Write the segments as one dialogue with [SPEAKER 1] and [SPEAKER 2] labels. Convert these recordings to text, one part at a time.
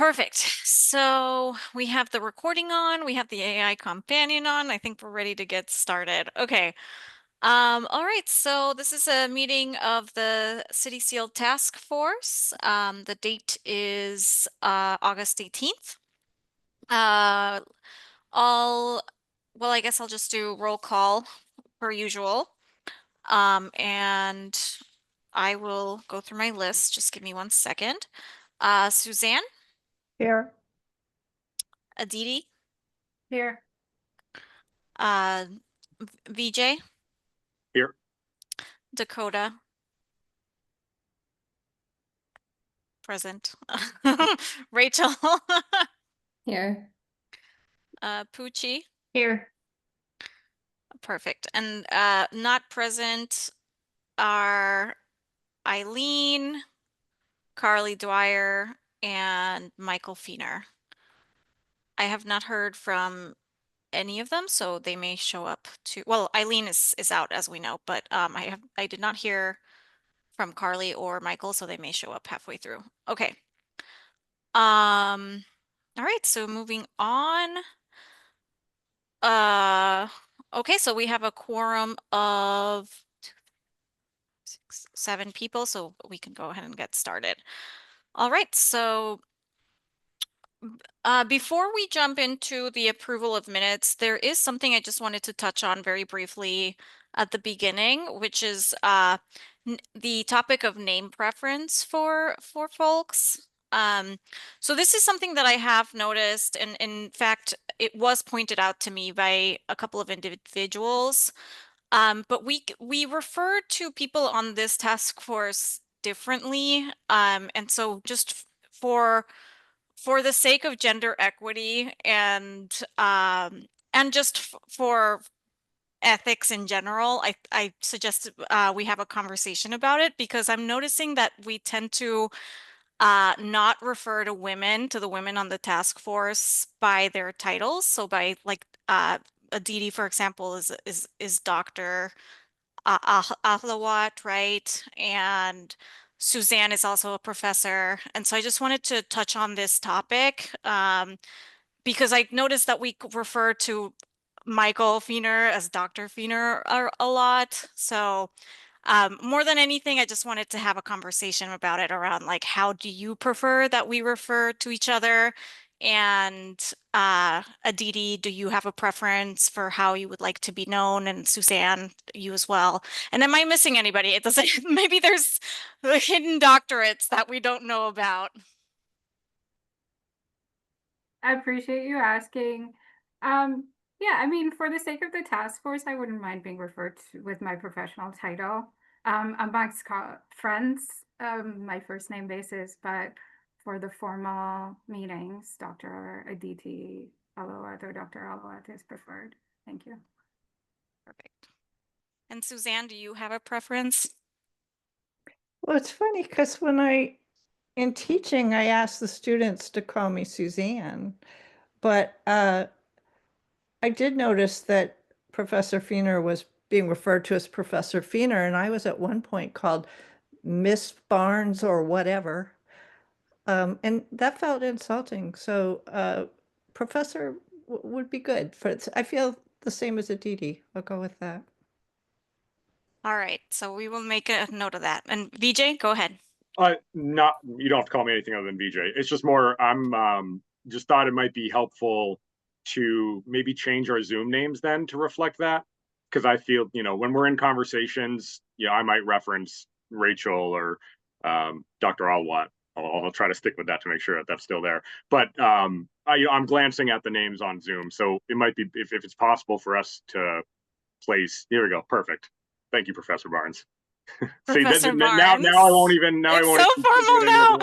[SPEAKER 1] Perfect. So we have the recording on, we have the AI companion on. I think we're ready to get started. Okay. All right, so this is a meeting of the City Seal Task Force. The date is August 18th. Uh, well, I guess I'll just do roll call per usual. And I will go through my list. Just give me 1 second. Suzanne,
[SPEAKER 2] Here.
[SPEAKER 1] Aditi,
[SPEAKER 2] Here.
[SPEAKER 1] uh, VJ,
[SPEAKER 3] Here.
[SPEAKER 1] Dakota, present. Rachel,
[SPEAKER 4] Here.
[SPEAKER 1] Poochie,
[SPEAKER 2] Here.
[SPEAKER 1] perfect. And not present are Eileen, Carly Dwyer, and Michael Feener. I have not heard from any of them, so they may show up to, well, Eileen is out as we know, but I did not hear from Carly or Michael, so they may show up halfway through. Okay. All right, so moving on. Okay, so we have a quorum of 7 people, so we can go ahead and get started. All right, so before we jump into the approval of minutes, there is something I just wanted to touch on very briefly at the beginning, which is the topic of name preference for folks. So this is something that I have noticed, and in fact, it was pointed out to me by a couple of individuals. But we refer to people on this task force differently. And so just for the sake of gender equity and just for ethics in general, I suggest we have a conversation about it, because I'm noticing that we tend to not refer to the women on the task force by their titles. So by like Aditi, for example, is Dr. Ahlawat, right? And Suzanne is also a professor. And so I just wanted to touch on this topic because I noticed that we refer to Michael Feener as Dr. Feener a lot. So more than anything, I just wanted to have a conversation about it around like, how do you prefer that we refer to each other? And Aditi, do you have a preference for how you would like to be known? And Suzanne, you as well. And am I missing anybody? It doesn't, maybe there's hidden doctorates that we don't know about.
[SPEAKER 2] I appreciate you asking. Yeah, I mean, for the sake of the task force, I wouldn't mind being referred to with my professional title. Amongst friends, my first name basis, but for the formal meetings, Dr. Aditi Ahlawat or Dr. Ahlawat is preferred. Thank you.
[SPEAKER 1] Perfect. And Suzanne, do you have a preference?
[SPEAKER 5] Well, it's funny because in teaching, I asked the students to call me Suzanne, but I did notice that Professor Feener was being referred to as Professor Feener, and I was at one point called Miss Barnes or whatever, and that felt insulting. So Professor would be good. I feel the same as Aditi. I'll go with that.
[SPEAKER 1] All right, so we will make a note of that. And VJ, go ahead.
[SPEAKER 3] Not, you don't have to call me anything other than VJ. It's just more, I'm just thought it might be helpful to maybe change our Zoom names then to reflect that. Because I feel, when we're in conversations, I might reference Rachel or Dr. Alwat. I'll try to stick with that to make sure that that's still there. But I'm glancing at the names on Zoom, so it might be if it's possible for us to place. Here we go. Perfect. Thank you, Professor Barnes.
[SPEAKER 1] Professor Barnes.
[SPEAKER 3] Now I won't even. Now
[SPEAKER 1] it's
[SPEAKER 3] I won't.
[SPEAKER 1] So formal now.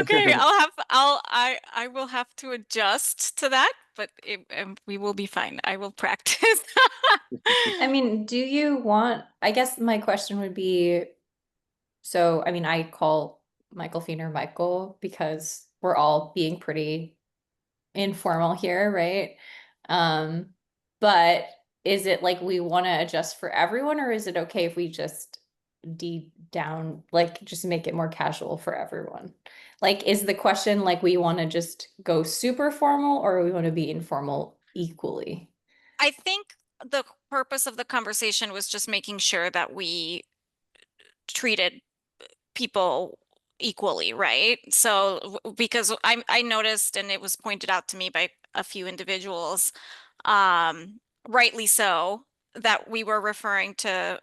[SPEAKER 1] Okay, I will have to adjust to that, but we will be fine. I will practice.
[SPEAKER 4] I mean, do you want, I guess my question would be, so, I mean, I call Michael Feener Michael because we're all being pretty informal here, right? But is it like we want to adjust for everyone, or is it okay if we just down, like just make it more casual for everyone? Like, is the question like we want to just go super formal or we want to be informal equally?
[SPEAKER 1] I think the purpose of the conversation was just making sure that we treated people equally, right? So because I noticed, and it was pointed out to me by a few individuals, rightly so, that we were referring to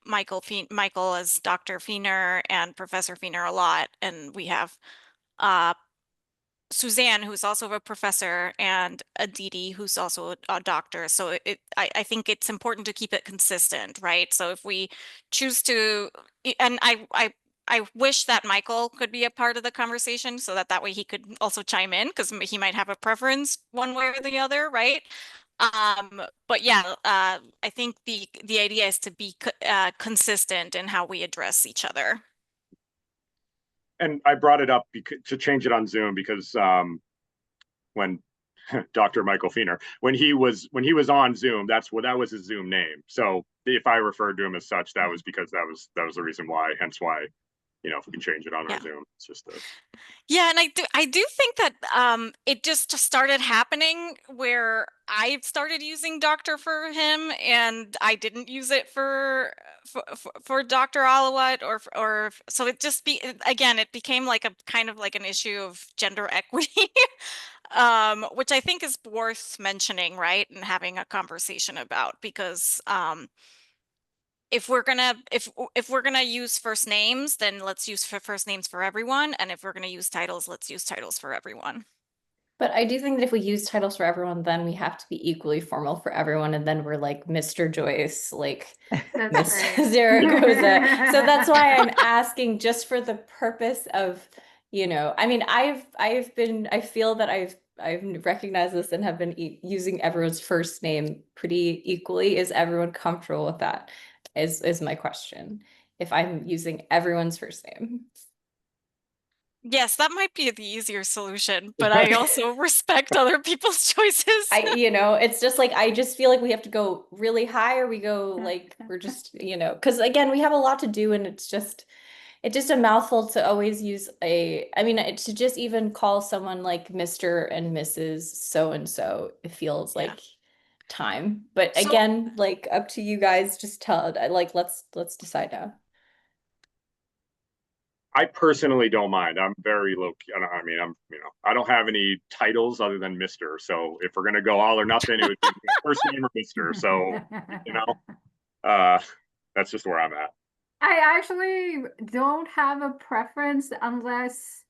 [SPEAKER 1] Michael as Dr. Fiener and Professor Fiener a lot, and we have uh Suzanne, who's also a professor, and Aditi, who's also a doctor. So I think it's important to keep it consistent, right? So if we choose to, and I wish that Michael could be a part of the conversation so that way he could also chime in because he might have a preference one way or the other, right? But yeah, I think the idea is to be consistent in how we address each other.
[SPEAKER 3] And I brought it up to change it on Zoom because when Dr. Michael Fiener, when he was on Zoom, that was his Zoom name. So if I referred to him as such, that was because that was the reason why. Hence why, if we can change it on our Zoom, it's just a.
[SPEAKER 1] Yeah, and I do think that it just started happening where I started using doctor for him and I didn't use it for Dr. Ahlawat or so it just again it became like a kind of like an issue of gender equity. Which I think is worth mentioning, right? And having a conversation about because if we're gonna use first names, then let's use first names for everyone. And if we're gonna use titles, let's use titles for everyone.
[SPEAKER 4] But I do think that if we use titles for everyone, then we have to be equally formal for everyone. And then we're like Mr. Joyce, like Miss Zaragoza. So that's why I'm asking just for the purpose of, I mean, I feel that I've recognized this and have been using everyone's first name pretty equally. Is everyone comfortable with that? Is my question. If I'm using everyone's first name.
[SPEAKER 1] Yes, that might be the easier solution, but I also respect other people's choices.
[SPEAKER 4] It's just like, I just feel like we have to go really high or we go like, we're just, because again, we have a lot to do and it's just a mouthful to always use to just even call someone like Mr. and Mrs. So-and-so, it feels like time. But again, like up to you guys, just tell, like, let's decide now.
[SPEAKER 3] I personally don't mind. I'm very low key. I mean, I don't have any titles other than Mr. So if we're gonna go all or nothing, it would be first name or Mr. So, that's just where I'm at.
[SPEAKER 2] I actually don't have a preference unless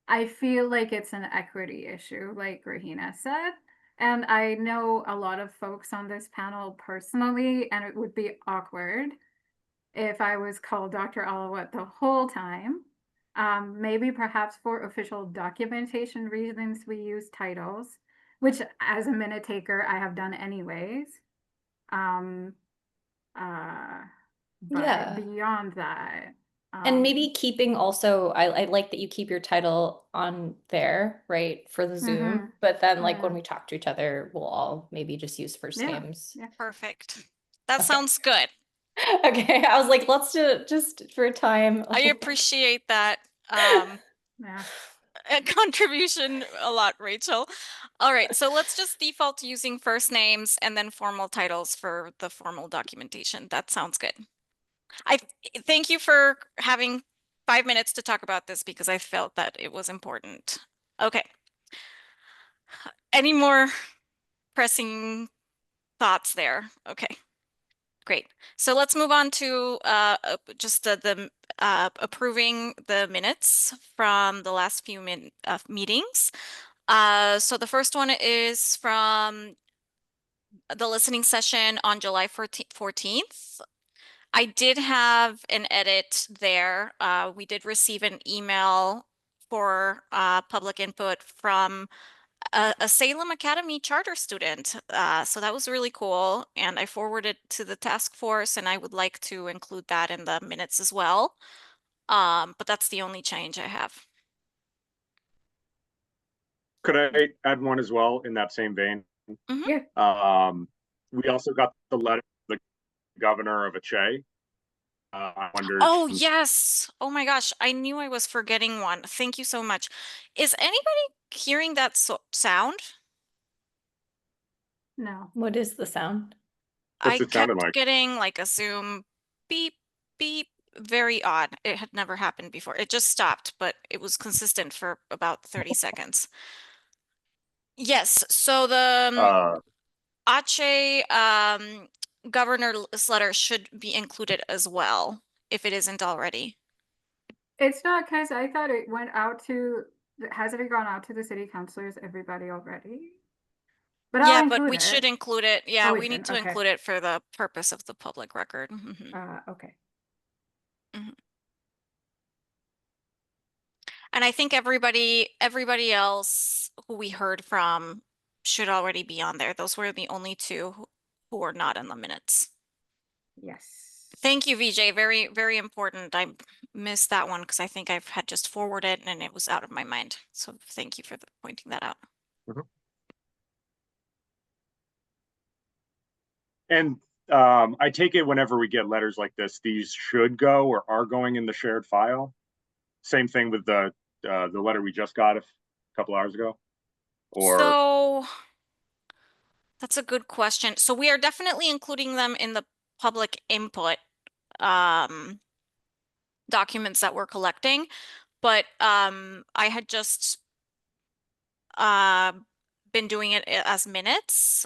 [SPEAKER 2] I feel like it's an equity issue, like Rahina said. And I know a lot of folks on this panel personally, and it would be awkward if I was called Dr. Ahlawat the whole time. Maybe perhaps for official documentation reasons, we use titles, which as a minute taker, I have done anyways. But beyond that.
[SPEAKER 4] And maybe keeping also, I like that you keep your title on there, right, for the Zoom. But then like when we talk to each other, we'll all maybe just use first names.
[SPEAKER 2] Yeah.
[SPEAKER 1] Perfect. That sounds good.
[SPEAKER 4] Okay, I was like, let's do it just for a time.
[SPEAKER 1] I appreciate that contribution a lot, Rachel. All right, so let's just default to using first names and then formal titles for the formal documentation. That sounds good. I thank you for having 5 minutes to talk about this because I felt that it was important. Okay. Any more pressing thoughts there? Okay. Great. So let's move on to just the approving the minutes from the last few meetings. So the first one is from the listening session on July 14th. I did have an edit there. We did receive an email for public input from a Salem Academy charter student. So that was really cool. And I forwarded to the task force and I would like to include that in the minutes as well. But that's the only change I have.
[SPEAKER 3] Could I add one as well in that same vein?
[SPEAKER 2] Yeah.
[SPEAKER 3] We also got the letter from the governor of Aceh I wondered.
[SPEAKER 1] Oh, yes. Oh my gosh. I knew I was forgetting one. Thank you so much. Is anybody hearing that sound?
[SPEAKER 2] No.
[SPEAKER 4] What is the sound?
[SPEAKER 3] What's
[SPEAKER 1] I
[SPEAKER 3] it sounded
[SPEAKER 1] kept
[SPEAKER 3] like?
[SPEAKER 1] getting like a Zoom beep, beep. Very odd. It had never happened before. It just stopped, but it was consistent for about 30 seconds. Yes. So the
[SPEAKER 3] Uh,
[SPEAKER 1] AAPI governor's letter should be included as well, if it isn't already.
[SPEAKER 2] It's not, because I thought it went out to, hasn't it gone out to the city councilors, everybody already? But I'll
[SPEAKER 1] Yeah, but
[SPEAKER 2] include
[SPEAKER 1] we should
[SPEAKER 2] it.
[SPEAKER 1] include it. Yeah,
[SPEAKER 2] Oh, we
[SPEAKER 1] we need
[SPEAKER 2] should,
[SPEAKER 1] to
[SPEAKER 2] okay.
[SPEAKER 1] include it for the purpose of the public record. Mhm.
[SPEAKER 2] Okay.
[SPEAKER 1] And I think everybody else who we heard from should already be on there. Those were the only two who were not in the minutes.
[SPEAKER 2] Yes.
[SPEAKER 1] Thank you, VJ. Very, very important. I missed that one because I think I've had just forwarded and it was out of my mind. So thank you for pointing that out.
[SPEAKER 3] and I take it whenever we get letters like this, these should go or are going in the shared file. Same thing with the letter we just got a couple hours ago. Or
[SPEAKER 1] So that's a good question. So we are definitely including them in the public input documents that we're collecting, but I had just been doing it as minutes.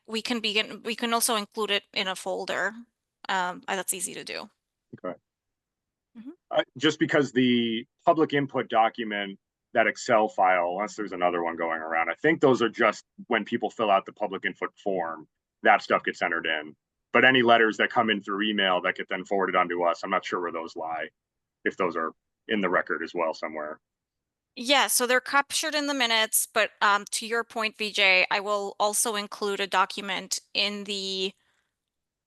[SPEAKER 1] We can also include it in a folder. That's easy to do.
[SPEAKER 3] okay. Just because the public input document, that Excel file, unless there's another one going around, I think those are just when people fill out the public input form, that stuff gets entered in. But any letters that come in through email that get then forwarded onto us, I'm not sure where those lie, if those are in the record as well somewhere.
[SPEAKER 1] Yeah, so they're captured in the minutes, but to your point, VJ, I will also include a document in the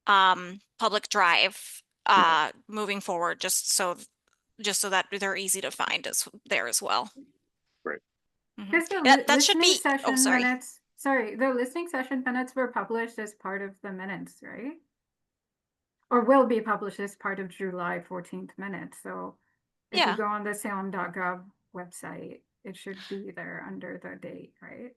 [SPEAKER 1] public drive moving forward, just so that they're easy to find there as well.
[SPEAKER 3] Great.
[SPEAKER 2] Because the
[SPEAKER 1] That should
[SPEAKER 2] listening
[SPEAKER 1] be, oh,
[SPEAKER 2] session
[SPEAKER 1] sorry.
[SPEAKER 2] minutes, the listening session minutes were published as part of the minutes, right? Or will be published as part of July 14th minutes. So if you
[SPEAKER 1] Yeah.
[SPEAKER 2] go on the salem.gov website, it should be there under the date, right?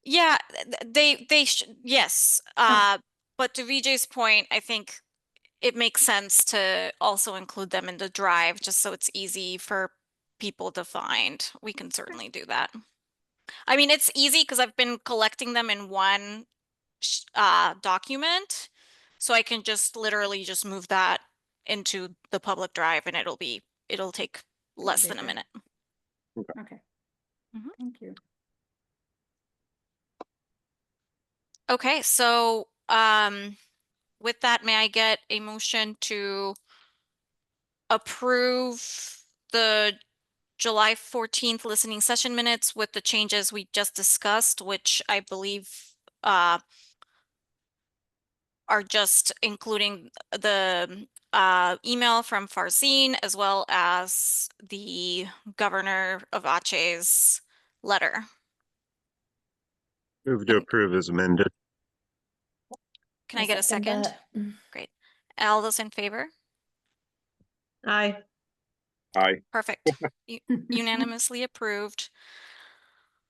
[SPEAKER 1] Yeah, they should, yes. But to VJ's point, I think it makes sense to also include them in the drive just so it's easy for people to find. We can certainly do that. I mean, it's easy because I've been collecting them in one document, so I can just literally just move that into the public drive and it'll take less than a minute.
[SPEAKER 2] Okay.
[SPEAKER 1] Mhm.
[SPEAKER 2] Thank you.
[SPEAKER 1] Okay, so with that, may I get a motion to approve the July 14th listening session minutes with the changes we just discussed, which I believe are just including the email from Farzine as well as the governor of Aceh's letter.
[SPEAKER 6] Move to approve as amended.
[SPEAKER 1] Can I get a second?
[SPEAKER 4] that.
[SPEAKER 1] Great. All those in favor?
[SPEAKER 5] Aye.
[SPEAKER 3] Aye.
[SPEAKER 1] Perfect. Unanimously approved.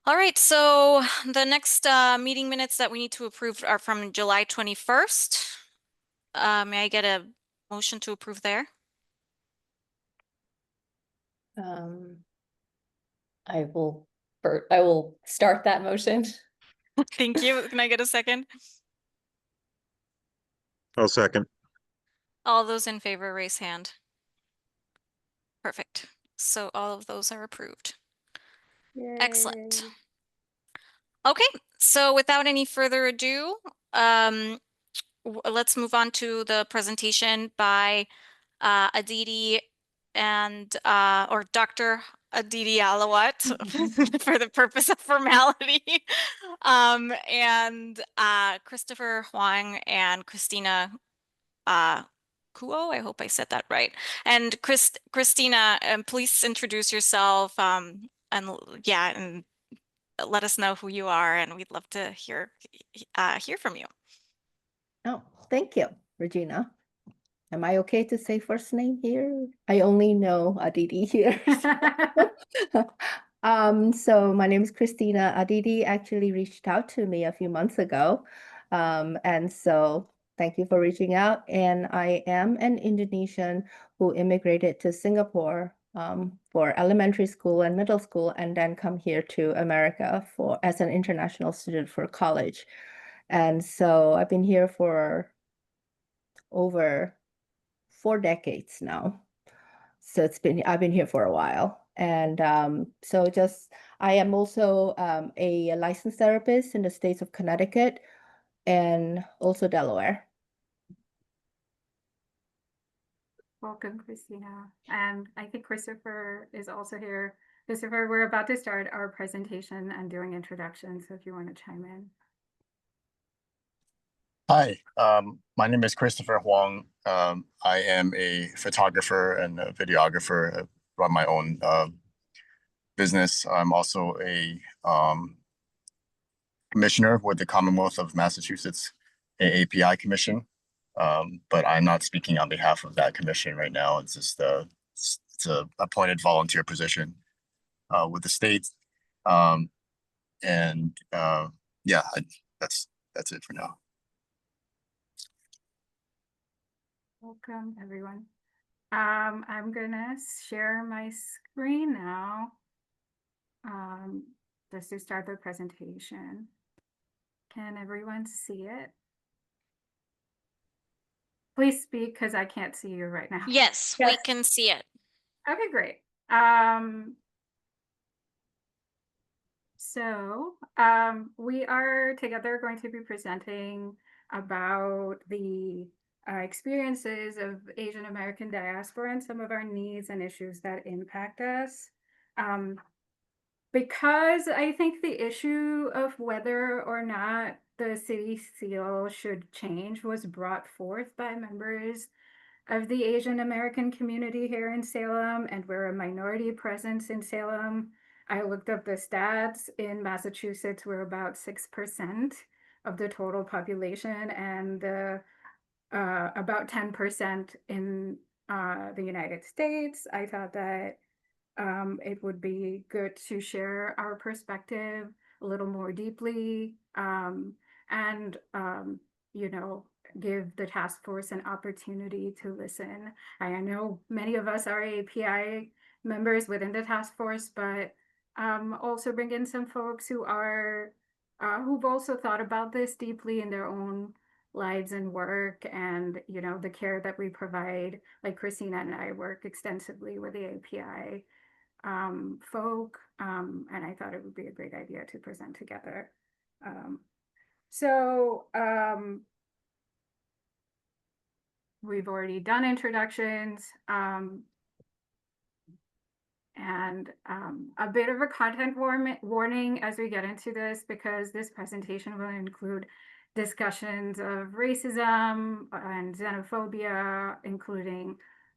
[SPEAKER 1] All right, so the next meeting minutes that we need to approve are from July 21st. May I get a motion to approve there?
[SPEAKER 4] I will start that motion.
[SPEAKER 1] Thank you. Can I get a second?
[SPEAKER 6] I'll second.
[SPEAKER 1] All those in favor, raise hand. Perfect. So all of those are approved. Excellent. Okay, so without any further ado, let's move on to the presentation by Aditi and or Dr. Aditi Ahlawat for the purpose of formality, and Christopher Huang and Christina Kuo. I hope I said that right. And Christina, please introduce yourself and yeah, and let us know who you are, and we'd love to hear from you.
[SPEAKER 7] Oh, thank you, Regina. Am I okay to say first name here? I only know Aditi here. So my name is Christina. Aditi actually reached out to me a few months ago. And so thank you for reaching out. And I am an Indonesian who immigrated to Singapore for elementary school and middle school, and then come here to America for as an international student for college. And so I've been here for over 4 decades now. So I've been here for a while. And I am also a licensed therapist in the states of Connecticut and also Delaware.
[SPEAKER 2] Welcome, Christina. And I think Christopher is also here. Christopher, we're about to start our presentation and doing introductions, so if you want to chime in.
[SPEAKER 8] Hi, my name is Christopher Huang. I am a photographer and a videographer. I run my own business. I'm also a commissioner with the Commonwealth of Massachusetts AAPI Commission, but I'm not speaking on behalf of that commission right now. It's just it's a appointed volunteer position with the state, and yeah, that's it for now.
[SPEAKER 2] Welcome, everyone. I'm gonna share my screen now, just to start the presentation. Can everyone see it? Please speak because I can't see you right now.
[SPEAKER 1] Yes, we can see it.
[SPEAKER 2] Okay, great. So we are together going to be presenting about the experiences of Asian American diaspora and some of our needs and issues that impact us. Because I think the issue of whether or not the city seal should change was brought forth by members of the Asian American community here in Salem, and we're a minority presence in Salem. I looked up the stats. In Massachusetts, we're about 6% of the total population, and about 10% in the United States. I thought that it would be good to share our perspective a little more deeply, and you know, give the task force an opportunity to listen. I know many of us are AAPI members within the task force, but also bring in some folks who are who've also thought about this deeply in their own lives and work, and you know, the care that we provide. Like Christina and I work extensively with the AAPI folk, and I thought it would be a great idea to present together. We've already done introductions, and a bit of a content warning as we get into this, because this presentation will include discussions of racism and xenophobia, including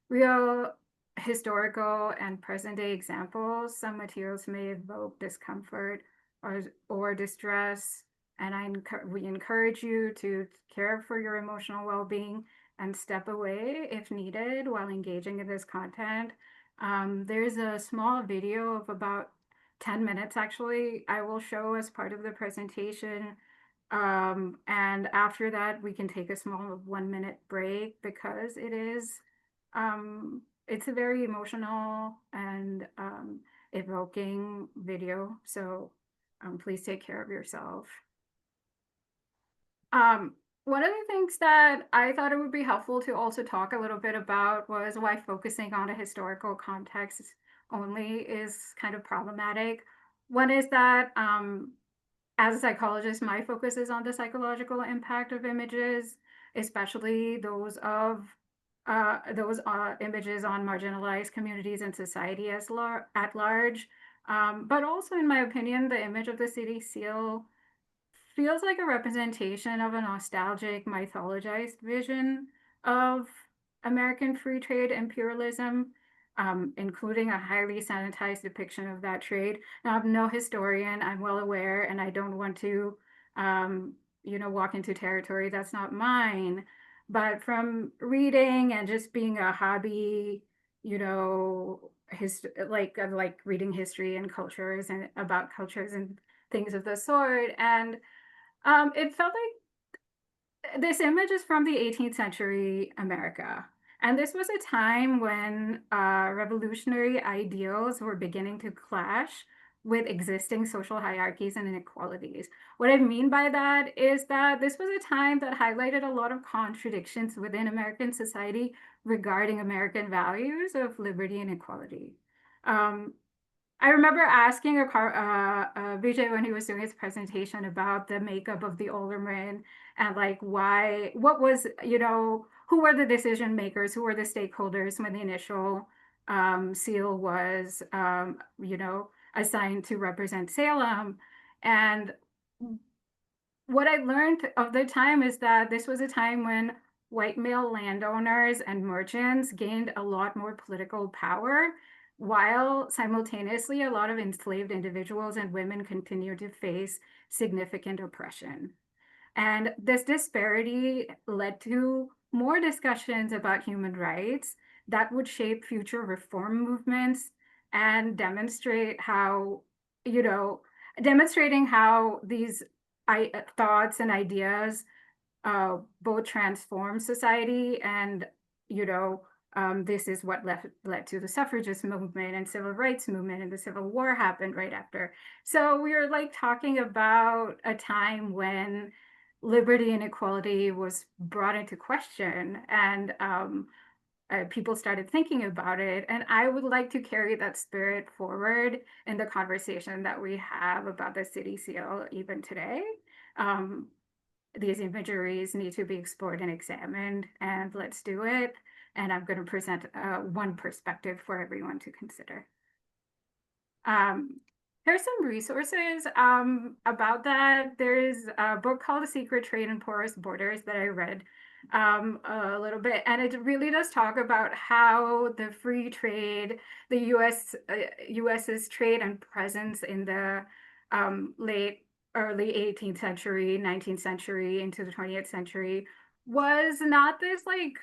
[SPEAKER 2] real, historical, and present-day examples. Some materials may evoke discomfort or distress, and we encourage you to care for your emotional well-being and step away if needed while engaging in this content. There's a small video of about 10 minutes, actually, I will show as part of the presentation. And after that, we can take a small 1-minute break, because it's a very emotional and evoking video. So please take care of yourself. One of the things that I thought it would be helpful to also talk a little bit about was why focusing on a historical context only is kind of problematic. One is that as a psychologist, my focus is on the psychological impact of images, especially those images on marginalized communities and society at large. But also, in my opinion, the image of the city seal feels like a representation of a nostalgic, mythologized vision of American free trade imperialism, including a highly sanitized depiction of that trade. Now, I'm no historian, I'm well aware, and I don't want to, walk into territory that's not mine. but from reading and just being a hobby, you know, like reading history and cultures and about cultures and things of the sort. And it felt like this image is from the 18th century America. And this was a time when revolutionary ideals were beginning to clash with existing social hierarchies and inequalities. What I mean by that is that this was a time that highlighted a lot of contradictions within American society regarding American values of liberty and equality. I remember asking Vijay when he was doing his presentation about the makeup of the aldermen and like why, what was, you know, who were the decision makers, who were the stakeholders when the initial seal was, you know, assigned to represent Salem. And what I learned of the time is that this was a time when white male landowners and merchants gained a lot more political power, while simultaneously a lot of enslaved individuals and women continued to face significant oppression. And this disparity led to more discussions about human rights that would shape future reform movements and demonstrate how, you know, demonstrating how these thoughts and ideas both transform society and, you know, this is what led to the suffragist movement and civil rights movement, and the Civil War happened right after. So we were like talking about a time when liberty and equality was brought into question, and people started thinking about it. And I would like to carry that spirit forward in the conversation that we have about the city seal even today. These imageries need to be explored and examined, and let's do it. And I'm going to present one perspective for everyone to consider. Here's some resources about that. There's a book called The Secret Trade and Porous Borders that I read a little bit, and it really does talk about how the free trade, the US's trade and presence in the early 18th century, 19th century into the 20th century was not this like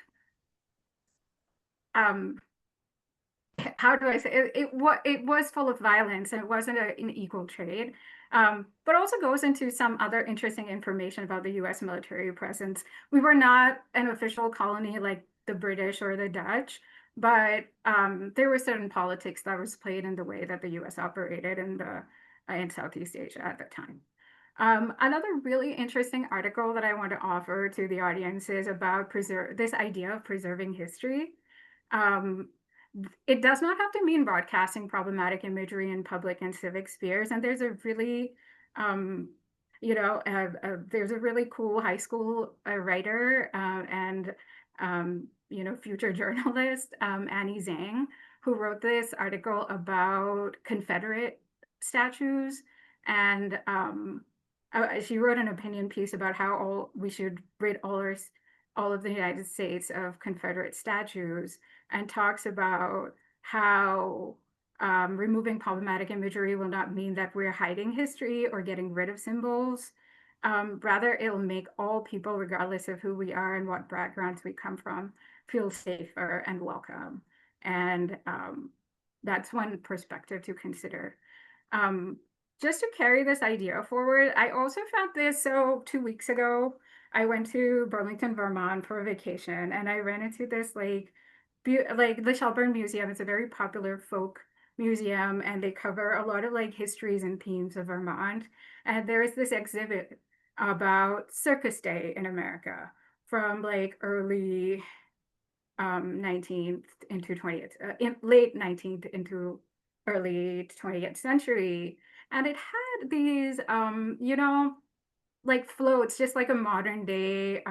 [SPEAKER 2] how do I say it? It was full of violence, and it wasn't an equal trade. But also goes into some other interesting information about the US military presence. We were not an official colony like the British or the Dutch, but there were certain politics that was played in the way that the US operated in Southeast Asia at the time. Another really interesting article that I want to offer to the audience is about this idea of preserving history. It does not have to mean broadcasting problematic imagery in public and civic spheres. And there's a really, you know, there's a really cool high school writer and, you know, future journalist, Annie Zhang, who wrote this article about Confederate statues. And she wrote an opinion piece about how we should rid all of the United States of Confederate statues, and talks about how removing problematic imagery will not mean that we're hiding history or getting rid of symbols. Rather, it'll make all people, regardless of who we are and what backgrounds we come from, feel safer and welcome. And that's one perspective to consider. Just to carry this idea forward, I also found this, so 2 weeks ago, I went to Burlington, Vermont for a vacation, and I ran into this like the Shelburne Museum. It's a very popular folk museum, and they cover a lot of like histories and themes of Vermont. And there is this exhibit about Circus Day in America from like early 19th into 20th, late 19th into early 20th century. And it had these, you know, like floats, just like a modern day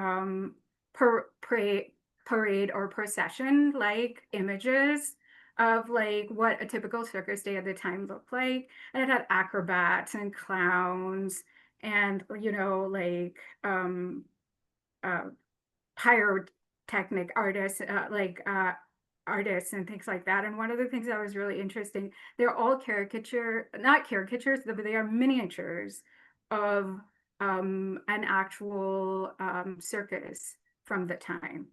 [SPEAKER 2] parade or procession like images of like what a typical circus day at the time looked like. And it had acrobats and clowns and, you know, like pyrotechnic artists, artists and things like that. And one of the things that was really interesting, they're all not caricatures, but they are miniatures of an actual circus from the time.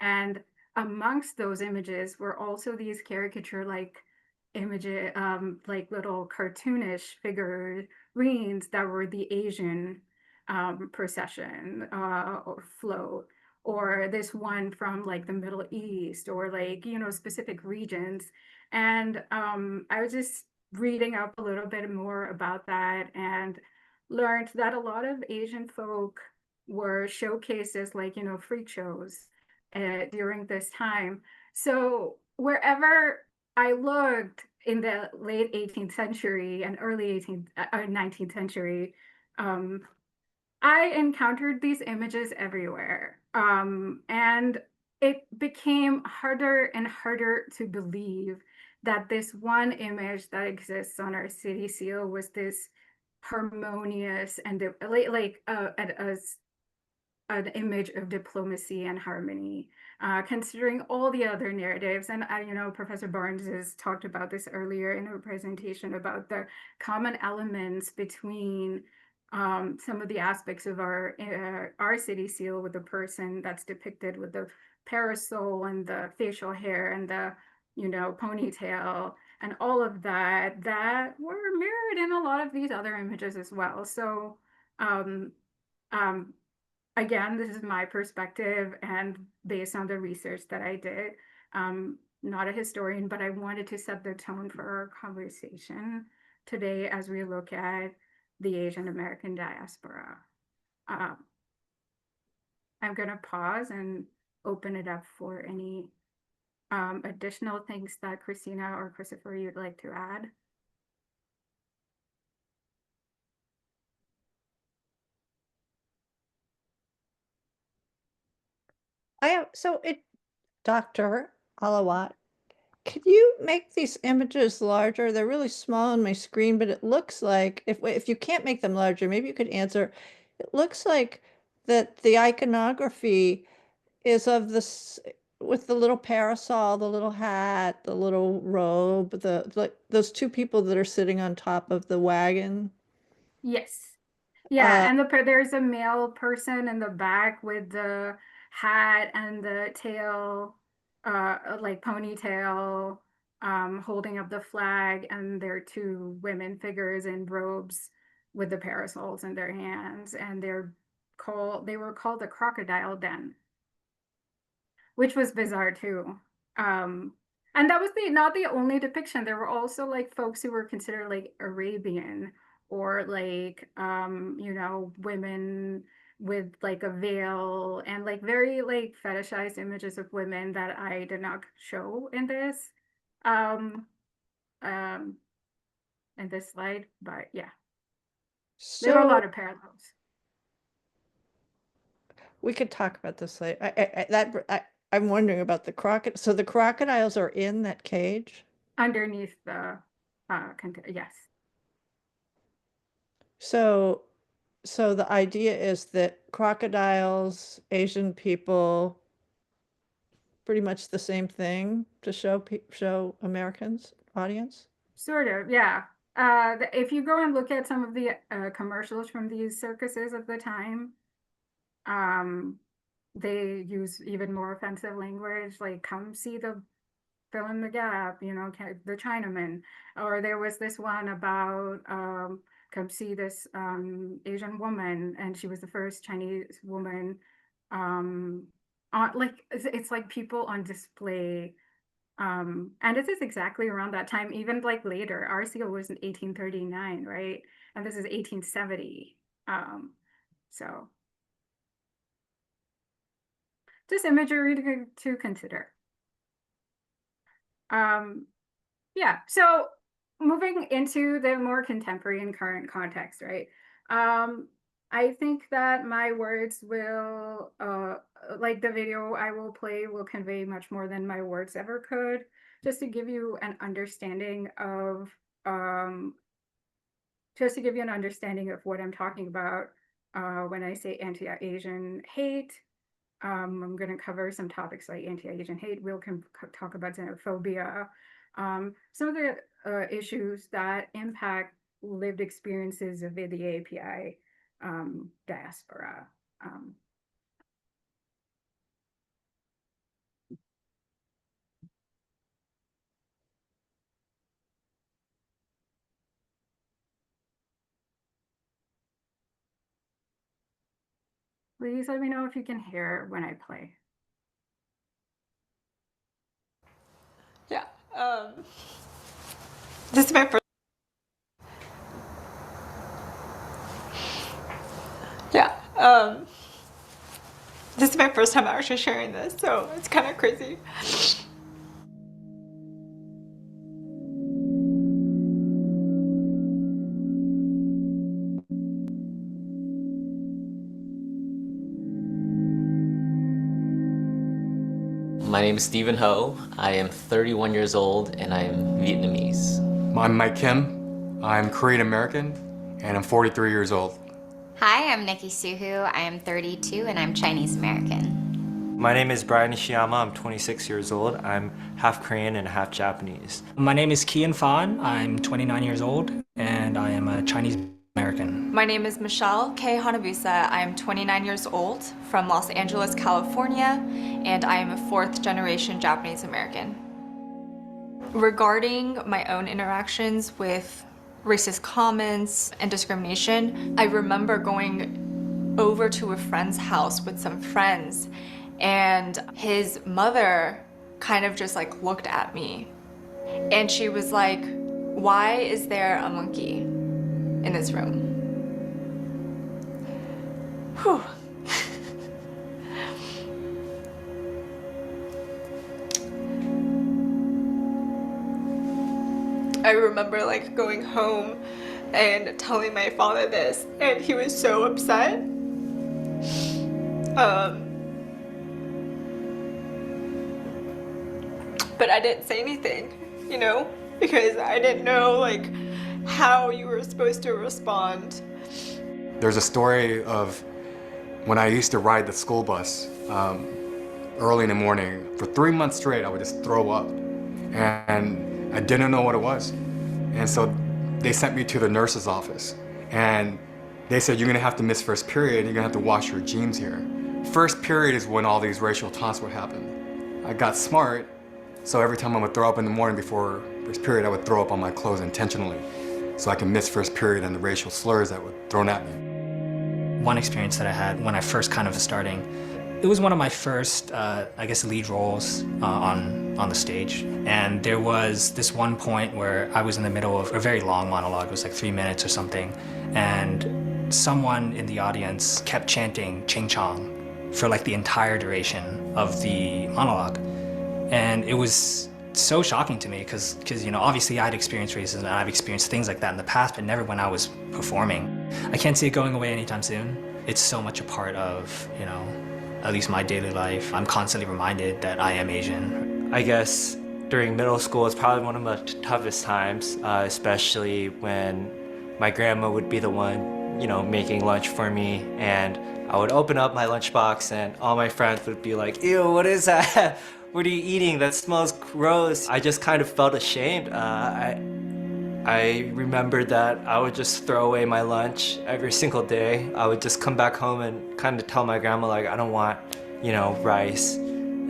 [SPEAKER 2] And amongst those images were also these caricature-like images, like little cartoonish figurines that were the Asian procession or float, or this one from like the Middle East, or like, you know, specific regions. And I was just reading up a little bit more about that and learned that a lot of Asian folk were showcased as like, you know, freak shows during this time. So wherever I looked in the late 18th century and early 19th century, I encountered these images everywhere. And it became harder and harder to believe that this one image that exists on our city seal was this harmonious and an image of diplomacy and harmony, considering all the other narratives. And you know, Professor Barnes has talked about this earlier in her presentation about the common elements between some of the aspects of our city seal, with the person that's depicted with the parasol and the facial hair and the, you know, ponytail and all of that, that were mirrored in a lot of these other images as well. So um, again, this is my perspective and based on the research that I did. Not a historian, but I wanted to set the tone for our conversation today as we look at the Asian American diaspora. I'm going to pause and open it up for any additional things that Christina or Christopher you'd like to add.
[SPEAKER 5] Dr. Ahlawat, could you make these images larger? They're really small on my screen, but it looks like, if you can't make them larger, maybe you could answer. It looks like that the iconography is of this, with the little parasol, the little hat, the little robe, like those two people that are sitting on top of the wagon.
[SPEAKER 2] Yes. Yeah,
[SPEAKER 5] Uh,
[SPEAKER 2] and there's a male person in the back with the hat and the tail, like ponytail, holding up the flag, and there are two women figures in robes with the parasols in their hands, and they were called the Crocodile Den, which was bizarre too. And that was not the only depiction. There were also like folks who were considered like Arabian, or like you know, women with like a veil, and like very like fetishized images of women that I did not show in this um um in this slide, but yeah, there were a
[SPEAKER 5] so
[SPEAKER 2] lot of parallels
[SPEAKER 5] we could talk about this later. I'm wondering about the crocodile. So the crocodiles are in that cage?
[SPEAKER 2] underneath the yes.
[SPEAKER 5] So the idea is that crocodiles, Asian people, pretty much the same thing to show Americans audience.
[SPEAKER 2] Sort of, yeah. If you go and look at some of the commercials from these circuses of the time, they use even more offensive language, like "come see the fill in the gap," you know, the Chinaman. Or there was this one about come see this Asian woman, and she was the first Chinese woman. Like it's like people on display. And this is exactly around that time, even like later. RCO was in 1839, right? And this is 1870. So just imagery to consider. Yeah, so moving into the more contemporary and current context, right? I think that my words will, like the video I will play, will convey much more than my words ever could, just to give you an understanding of, what I'm talking about when I say anti-Asian hate. I'm going to cover some topics like anti-Asian hate. We'll talk about xenophobia, some of the issues that impact lived experiences of the AAPI diaspora. Please let me know if you can hear when I play.
[SPEAKER 9] Yeah. This is my first. Yeah. This is my first time actually sharing this, so it's kind of crazy.
[SPEAKER 10] My name is Stephen Ho. I am 31 years old and I am Vietnamese.
[SPEAKER 11] I'm Mike Kim. I'm Korean American and I'm 43 years old.
[SPEAKER 12] Hi, I'm Nikki Suhu. I am 32 and I'm Chinese American.
[SPEAKER 13] My name is Brian Nishiyama. I'm 26 years old. I'm half Korean and half Japanese.
[SPEAKER 14] My name is Kian Fan. I'm 29 years old and I am a Chinese American.
[SPEAKER 9] My name is Michelle K. Hanabusa. I am 29 years old from Los Angeles, California, and I am a fourth generation Japanese American. Regarding my own interactions with racist comments and discrimination, I remember going over to a friend's house with some friends, and his mother kind of just like looked at me and she was like, "Why is there a monkey in this room?" Whew. I remember like going home and telling my father this, and he was so upset. But I didn't say anything, you know, because I didn't know like how you were supposed to respond.
[SPEAKER 11] There's a story of when I used to ride the school bus early in the morning. For 3 months straight, I would just throw up. And I didn't know what it was. And so they sent me to the nurse's office. And they said, "You're gonna have to miss first period, you're gonna have to wash your jeans here." First period is when all these racial taunts would happen. I got smart, so every time I would throw up in the morning before first period, I would throw up on my clothes intentionally, so I can miss first period and the racial slurs that were thrown at me.
[SPEAKER 14] One experience that I had when I first kind of was starting, it was one of my first, I guess, lead roles on the stage. And there was this one point where I was in the middle of a very long monologue. It was like 3 minutes or something. And someone in the audience kept chanting "Ching Chong" for like the entire duration of the monologue. And it was so shocking to me because you know, obviously I'd experienced racism and I've experienced things like that in the past, but never when I was performing. I can't see it going away anytime soon. It's so much a part of, you know, at least my daily life. I'm constantly reminded that I am Asian.
[SPEAKER 13] I guess during middle school is probably one of the toughest times, especially when my grandma would be the one, you know, making lunch for me, and I would open up my lunchbox and all my friends would be like, "Ew, what is that? What are you eating? That smells gross." I just kind of felt ashamed. I remembered that I would just throw away my lunch every single day. I would just come back home and kind of tell my grandma, like, I don't want, you know, rice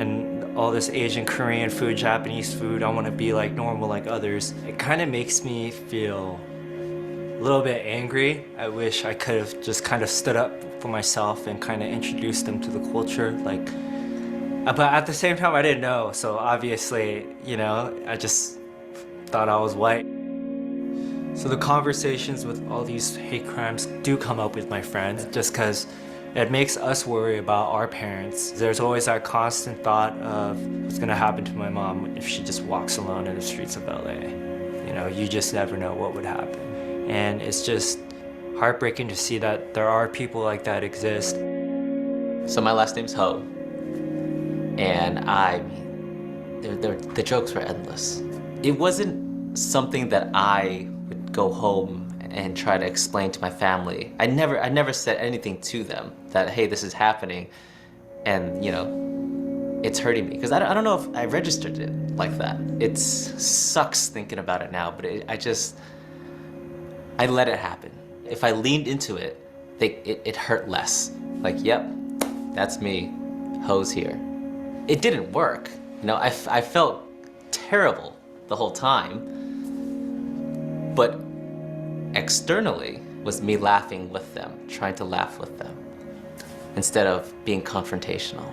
[SPEAKER 13] and all this Asian, Korean food, Japanese food. I want to be like normal like others. It kind of makes me feel a little bit angry. I wish I could have just kind of stood up for myself and kind of introduced them to the culture. Like, but at the same time, I didn't know. So obviously, you know, I just thought I was white. So the conversations with all these hate crimes do come up with my friends just because it makes us worry about our parents. There's always that constant thought of what's gonna happen to my mom if she just walks alone in the streets of LA. You know, you just never know what would happen. And it's just heartbreaking to see that there are people like that exist.
[SPEAKER 10] So my last name's Ho, and the jokes were endless. It wasn't something that I would go home and try to explain to my family. I never said anything to them that, hey, this is happening, and you know, it's hurting me, because I don't know if I registered it like that. It sucks thinking about it now, but I let it happen. If I leaned into it, it hurt less. Like, yep, that's me, Ho's here. It didn't work. You know, I felt terrible the whole time, but externally was me laughing with them, trying to laugh with them. instead of being confrontational.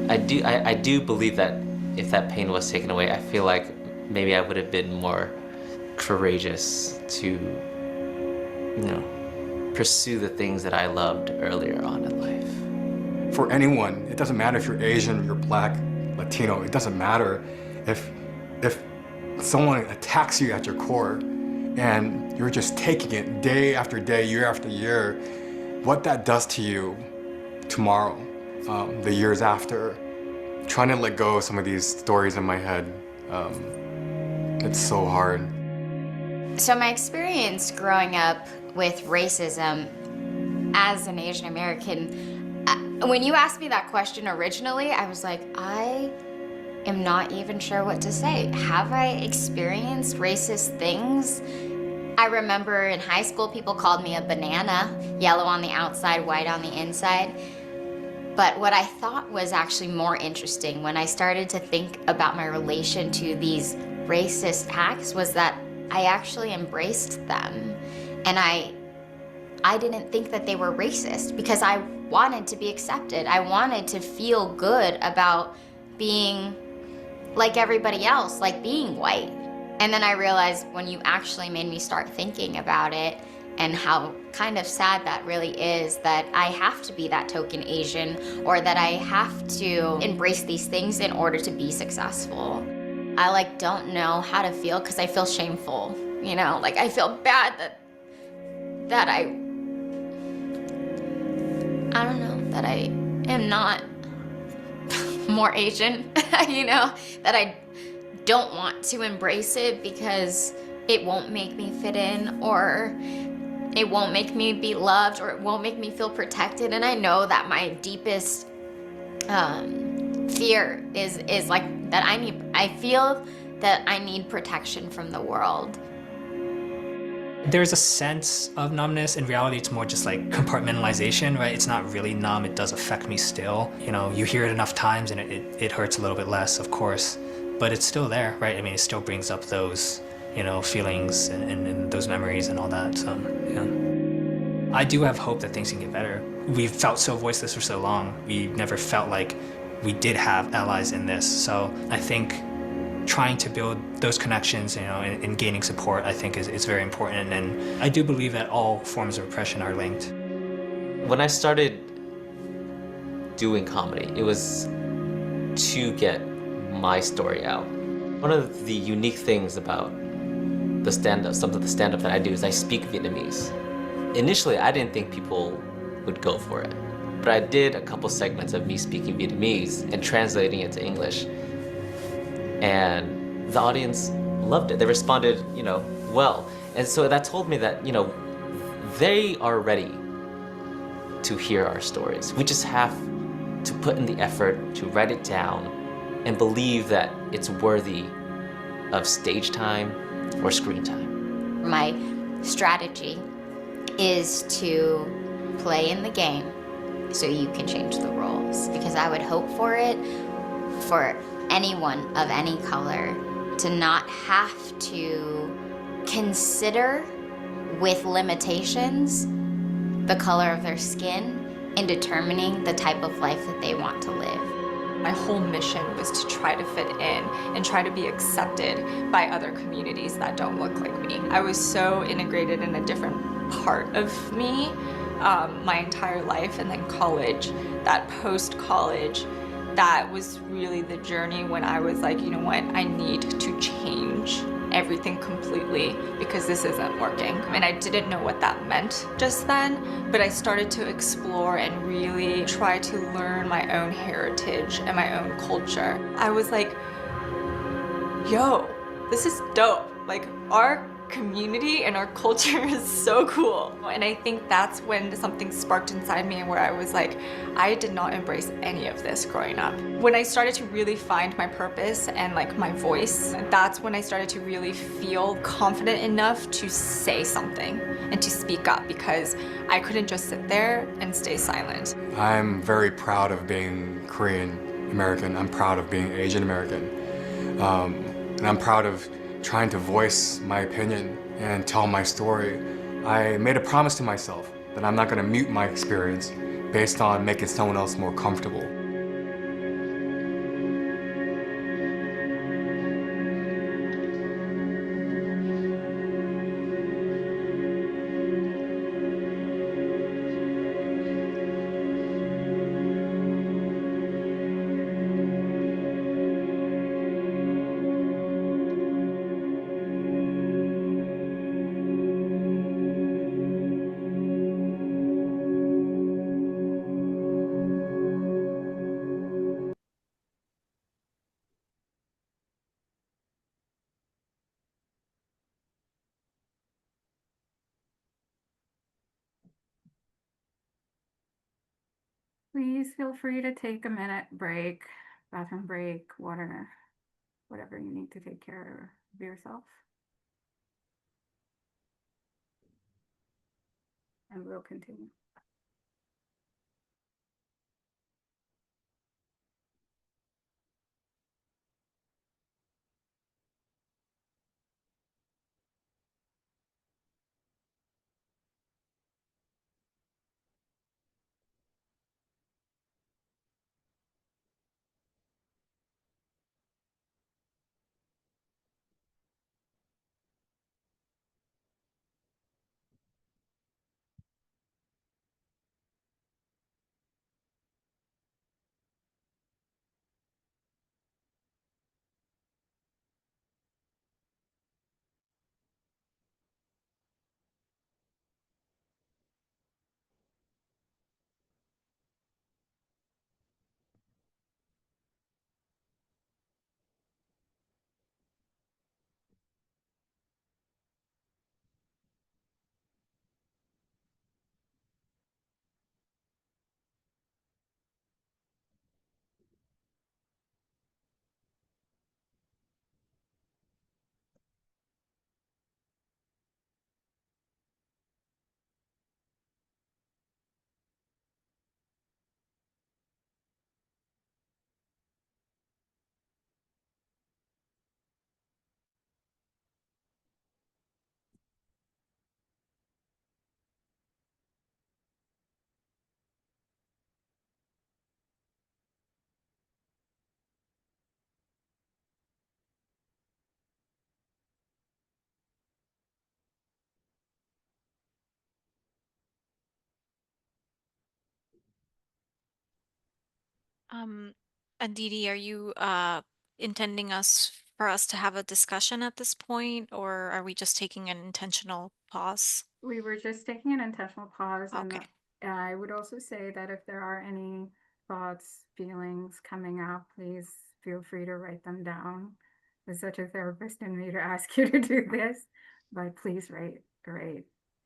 [SPEAKER 10] I do believe that if that pain was taken away, I feel like maybe I would have been more courageous to, you know, pursue the things that I loved earlier on in life.
[SPEAKER 11] For anyone, it doesn't matter if you're Asian, you're Black, Latino, it doesn't matter if someone attacks you at your core and you're just taking it day after day, year after year, what that does to you tomorrow, the years after. Trying to let go of some of these stories in my head, it's so hard.
[SPEAKER 12] So my experience growing up with racism as an Asian American, when you asked me that question originally, I was like, I am not even sure what to say. Have I experienced racist things? I remember in high school, people called me a banana, yellow on the outside, white on the inside. But what I thought was actually more interesting when I started to think about my relation to these racist acts was that I actually embraced them. And I didn't think that they were racist because I wanted to be accepted. I wanted to feel good about being like everybody else, like being white. And then I realized when you actually made me start thinking about it and how kind of sad that really is, that I have to be that token Asian, or that I have to embrace these things in order to be successful. I don't know how to feel because I feel shameful, you know, I feel bad that I don't know, that I am not more Asian, you know, that I don't want to embrace it because it won't make me fit in, or it won't make me be loved, or it won't make me feel protected. And I know that my deepest fear is that I feel that I need protection from the world.
[SPEAKER 14] There's a sense of numbness. In reality, it's more just compartmentalization, right? It's not really numb. It does affect me still. You know, you hear it enough times and it hurts a little bit less, of course, but it's still there, right? I mean, it still brings up those, you know, feelings and those memories and all that. So, yeah. I do have hope that things can get better. We've felt so voiceless for so long. We never felt like we did have allies in this. So I think trying to build those connections, you know, and gaining support, I think is very important. And I do believe that all forms of oppression are linked.
[SPEAKER 10] When I started doing comedy, it was to get my story out. One of the unique things about the stand-up, some of the stand-up that I do, is I speak Vietnamese. Initially, I didn't think people would go for it, but I did a couple segments of me speaking Vietnamese and translating it to English, and the audience loved it. They responded, you know, well. And so that told me that, you know, they are ready to hear our stories. We just have to put in the effort to write it down and believe that it's worthy of stage time or screen time.
[SPEAKER 12] My strategy is to play in the game so you can change the rules, because I would hope for it for anyone of any color to not have to consider with limitations the color of their skin in determining the type of life that they want to live.
[SPEAKER 9] My whole mission was to try to fit in and try to be accepted by other communities that don't look like me. I was so integrated in a different part of me my entire life, and then college, that post-college, that was really the journey when I was like, you know what, I need to change everything completely because this isn't working. And I didn't know what that meant just then, but I started to explore and really try to learn my own heritage and my own culture. I was like, yo, this is dope. Like, our community and our culture is so cool. And I think that's when something sparked inside me, where I was like, I did not embrace any of this growing up. When I started to really find my purpose and like my voice, that's when I started to really feel confident enough to say something and to speak up, because I couldn't just sit there and stay silent.
[SPEAKER 11] I'm very proud of being Korean American. I'm proud of being Asian American. And I'm proud of trying to voice my opinion and tell my story. I made a promise to myself then I'm not going to mute my experience based on making someone else more comfortable.
[SPEAKER 2] Please feel free to take a minute break, bathroom break, water, whatever you need to take care of yourself. And we'll continue.
[SPEAKER 1] Aditi, are you intending for us to have a discussion at this point, or are we just taking an intentional pause?
[SPEAKER 2] We were just taking an intentional pause,
[SPEAKER 1] Okay.
[SPEAKER 2] and I would also say that if there are any thoughts, feelings coming up, please feel free to write them down. As such a therapist in me to ask you to do this, but please write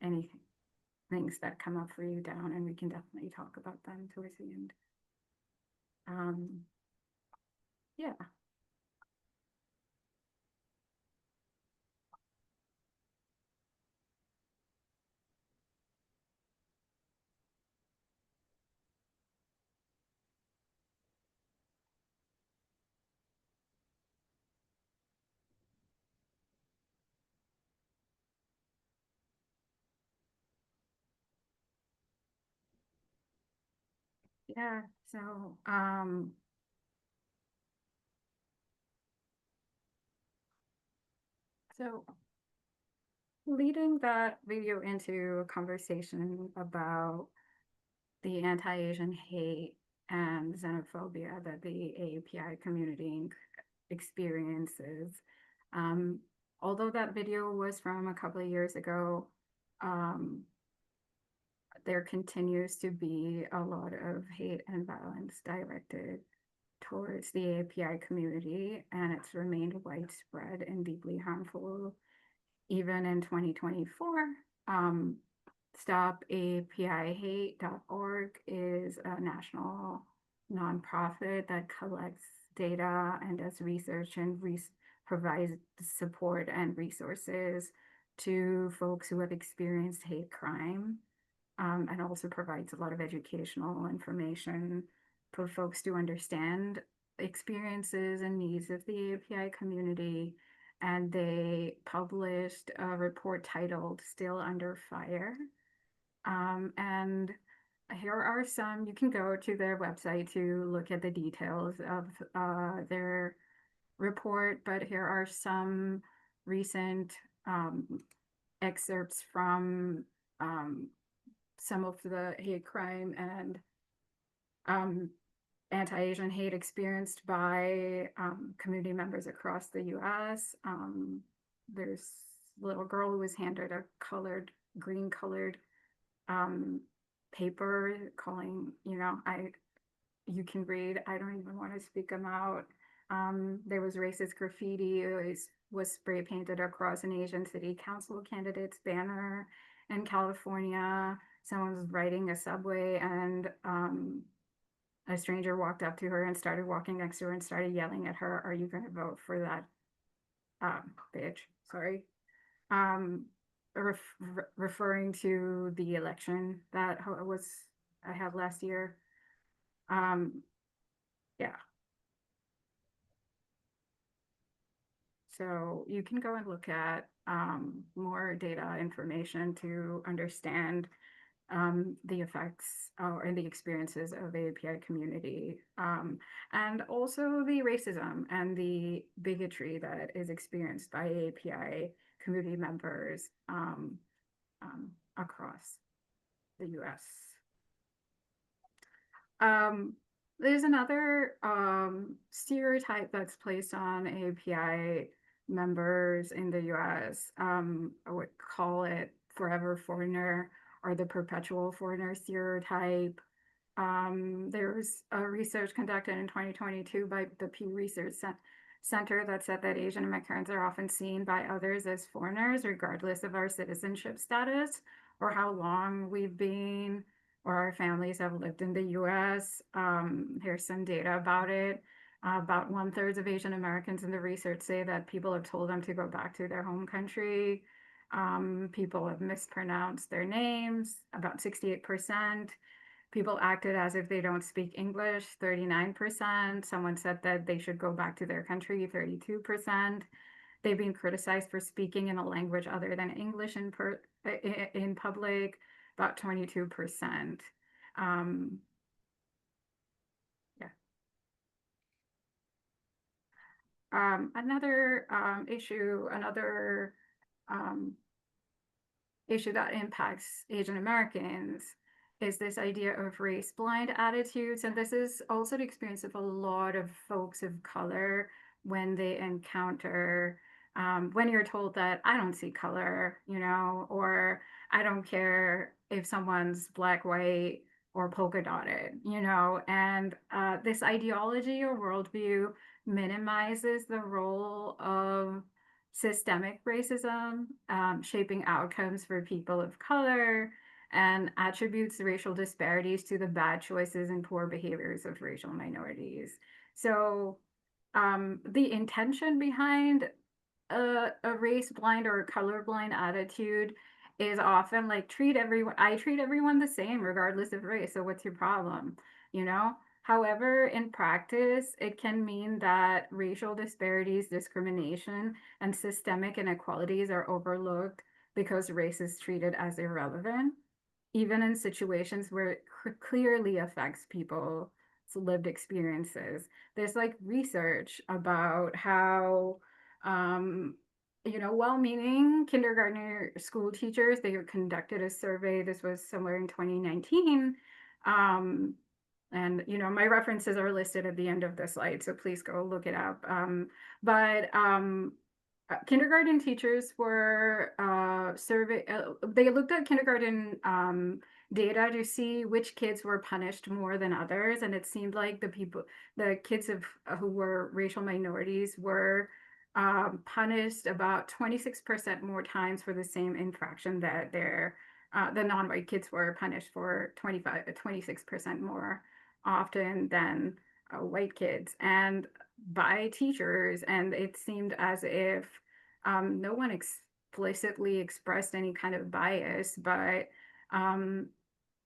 [SPEAKER 2] any things that come up for you down, and we can definitely talk about them towards the end. Yeah. Yeah, so leading that video into a conversation about the anti-Asian hate and xenophobia that the AAPI community experiences. Although that video was from a couple of years ago, there continues to be a lot of hate and violence directed towards the AAPI community, and it's remained widespread and deeply harmful even in 2024. StopAPIHate.org is a national nonprofit that collects data and does research and provides support and resources to folks who have experienced hate crime, and also provides a lot of educational information for folks to understand experiences and needs of the API community. And they published a report titled Still Under Fire, And here are some, you can go to their website to look at the details of their report, but here are some recent excerpts from some of the hate crime and anti-Asian hate experienced by community members across the US. There's a little girl who was handed a green colored paper calling, you can read, I don't even want to speak them out. There was racist graffiti. It was spray painted across an Asian city council candidate's banner in California. Someone was riding a subway and a stranger walked up to her and started walking next to her and started yelling at her, "Are you going to vote for that bitch?" Sorry. Referring to the election that I had last year. Yeah. So you can go and look at more data information to understand the effects and the experiences of AAPI community, and also the racism and the bigotry that is experienced by AAPI community members across the US. There's another stereotype that's placed on AAPI members in the US. I would call it forever foreigner or the perpetual foreigner stereotype. There was a research conducted in 2022 by the Pew Research Center that said that Asian Americans are often seen by others as foreigners, regardless of our citizenship status or how long we've been or our families have lived in the US. Here's some data about it. About 1/3 of Asian Americans in the research say that people have told them to go back to their home country. People have mispronounced their names, about 68%. People acted as if they don't speak English, 39%. Someone said that they should go back to their country, 32%. They've been criticized for speaking in a language other than English in public, about 22%. Yeah. Another issue that impacts Asian Americans is this idea of race blind attitudes. And this is also the experience of a lot of folks of color when they encounter, when you're told that I don't see color, or I don't care if someone's black, white, or polka dotted, and this ideology or worldview minimizes the role of systemic racism, shaping outcomes for people of color, and attributes racial disparities to the bad choices and poor behaviors of racial minorities. So the intention behind a race blind or a color blind attitude is often like I treat everyone the same regardless of race. So what's your problem? However, in practice, it can mean that racial disparities, discrimination, and systemic inequalities are overlooked because race is treated as irrelevant, even in situations where it clearly affects people's lived experiences. There's research about how, well-meaning kindergartner school teachers, they conducted a survey. This was somewhere in 2019. And my references are listed at the end of the slide, so please go look it up. Kindergarten teachers were surveyed. They looked at kindergarten data to see which kids were punished more than others, and it seemed like the kids who were racial minorities were punished about 26% more times for the same infraction that the non-white kids were punished for 26% more often than white kids, and by teachers. And it seemed as if no one explicitly expressed any kind of bias, but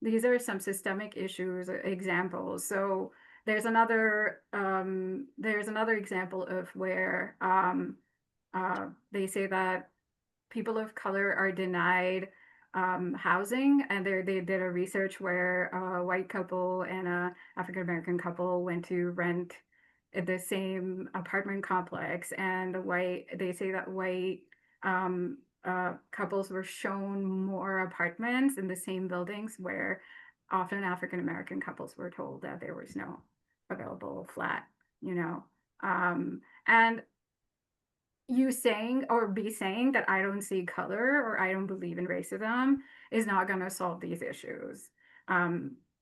[SPEAKER 2] these are some systemic issues examples. So there's another example of where they say that people of color are denied housing, and they did a research where a white couple and a African American couple went to rent the same apartment complex, and they say that white couples were shown more apartments in the same buildings, where often African American couples were told that there was no available flat, you know. And you saying or be saying that I don't see color or I don't believe in racism is not going to solve these issues.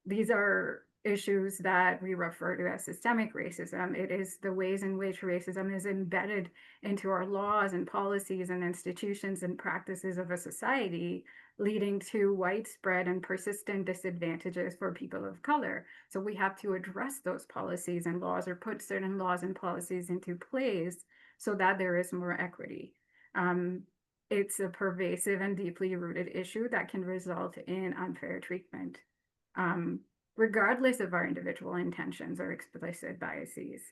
[SPEAKER 2] These are issues that we refer to as systemic racism. It is the ways in which racism is embedded into our laws and policies and institutions and practices of a society, leading to widespread and persistent disadvantages for people of color. So we have to address those policies and laws, or put certain laws and policies into place so that there is more equity. It's a pervasive and deeply rooted issue that can result in unfair treatment, regardless of our individual intentions or explicit biases.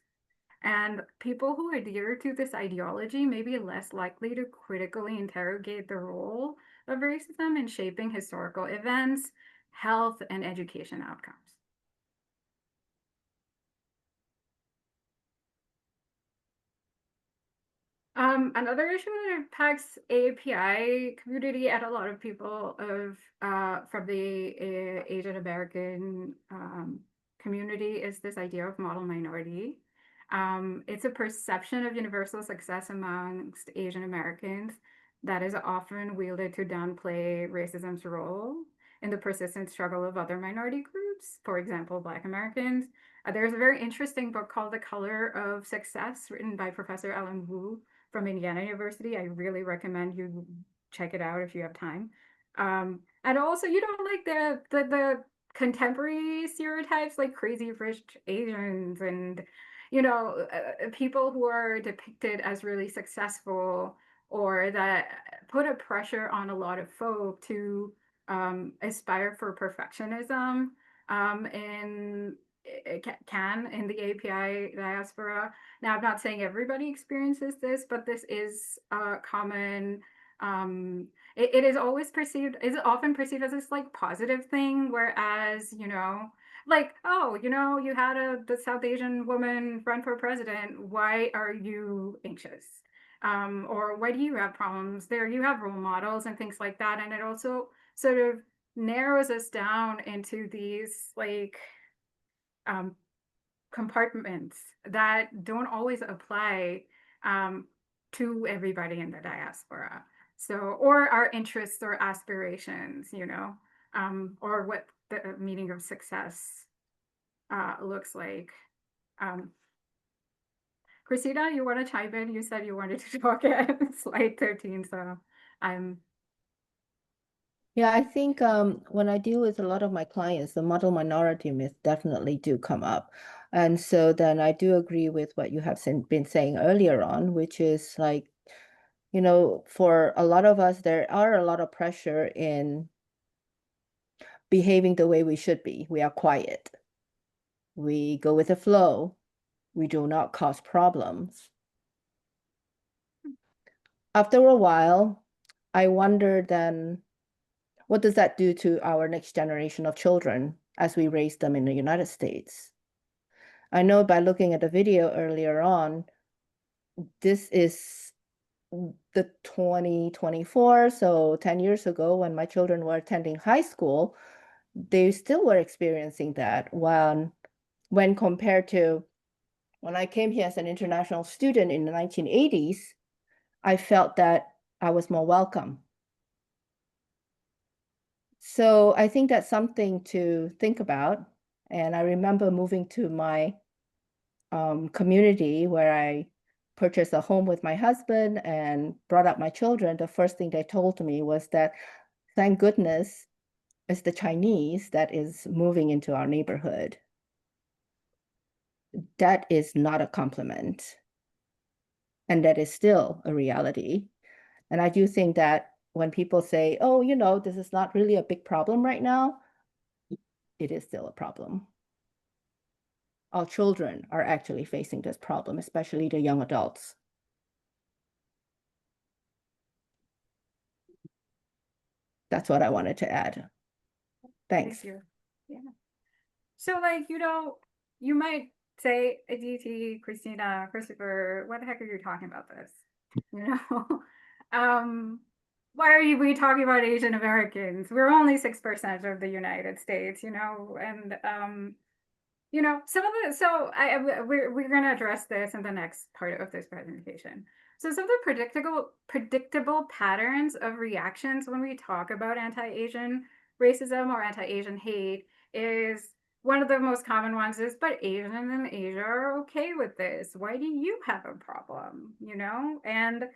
[SPEAKER 2] And people who adhere to this ideology may be less likely to critically interrogate the role of racism in shaping historical events, health, and education outcomes. Another issue that impacts AAPI community and a lot of people from the Asian American community is this idea of model minority. It's a perception of universal success amongst Asian Americans that is often wielded to downplay racism's role in the persistent struggle of other minority groups, for example, Black Americans. There's a very interesting book called The Color of Success, written by Professor Ellen Wu from Indiana University. I really recommend you check it out if you have time. And also, you don't like the contemporary stereotypes like crazy rich Asians and, you know, people who are depicted as really successful, or that put a pressure on a lot of folk to aspire for perfectionism in the AAPI diaspora. Now, I'm not saying everybody experiences this, but this is common. It is often perceived as this like positive thing, whereas, you know, like, oh, you know, you had the South Asian woman run for president. Why are you anxious? Or why do you have problems? There, you have role models and things like that. And it also sort of narrows us down into these like compartments that don't always apply to everybody in the diaspora. So, or our interests or aspirations, you know, or what the meaning of success looks like. Christina, you want to chime in? You said you wanted to talk at slide 13, so I'm.
[SPEAKER 7] Yeah, I think when I deal with a lot of my clients, the model minority myth definitely do come up. And so then I do agree with what you have been saying earlier on, which is like, you know, for a lot of us, there are a lot of pressure in behaving the way we should be. We are quiet. We go with the flow. We do not cause problems. After a while, I wonder then, what does that do to our next generation of children as we raise them in the United States? I know by looking at the video earlier on, this is the 2024, so 10 years ago when my children were attending high school, they still were experiencing that when compared to when I came here as an international student in the 1980s, I felt that I was more welcome. So I think that's something to think about. And I remember moving to my community where I purchased a home with my husband and brought up my children. The first thing they told me was that, thank goodness, it's the Chinese that is moving into our neighborhood. That is not a compliment. And that is still a reality. And I do think that when people say, oh, you know, this is not really a big problem right now, it is still a problem. Our children are actually facing this problem, especially the young adults. that's what I wanted to add. Thanks.
[SPEAKER 2] Thank you. Yeah. So like, you might say, Aditi, Christina, Christopher, what the heck are you talking about this? Why are we talking about Asian Americans? We're only 6% of the United States, and some of the, so we're going to address this in the next part of this presentation. So some of the predictable patterns of reactions when we talk about anti-Asian racism or anti-Asian hate is one of the most common ones is, but Asians in Asia are okay with this. Why do you have a problem? And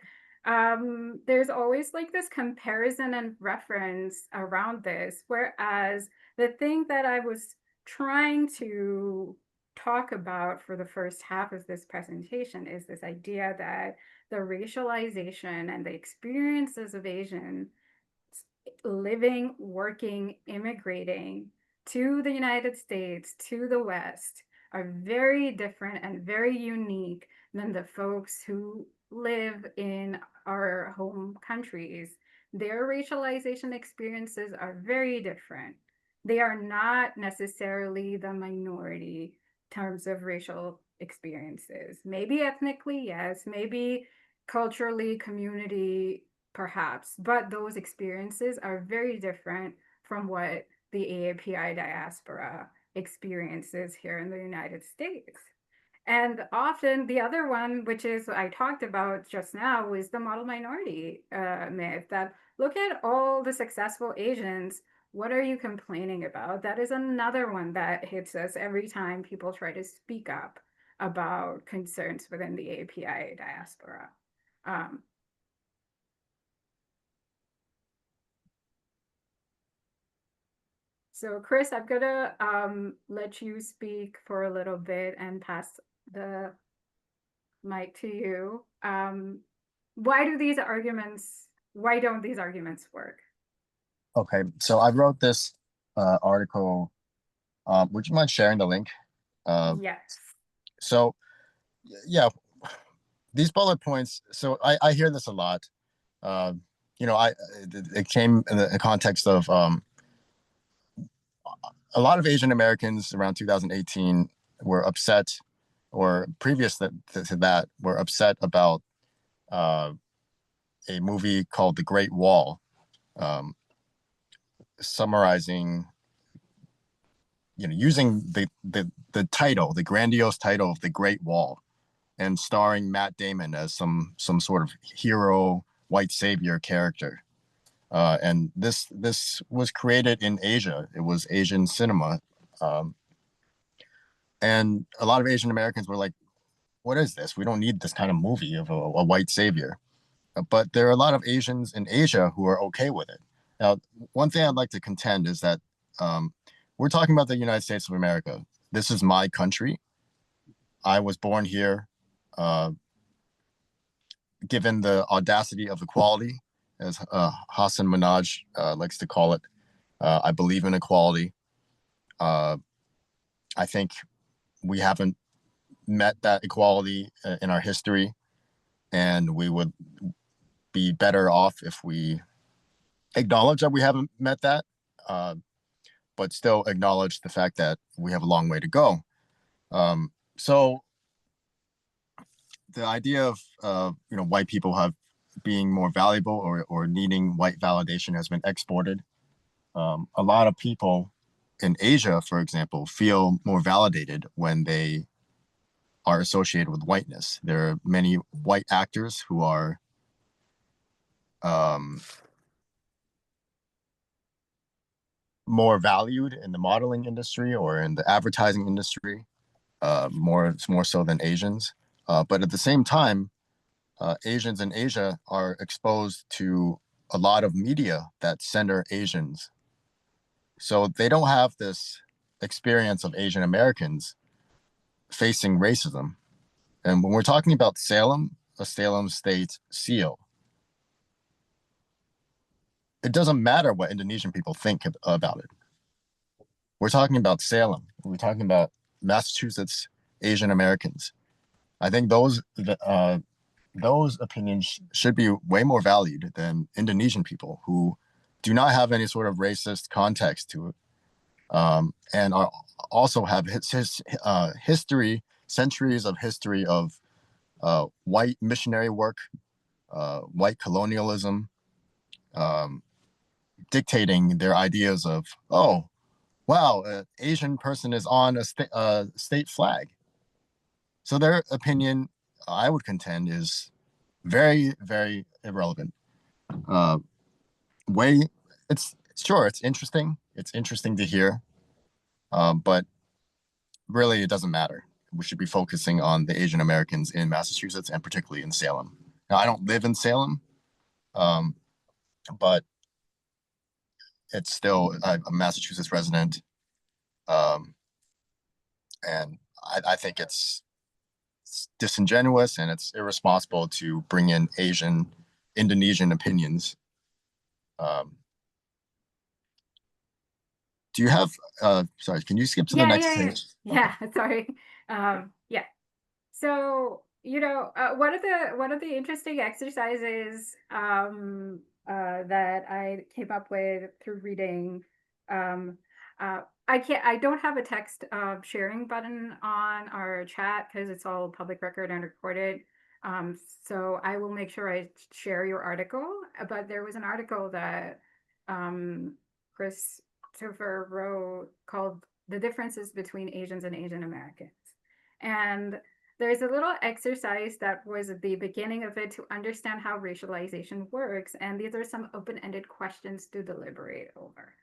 [SPEAKER 2] there's always like this comparison and reference around this, whereas the thing that I was trying to talk about for the first half of this presentation is this idea that the racialization and the experiences of Asian living, working, immigrating to the United States, to the West, are very different and very unique than the folks who live in our home countries. Their racialization experiences are very different. They are not necessarily the minority in terms of racial experiences. Maybe ethnically, yes, maybe culturally, community, perhaps, but those experiences are very different from what the AAPI diaspora experiences here in the United States. And often the other one, which is I talked about just now, is the model minority myth that look at all the successful Asians. What are you complaining about? That is another one that hits us every time people try to speak up about concerns within the AAPI diaspora. So Chris, I'm gonna let you speak for a little bit and pass the mic to you. Why don't these arguments work?
[SPEAKER 8] Okay, so I wrote this article. Would you mind sharing the link?
[SPEAKER 2] Yes.
[SPEAKER 8] So yeah, these bullet points. So I hear this a lot. It came in the context of a lot of Asian Americans around 2018 were upset, or previous to that, were upset about a movie called The Great Wall, summarizing, using the title, the grandiose title of The Great Wall, and starring Matt Damon as some sort of hero, white savior character. And this was created in Asia. It was Asian cinema. And a lot of Asian Americans were like, what is this? We don't need this kind of movie of a white savior. But there are a lot of Asians in Asia who are okay with it. Now, one thing I'd like to contend is that we're talking about the United States of America. This is my country. I was born here, given the audacity of equality, as Hassan Minhaj likes to call it. I believe in equality. I think we haven't met that equality in our history, and we would be better off if we acknowledge that we haven't met that, but still acknowledge the fact that we have a long way to go. So the idea of white people being more valuable or needing white validation has been exported. A lot of people in Asia, for example, feel more validated when they are associated with whiteness. There are many white actors who are more valued in the modeling industry or in the advertising industry, more so than Asians. But at the same time, Asians in Asia are exposed to a lot of media that center Asians. So they don't have this experience of Asian Americans facing racism. And when we're talking about Salem, a Salem state seal, it doesn't matter what Indonesian people think about it. We're talking about Salem. We're talking about Massachusetts Asian Americans. I think those opinions should be way more valued than Indonesian people who do not have any sort of racist context to it, and also have history, centuries of history of white missionary work, white colonialism, dictating their ideas of, oh, wow, an Asian person is on a state flag. So their opinion, I would contend, is very, very irrelevant. It's sure, it's interesting. It's interesting to hear, but really it doesn't matter. We should be focusing on the Asian Americans in Massachusetts and particularly in Salem. Now, I don't live in Salem, but it's still, I'm a Massachusetts resident. And I think it's disingenuous and it's irresponsible to bring in Indonesian opinions. Do you have, sorry, can you skip to the next page?
[SPEAKER 2] Yeah, sorry. Yeah. So, one of the interesting exercises that I came up with through reading, I don't have a text sharing button on our chat because it's all public record and recorded. So I will make sure I share your article. But there was an article that Christopher wrote called "The Differences Between Asians and Asian Americans," and there's a little exercise that was at the beginning of it to understand how racialization works, and these are some open-ended questions to deliberate over.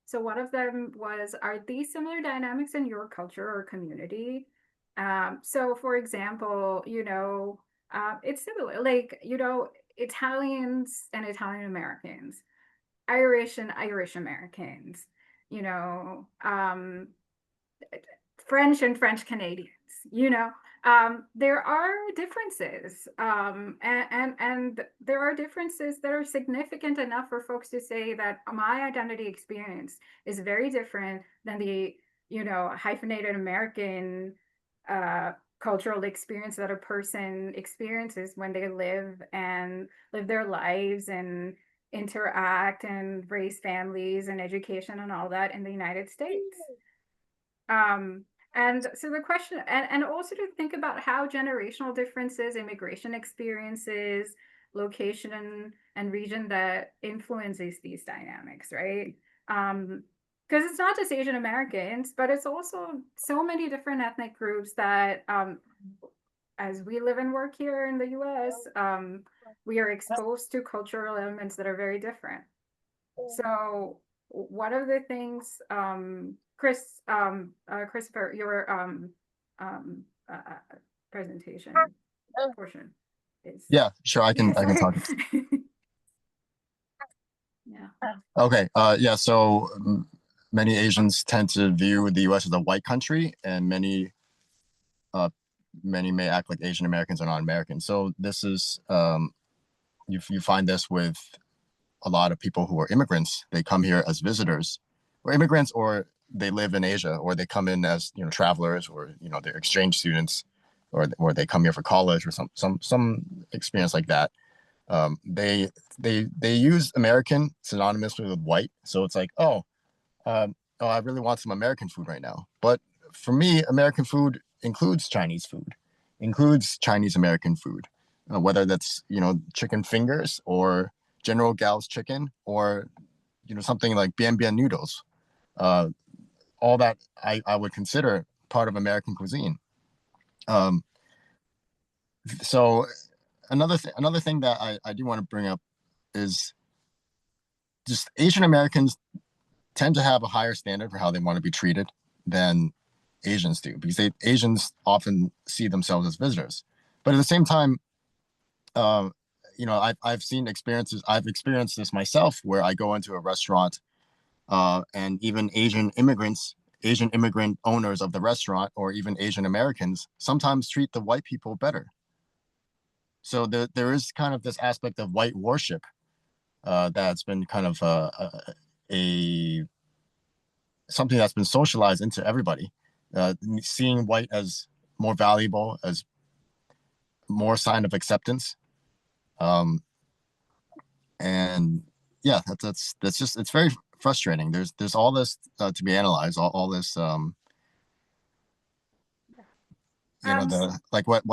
[SPEAKER 2] So one of them was, are these similar dynamics in your culture or community? So for example, it's similar, like, Italians and Italian Americans, Irish and Irish Americans, French and French Canadians, there are differences, and there are differences that are significant enough for folks to say that my identity experience is very different than the, hyphenated American cultural experience that a person experiences when they live their lives and interact and raise families and education and all that in the United States. And so the question, and also to think about how generational differences, immigration experiences, location and region that influences these dynamics, right? Because it's not just Asian Americans, but it's also so many different ethnic groups that, as we live and work here in the US, we are exposed to cultural elements that are very different. So one of the things, Christopher, your presentation portion is.
[SPEAKER 8] Yeah, sure. I can talk.
[SPEAKER 2] Yeah.
[SPEAKER 8] Okay. Yeah. So many Asians tend to view the U.S. as a white country, and many may act like Asian Americans are not American. So this is you find this with a lot of people who are immigrants. They come here as visitors, or immigrants, or they live in Asia, or they come in as travelers, or they're exchange students, or they come here for college, or some experience like that. They use American synonymously with white, so it's like, oh, I really want some American food right now. But for me, American food includes Chinese food, includes Chinese American food, whether that's chicken fingers or General Gao's chicken, or something like Bian Bian noodles. All that I would consider part of American cuisine. So another thing that I do want to bring up is just Asian Americans tend to have a higher standard for how they want to be treated than Asians do, because Asians often see themselves as visitors. But at the same time, I've experienced this myself, where I go into a restaurant, and even Asian immigrant owners of the restaurant, or even Asian Americans, sometimes treat the white people better. So there is kind of this aspect of white worship that's been kind of something that's been socialized into everybody, seeing white as more valuable, as more sign of acceptance. And yeah, that's just, it's very frustrating. There's all this to be analyzed, all this you know, the like what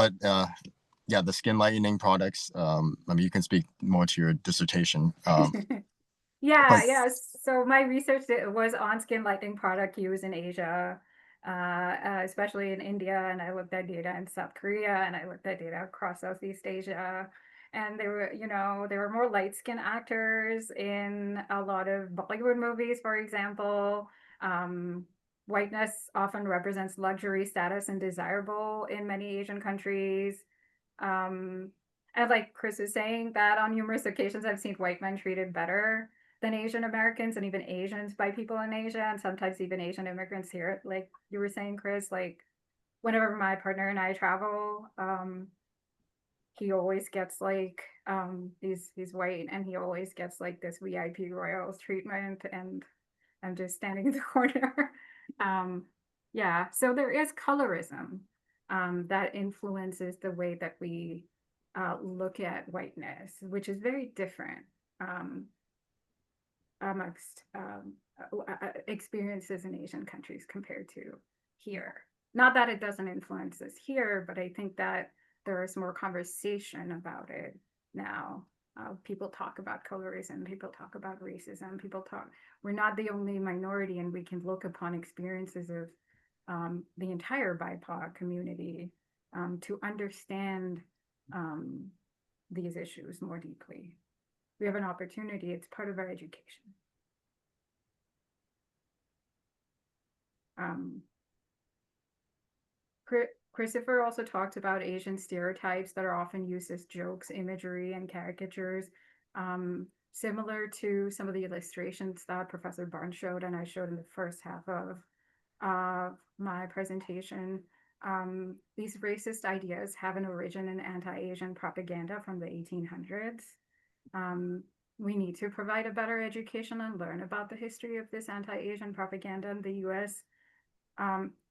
[SPEAKER 8] yeah, the skin lightening products. I mean, you can speak more to your dissertation.
[SPEAKER 2] Yeah,
[SPEAKER 8] But
[SPEAKER 2] yes. So my research was on skin lightening product use in Asia, especially in India, and I looked at data in South Korea, and I looked at data across Southeast Asia. And there were, there were more light skin actors in a lot of Bollywood movies, for example. Whiteness often represents luxury, status, and desirable in many Asian countries. And like Chris is saying, that on numerous occasions I've seen white men treated better than Asian Americans and even Asians by people in Asia, and sometimes even Asian immigrants here. Like you were saying, Chris, like whenever my partner and I travel, he always gets like he's white and he always gets like this VIP royals treatment, and I'm just standing in the corner. Yeah, so there is colorism that influences the way that we look at whiteness, which is very different amongst experiences in Asian countries compared to here. Not that it doesn't influence us here, but I think that there is more conversation about it now. People talk about colorism, people talk about racism, we're not the only minority, and we can look upon experiences of the entire BIPOC community to understand these issues more deeply. We have an opportunity, it's part of our education. Christopher also talked about Asian stereotypes that are often used as jokes, imagery, and caricatures, similar to some of the illustrations that Professor Barnes showed and I showed in the first half of my presentation. These racist ideas have an origin in anti-Asian propaganda from the 1800s. We need to provide a better education and learn about the history of this anti-Asian propaganda in the US.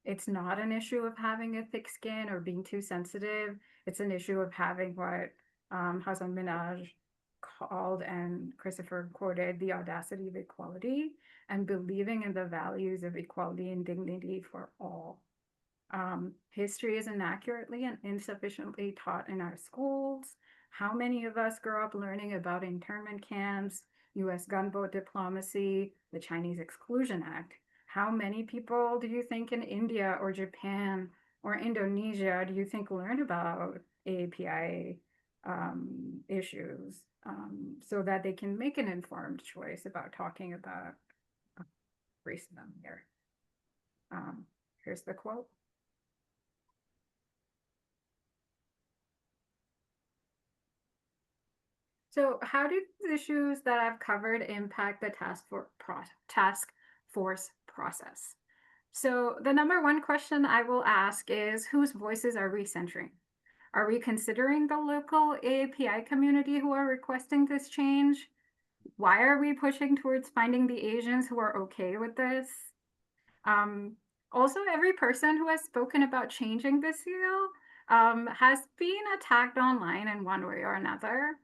[SPEAKER 2] It's not an issue of having a thick skin or being too sensitive. It's an issue of having what Hasan Minhaj called and Christopher quoted the audacity of equality and believing in the values of equality and dignity for all. History is inaccurately and insufficiently taught in our schools. How many of us grow up learning about internment camps, US gunboat diplomacy, the Chinese Exclusion Act? How many people do you think in India or Japan or Indonesia do you think learn about AAPI issues so that they can make an informed choice about talking about racism here? Here's the quote. So how do these issues that I've covered impact the task force process? So the number one question I will ask is, whose voices are we centering? Are we considering the local AAPI community who are requesting this change? Why are we pushing towards finding the Asians who are okay with this? Also, every person who has spoken about changing the seal has been attacked online in one way or another.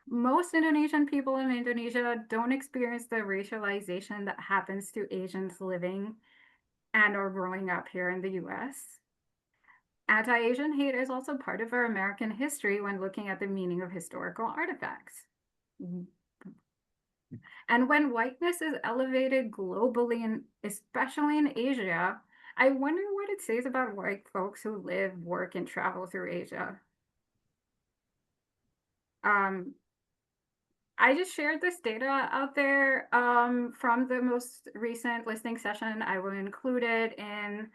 [SPEAKER 2] Most Indonesian people in Indonesia don't experience the racialization that happens to Asians living and or growing up here in the US. Anti-Asian hate is also part of our American history when looking at the meaning of historical artifacts. And when whiteness is elevated globally, and especially in Asia, I wonder what it says about white folks who live, work, and travel through Asia. I just shared this data out there from the most recent listening session. I will include it in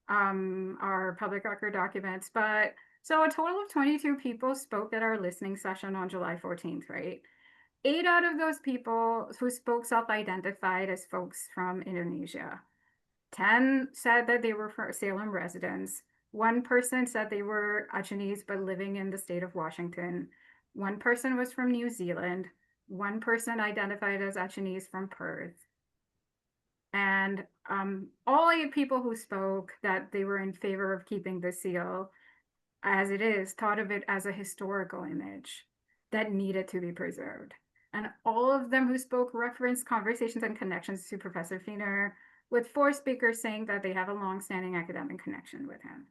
[SPEAKER 2] our public record documents. But so a total of 22 people spoke at our listening session on July 14th, right? 8 out of those people who spoke self-identified as folks from Indonesia. 10 said that they were Salem residents. 1 person said they were Achinese but living in the state of Washington. 1 person was from New Zealand. 1 person identified as Achinese from Perth. And all 8 people who spoke that they were in favor of keeping the seal as it is thought of it as a historical image that needed to be preserved. and all of them who spoke referenced conversations and connections to Professor Fiener, with 4 speakers saying that they have a long-standing academic connection with him.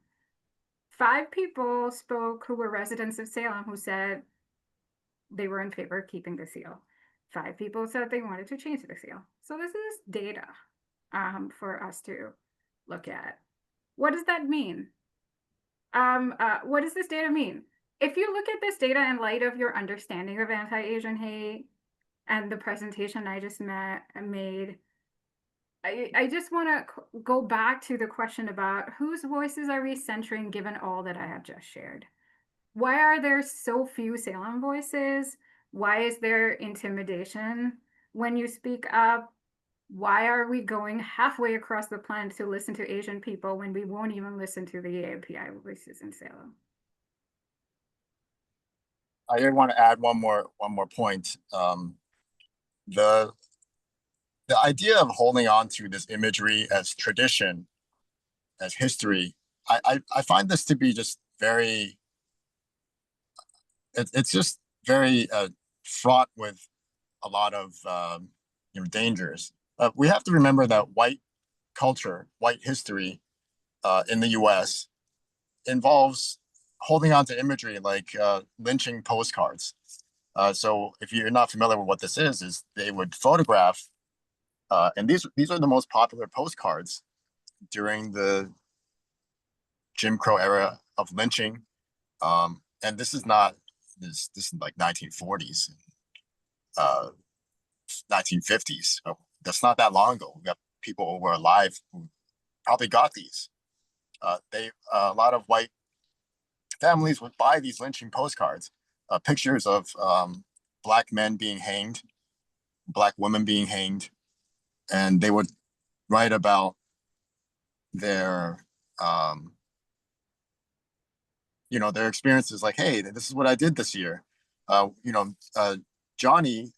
[SPEAKER 2] 5 people spoke who were residents of Salem who said they were in favor of keeping the seal. 5 people said they wanted to change the seal. So this is data for us to look at. What does that mean? What does this data mean? If you look at this data in light of your understanding of anti-Asian hate and the presentation I just made, I just want to go back to the question about whose voices are we centering given all that I have just shared? Why are there so few Salem voices? Why is there intimidation when you speak up? Why are we going halfway across the planet to listen to Asian people when we won't even listen to the AAPI voices in Salem?
[SPEAKER 8] I did want to add one more point. The idea of holding on to this imagery as tradition, as history, I find this to be just very, it's just very fraught with a lot of dangers. We have to remember that white culture, white history in the US involves holding on to imagery like lynching postcards. So if you're not familiar with what this is they would photograph, and these are the most popular postcards during the Jim Crow era of lynching. And this is not this is like 1940s, 1950s. So that's not that long ago. We got people who were alive who probably got these. A lot of white families would buy these lynching postcards, pictures of Black men being hanged, Black women being hanged, and they would write about their their experiences, like, hey, this is what I did this year. Johnny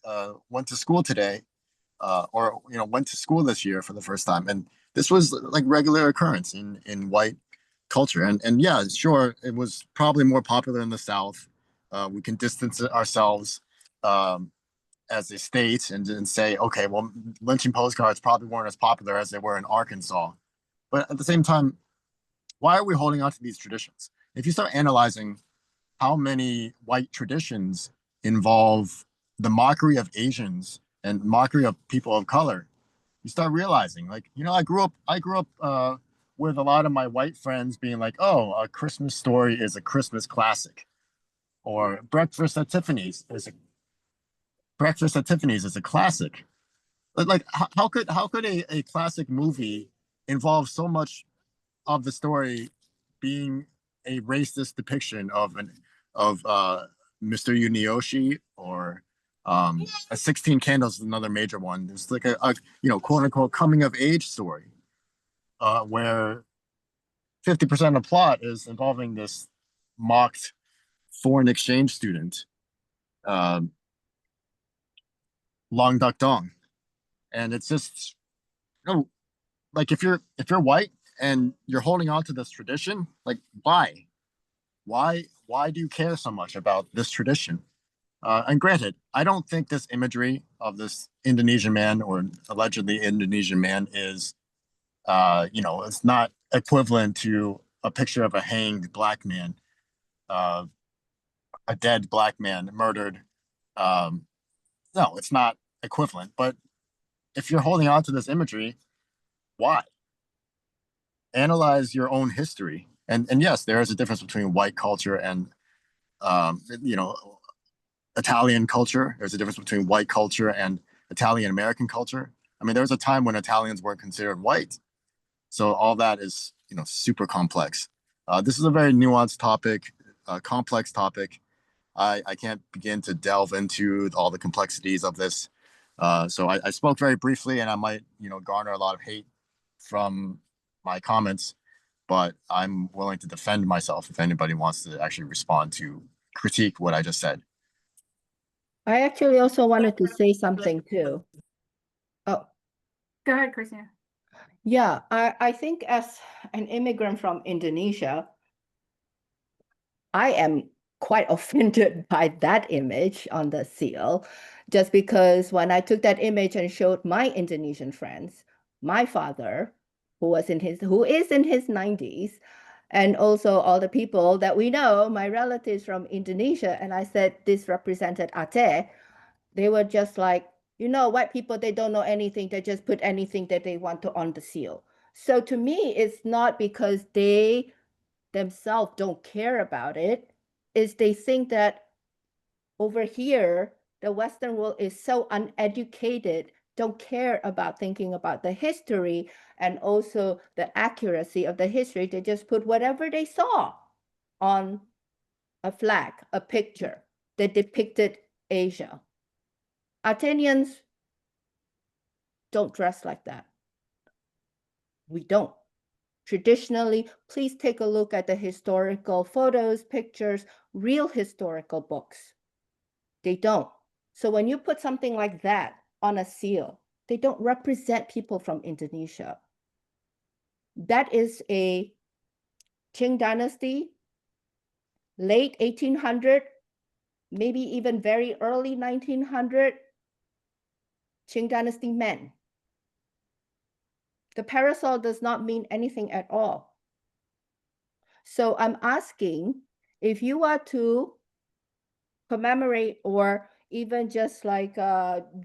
[SPEAKER 8] went to school today, or went to school this year for the first time, and this was like regular occurrence in white culture. And yeah, sure, it was probably more popular in the South. We can distance ourselves as a state and say, okay, well, lynching postcards probably weren't as popular as they were in Arkansas. But at the same time, why are we holding on to these traditions? If you start analyzing how many white traditions involve the mockery of Asians and mockery of people of color, you start realizing, like, I grew up with a lot of my white friends being like, oh, A Christmas Story is a Christmas classic, or Breakfast at Tiffany's is a classic. Like, how could a classic movie involve so much of the story being a racist depiction of Mr. Yunioshi, or a 16 Candles is another major one. It's like a quote unquote coming of age story, where 50% of plot is involving this mocked foreign exchange student, Long Duck Dong. And it's just, like, if you're white and you're holding on to this tradition, like, why do you care so much about this tradition? And granted, I don't think this imagery of this Indonesian man, or allegedly Indonesian man, is it's not equivalent to a picture of a hanged Black man, a dead Black man murdered. No, it's not equivalent. But if you're holding on to this imagery, why? Analyze your own history. And yes, there is a difference between white culture and Italian culture. There's a difference between white culture and Italian American culture. I mean, there was a time when Italians weren't considered white. So all that is, super complex. This is a very nuanced topic, complex topic. I can't begin to delve into all the complexities of this. So I spoke very briefly, and I might, garner a lot of hate from my comments, but I'm willing to defend myself if anybody wants to actually respond to critique what I just said.
[SPEAKER 7] I actually also wanted to say something too. Oh,
[SPEAKER 2] Go ahead, Christina.
[SPEAKER 7] yeah, I think as an immigrant from Indonesia, I am quite offended by that image on the seal. Just because when I took that image and showed my Indonesian friends, my father, who is in his 90s, and also all the people that we know, my relatives from Indonesia, and I said this represented Aceh, they were just like, you know, white people, they don't know anything. They just put anything that they want to on the seal. So to me, it's not because they themselves don't care about it, is they think that over here, the Western world is so uneducated, don't care about thinking about the history and also the accuracy of the history. They just put whatever they saw on a flag, a picture that depicted Asia. Athenians don't dress like that. We don't. Traditionally, please take a look at the historical photos, pictures, real historical books. They don't. So when you put something like that on a seal, they don't represent people from Indonesia. That is a Qing dynasty, late 1800, maybe even very early 1900, Qing dynasty men. The parasol does not mean anything at all. So I'm asking, if you are to commemorate or even just like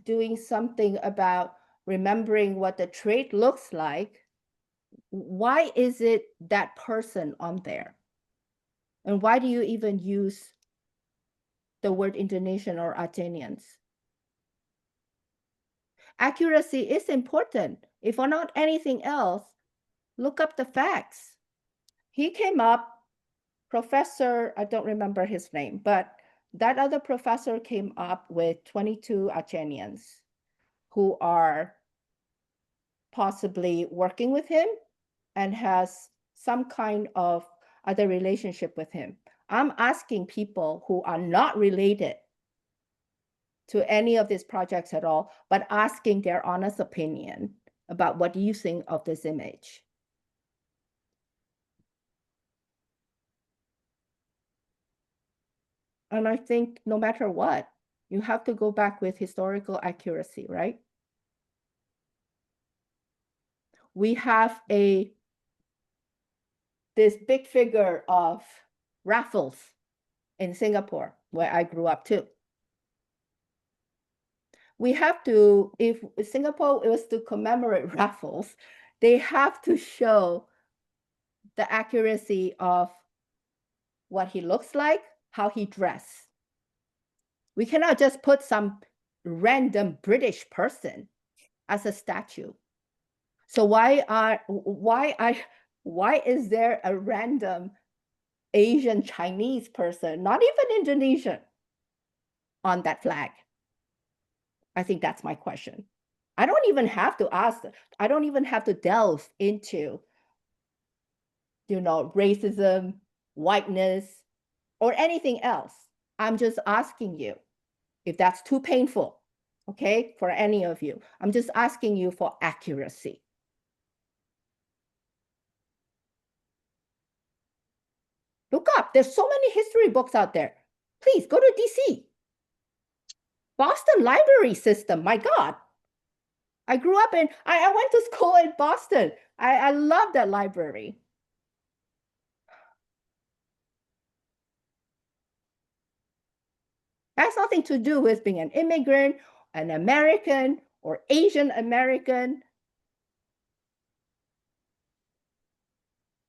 [SPEAKER 7] doing something about remembering what the trade looks like, why is it that person on there? And why do you even use the word Indonesian or Athenians? Accuracy is important. If for not anything else, look up the facts. He came up, Professor, I don't remember his name, but that other professor came up with 22 Athenians who are possibly working with him and has some kind of other relationship with him. I'm asking people who are not related to any of these projects at all, but asking their honest opinion about what you think of this image. And I think no matter what, you have to go back with historical accuracy, right? We have this big figure of Raffles in Singapore, where I grew up too. We have to, if Singapore was to commemorate Raffles, they have to show the accuracy of what he looks like, how he dressed. We cannot just put some random British person as a statue. So why is there a random Asian Chinese person, not even Indonesian, on that flag? I think that's my question. I don't even have to ask, I don't even have to delve into, you know, racism, whiteness, or anything else. I'm just asking you if that's too painful, okay, for any of you. I'm just asking you for accuracy. Look up, there's so many history books out there. Please go to DC. Boston library system, my God. I grew up in, I went to school in Boston. I love that library. It has nothing to do with being an immigrant, an American, or Asian American.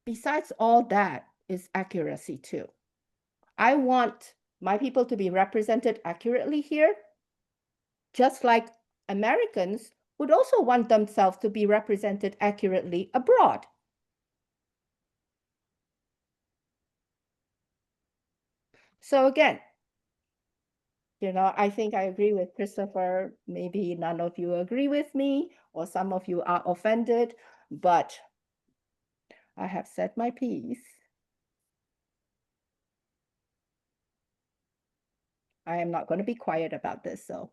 [SPEAKER 7] Besides all that is accuracy too. I want my people to be represented accurately here, just like Americans would also want themselves to be represented accurately abroad. So again, you know, I think I agree with Christopher. Maybe none of you agree with me, or some of you are offended, but I have said my piece. I am not going to be quiet about this, so.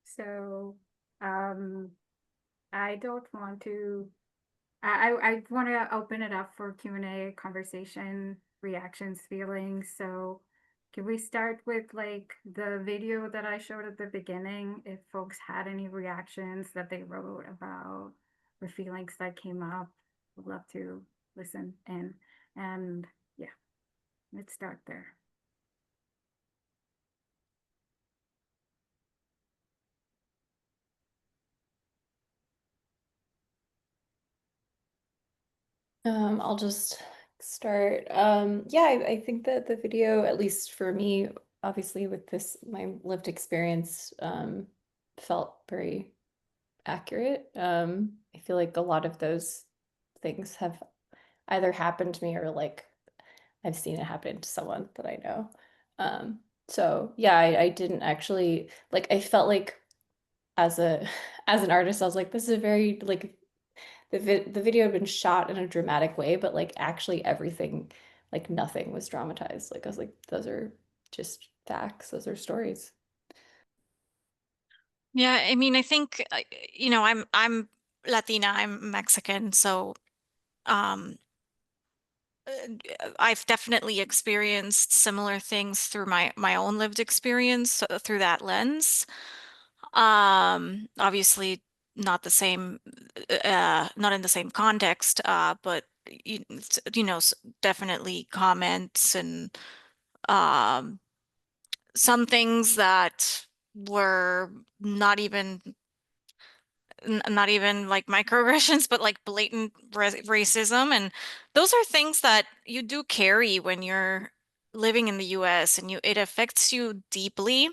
[SPEAKER 2] So I don't want to I want to open it up for Q&A, conversation, reactions, feelings. So can we start with like the video that I showed at the beginning? If folks had any reactions that they wrote about or feelings that came up, would love to listen in. And yeah, let's start there.
[SPEAKER 4] I'll just start. Yeah, I think that the video, at least for me, obviously with this, my lived experience, felt very accurate. I feel like a lot of those things have either happened to me or like I've seen it happen to someone that I know. So yeah, I didn't actually like, I felt like as a as an artist, I was like, this is a very like the video had been shot in a dramatic way, but like actually everything, like nothing was dramatized. Like I was like, those are just facts, those are stories.
[SPEAKER 1] Yeah, I mean, I think you know, I'm Latina, I'm Mexican, so um I've definitely experienced similar things through my own lived experience through that lens. Obviously not the same, not in the same context, but you know, definitely comments and um, some things that were not even not even like microaggressions, but like blatant racism. And those are things that you do carry when you're living in the US and it affects you deeply.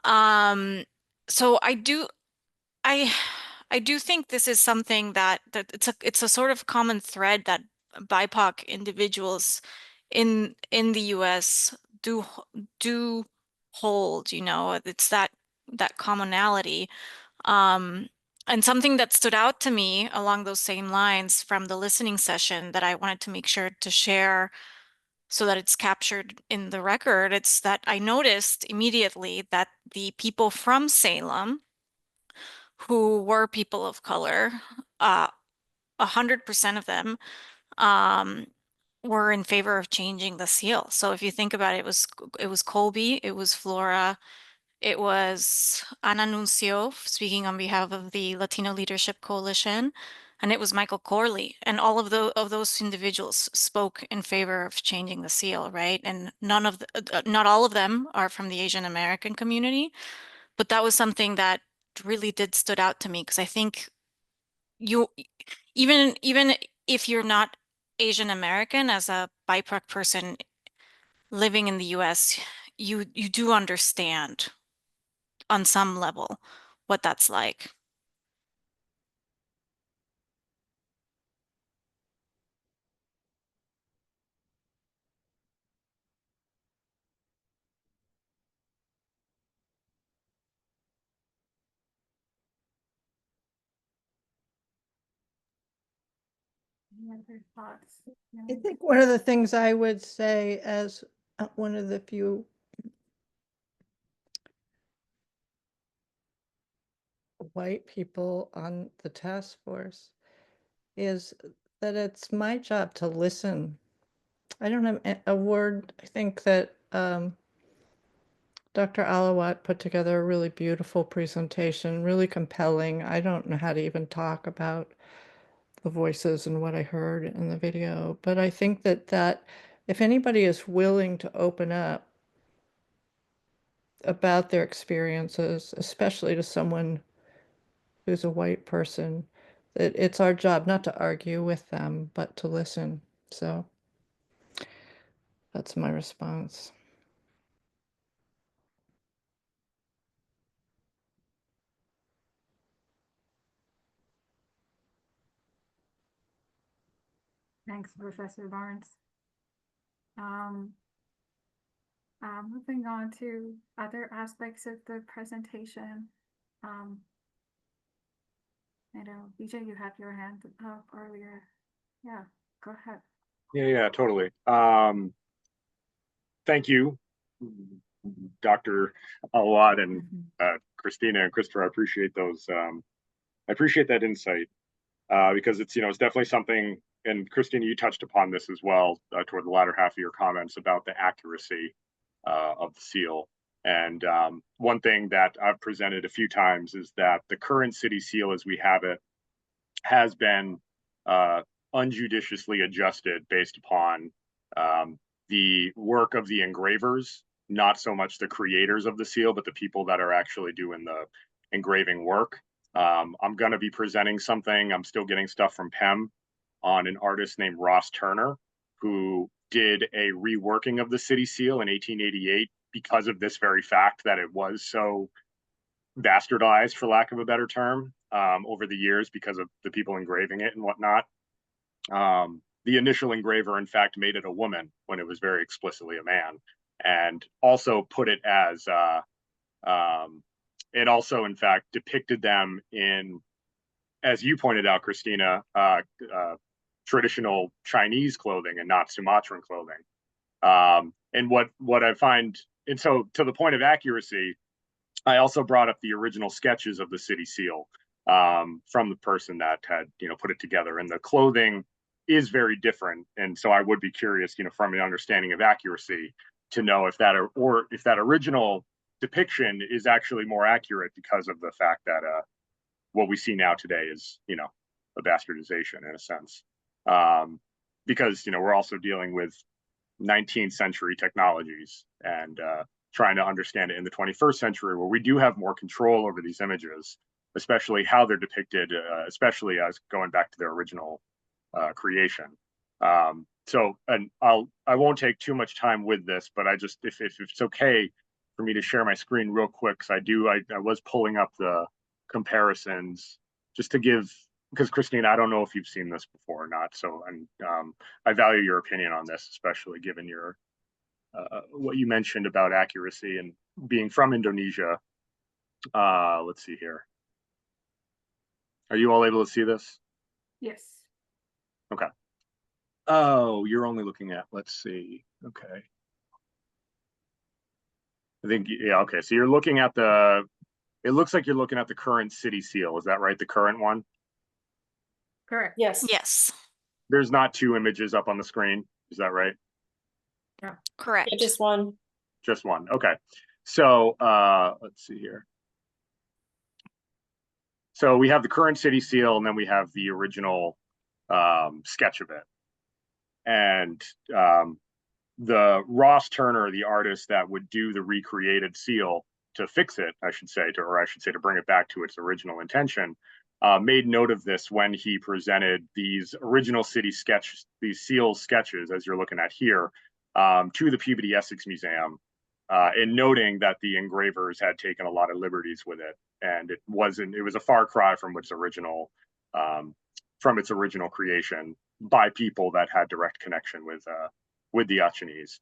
[SPEAKER 1] Um, so I I do think this is something that it's a sort of common thread that BIPOC individuals in the US do do hold, you know, it's that commonality. Um, and something that stood out to me along those same lines from the listening session that I wanted to make sure to share so that it's captured in the record, it's that I noticed immediately that the people from Salem who were people of color, 100% of them, um, were in favor of changing the seal. So if you think about it, it was Colby, it was Flora, it was Ana Nuncio speaking on behalf of the Latino Leadership Coalition, and it was Michael Corley. And all of those individuals spoke in favor of changing the seal, right? And not all of them are from the Asian American community, but that was something that really did stood out to me because I think you even if you're not Asian American as a BIPOC person living in the US, you do understand on some level what that's like.
[SPEAKER 2] Any other thoughts?
[SPEAKER 5] I think one of the things I would say as one of the few white people on the task force is that it's my job to listen. I don't have a word. I think that Dr. Ahlawat put together a really beautiful presentation, really compelling. I don't know how to even talk about the voices and what I heard in the video, but I think that if anybody is willing to open up about their experiences, especially to someone who's a white person, that it's our job not to argue with them, but to listen. So that's my response.
[SPEAKER 2] Thanks, Professor Barnes. Um, Moving on to other aspects of the presentation. I know, BJ, you had your hand up earlier. Yeah, go ahead.
[SPEAKER 3] Yeah, totally. Thank you, Dr. Ahlawat and Christina and Christopher. I appreciate those. I appreciate that insight. because it's, it's definitely something, and Christina, you touched upon this as well toward the latter half of your comments about the accuracy of the seal. And one thing that I've presented a few times is that the current city seal as we have it has been unjudiciously adjusted based upon the work of the engravers, not so much the creators of the seal, but the people that are actually doing the engraving work. I'm going to be presenting something. I'm still getting stuff from PEM on an artist named Ross Turner, who did a reworking of the city seal in 1888 because of this very fact that it was so bastardized, for lack of a better term, over the years because of the people engraving it and whatnot. The initial engraver, in fact, made it a woman when it was very explicitly a man, and also put it as, it also, in fact, depicted them in, as you pointed out, Christina, traditional Chinese clothing and not Sumatran clothing. And what I find, and so to the point of accuracy, I also brought up the original sketches of the city seal from the person that had, put it together, and the clothing is very different. And so I would be curious, from an understanding of accuracy, to know if that or if that original depiction is actually more accurate because of the fact that what we see now today is, a bastardization in a sense. Because, we're also dealing with 19th century technologies and trying to understand it in the 21st century, where we do have more control over these images, especially how they're depicted, especially as going back to their original creation. So, and I won't take too much time with this, but I just, if it's okay for me to share my screen real quick, because I was pulling up the comparisons just to give, because Christina, I don't know if you've seen this before or not. So, and I value your opinion on this, especially given your what you mentioned about accuracy and being from Indonesia. Let's see here. Are you all able to see this?
[SPEAKER 2] Yes.
[SPEAKER 3] Okay. Oh, you're only looking at, let's see. Okay. I think, yeah, okay. So you're looking at it looks like you're looking at the current city seal. Is that right? The current one?
[SPEAKER 2] Correct.
[SPEAKER 1] Yes. Yes.
[SPEAKER 3] There's not two images up on the screen. Is that right?
[SPEAKER 2] Yeah.
[SPEAKER 1] Correct.
[SPEAKER 15] Yeah, just one.
[SPEAKER 3] Just one. Okay. So let's see here. So we have the current city seal, and then we have the original sketch of it. And the Ross Turner, the artist that would do the recreated seal to fix it, I should say, to bring it back to its original intention, made note of this when he presented these original city sketches, these seal sketches, as you're looking at here, to the Peabody Essex Museum, in noting that the engravers had taken a lot of liberties with it, and it was a far cry from its original creation by people that had direct connection with the Achinese.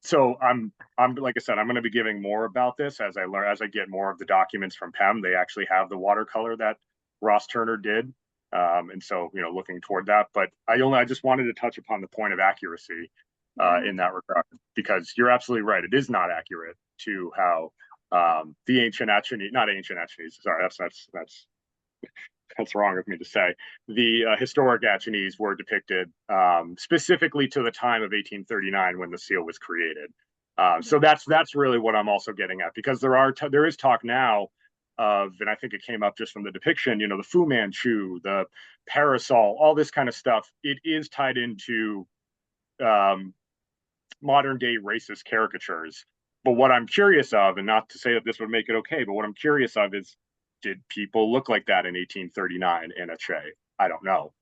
[SPEAKER 3] So I'm like I said, I'm going to be giving more about this as I get more of the documents from PEM. They actually have the watercolor that Ross Turner did, and so looking toward that. But I just wanted to touch upon the point of accuracy in that regard, because you're absolutely right. It is not accurate to how the ancient Achinese, not ancient Achinese. Sorry, that's wrong of me to say. The historic Achinese were depicted specifically to the time of 1839 when the seal was created. So that's really what I'm also getting at, because there is talk now of, and I think it came up just from the depiction, the Fu Manchu, the parasol, all this kind of stuff. It is tied into modern day racist caricatures. But what I'm curious of, and not to say that this would make it okay, but what I'm curious of is, did people look like that in 1839 in Aceh? I don't know.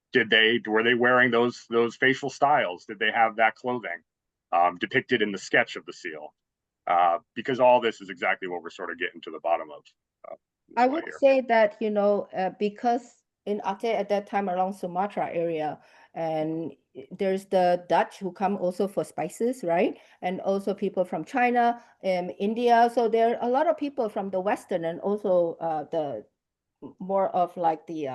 [SPEAKER 3] Were they wearing those facial styles? Did they have that clothing depicted in the sketch of the seal? Because all this is exactly what we're sort of getting to the bottom of.
[SPEAKER 7] I would say that, because in Aceh at that time along Sumatra area, and there's the Dutch who come also for spices, right? And also people from China and India. So there are a lot of people from the Western and also the more of like the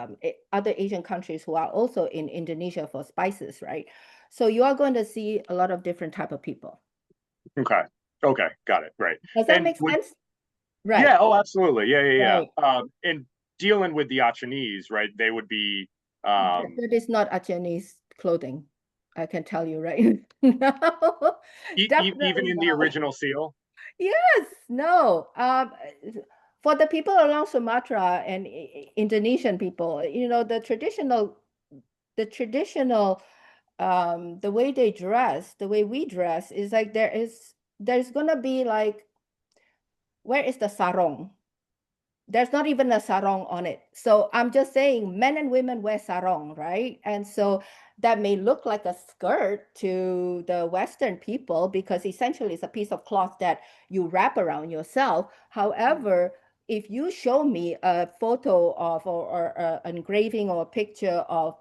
[SPEAKER 7] other Asian countries who are also in Indonesia for spices, right? So you are going to see a lot of different type of people.
[SPEAKER 3] Okay, got it, right.
[SPEAKER 7] Does that make sense? Right.
[SPEAKER 3] Yeah, oh, absolutely. Yeah.
[SPEAKER 7] Right.
[SPEAKER 3] And dealing with the Achenese, right, they would be,
[SPEAKER 7] That is not Chinese clothing. I can tell you right now.
[SPEAKER 3] even
[SPEAKER 7] Definitely
[SPEAKER 3] in the
[SPEAKER 7] not.
[SPEAKER 3] original seal.
[SPEAKER 7] Yes, no. For the people along Sumatra and Indonesian people, you know, the traditional, the way they dress, the way we dress is like there's gonna be like, where is the sarong? There's not even a sarong on it. So I'm just saying men and women wear sarong, right? And so that may look like a skirt to the Western people because essentially it's a piece of cloth that you wrap around yourself. However, if you show me a photo of or an engraving or a picture of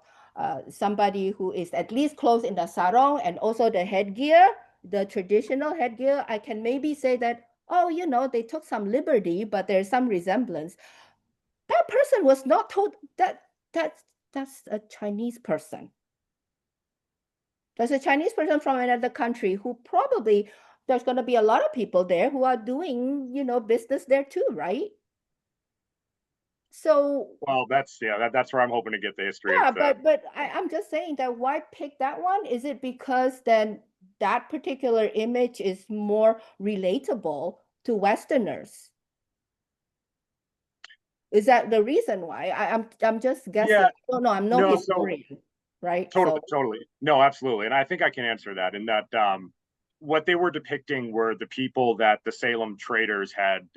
[SPEAKER 7] somebody who is at least clothed in the sarong and also the headgear, the traditional headgear, I can maybe say that, oh, you know, they took some liberty, but there's some resemblance. That person was not told that that's a Chinese person. That's a Chinese person from another country who probably there's going to be a lot of people there who are doing, you know, business there too, right? So
[SPEAKER 3] Well, that's that's where I'm hoping to get the history
[SPEAKER 7] yeah,
[SPEAKER 3] of the.
[SPEAKER 7] but I'm just saying that why pick that one? Is it because then that particular image is more relatable to Westerners? Is that the reason why? I'm just guessing.
[SPEAKER 3] Yeah,
[SPEAKER 7] I don't know. I'm no
[SPEAKER 3] no, so
[SPEAKER 7] historian, right?
[SPEAKER 3] totally,
[SPEAKER 7] So
[SPEAKER 3] totally. No, absolutely. And I think I can answer that in that what they were depicting were the people that the Salem traders had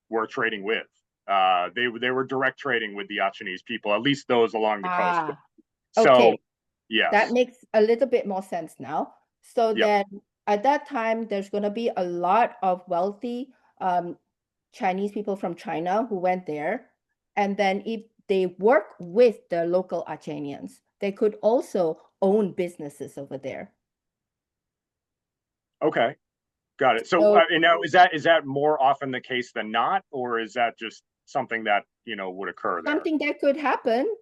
[SPEAKER 3] were trading with. They were direct trading with the Achenese people, at least those along the coast. So
[SPEAKER 7] okay, that
[SPEAKER 3] yes,
[SPEAKER 7] makes a little bit more sense now. So
[SPEAKER 3] yep.
[SPEAKER 7] then at that time, there's going to be a lot of wealthy Chinese people from China who went there. And then if they work with the local Achenians, they could also own businesses over there.
[SPEAKER 3] Okay, got it. So,
[SPEAKER 7] So
[SPEAKER 3] and now is that more often the case than not, or is that just something that would occur there?
[SPEAKER 7] something that could happen.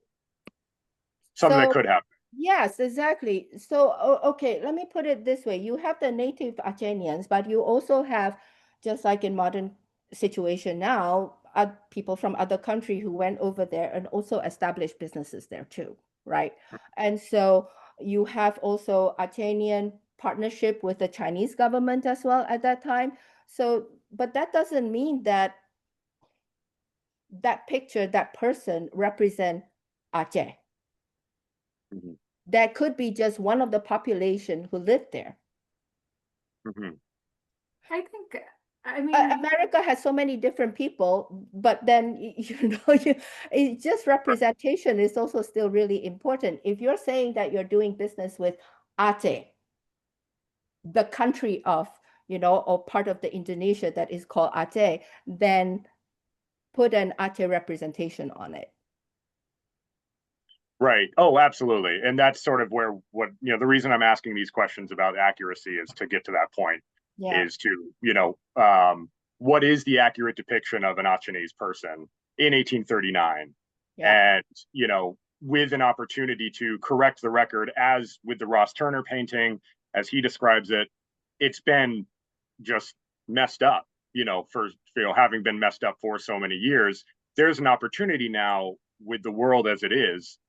[SPEAKER 3] Something that
[SPEAKER 7] So
[SPEAKER 3] could happen.
[SPEAKER 7] yes, exactly. So, okay, let me put it this way. You have the native Achenians, but you also have, just like in modern situation now, people from other country who went over there and also established businesses there too, right? And so you have also Achenian partnership with the Chinese government as well at that time. So, but that doesn't mean that that picture, that person represent Aceh.
[SPEAKER 3] Mhm.
[SPEAKER 7] That could be just one of the population who lived there.
[SPEAKER 3] Mhm.
[SPEAKER 2] I think, I mean,
[SPEAKER 7] America has so many different people, but then it's just representation is also still really important. If you're saying that you're doing business with Aceh, the country of, or part of the Indonesia that is called Aceh, then put an Aceh representation on it.
[SPEAKER 3] Right. Oh, absolutely. And that's sort of where the reason I'm asking these questions about accuracy is to get to that point,
[SPEAKER 7] Yeah.
[SPEAKER 3] is to, what is the accurate depiction of an Achenese person in 1839?
[SPEAKER 7] Yeah.
[SPEAKER 3] And, with an opportunity to correct the record, as with the Ross Turner painting, as he describes it, it's been just messed up, for, having been messed up for so many years. There's an opportunity now with the world as it is,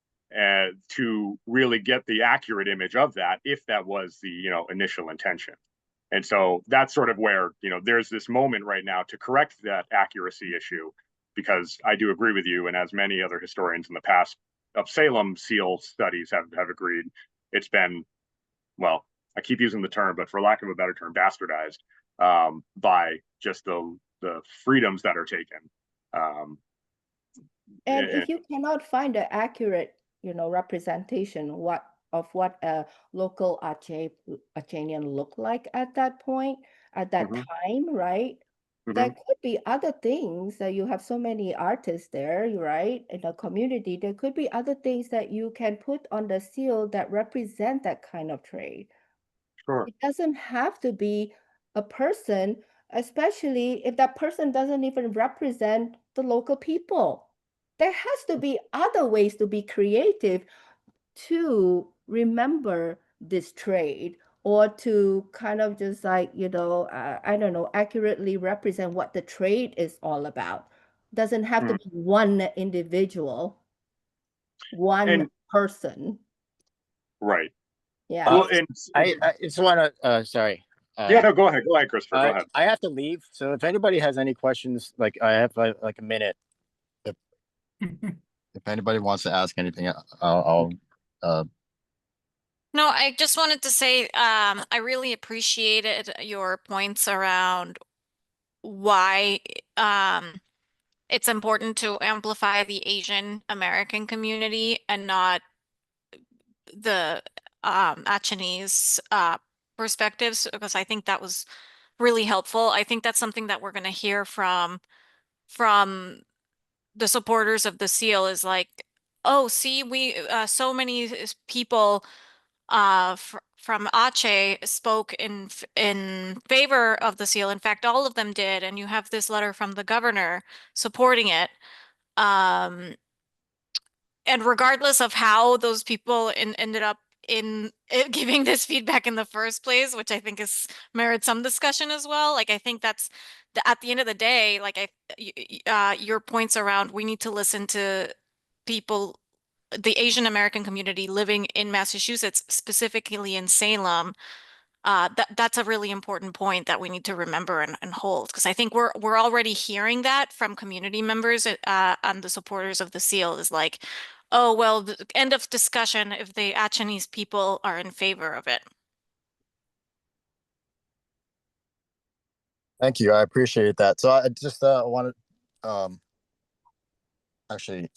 [SPEAKER 3] to really get the accurate image of that, if that was the initial intention. And so that's sort of where there's this moment right now to correct that accuracy issue, because I do agree with you, and as many other historians in the past of Salem seal studies have agreed, it's been, well, I keep using the term, but for lack of a better term, bastardized by just the freedoms that are taken.
[SPEAKER 7] And if you cannot find an accurate, representation of what a local Achenian looked like at that point, at that
[SPEAKER 3] Mhm.
[SPEAKER 7] time, right? There
[SPEAKER 3] Mhm.
[SPEAKER 7] could be other things that you have so many artists there, right? In the community, there could be other things that you can put on the seal that represent that kind of trade.
[SPEAKER 3] Sure.
[SPEAKER 7] It doesn't have to be a person, especially if that person doesn't even represent the local people. There has to be other ways to be creative to remember this trade, or to kind of just like, I don't know, accurately represent what the trade is all about. Doesn't have to be one individual, one
[SPEAKER 3] And
[SPEAKER 7] person.
[SPEAKER 3] right.
[SPEAKER 7] Yeah.
[SPEAKER 3] Well, and
[SPEAKER 15] I just want to, sorry.
[SPEAKER 3] yeah, no, go ahead, Christopher. Go ahead.
[SPEAKER 15] I have to leave. So if anybody has any questions, like I have like a minute. If anybody wants to ask anything, I'll
[SPEAKER 1] No, I just wanted to say, I really appreciated your points around why it's important to amplify the Asian American community and not the Achinese perspectives, because I think that was really helpful. I think that's something that we're going to hear from the supporters of the seal is like, oh, see, we so many people from Aceh spoke in favor of the seal. In fact, all of them did, and you have this letter from the governor supporting it. Um, and regardless of how those people ended up in giving this feedback in the first place, which I think is merits some discussion as well. Like I think that's at the end of the day, like your points around we need to listen to people, the Asian American community living in Massachusetts, specifically in Salem. That's a really important point that we need to remember and hold, because I think we're already hearing that from community members and the supporters of the seal is like, oh, well, the end of discussion if the Achinese people are in favor of it.
[SPEAKER 8] Thank you. I appreciate that. So I just wanted, actually,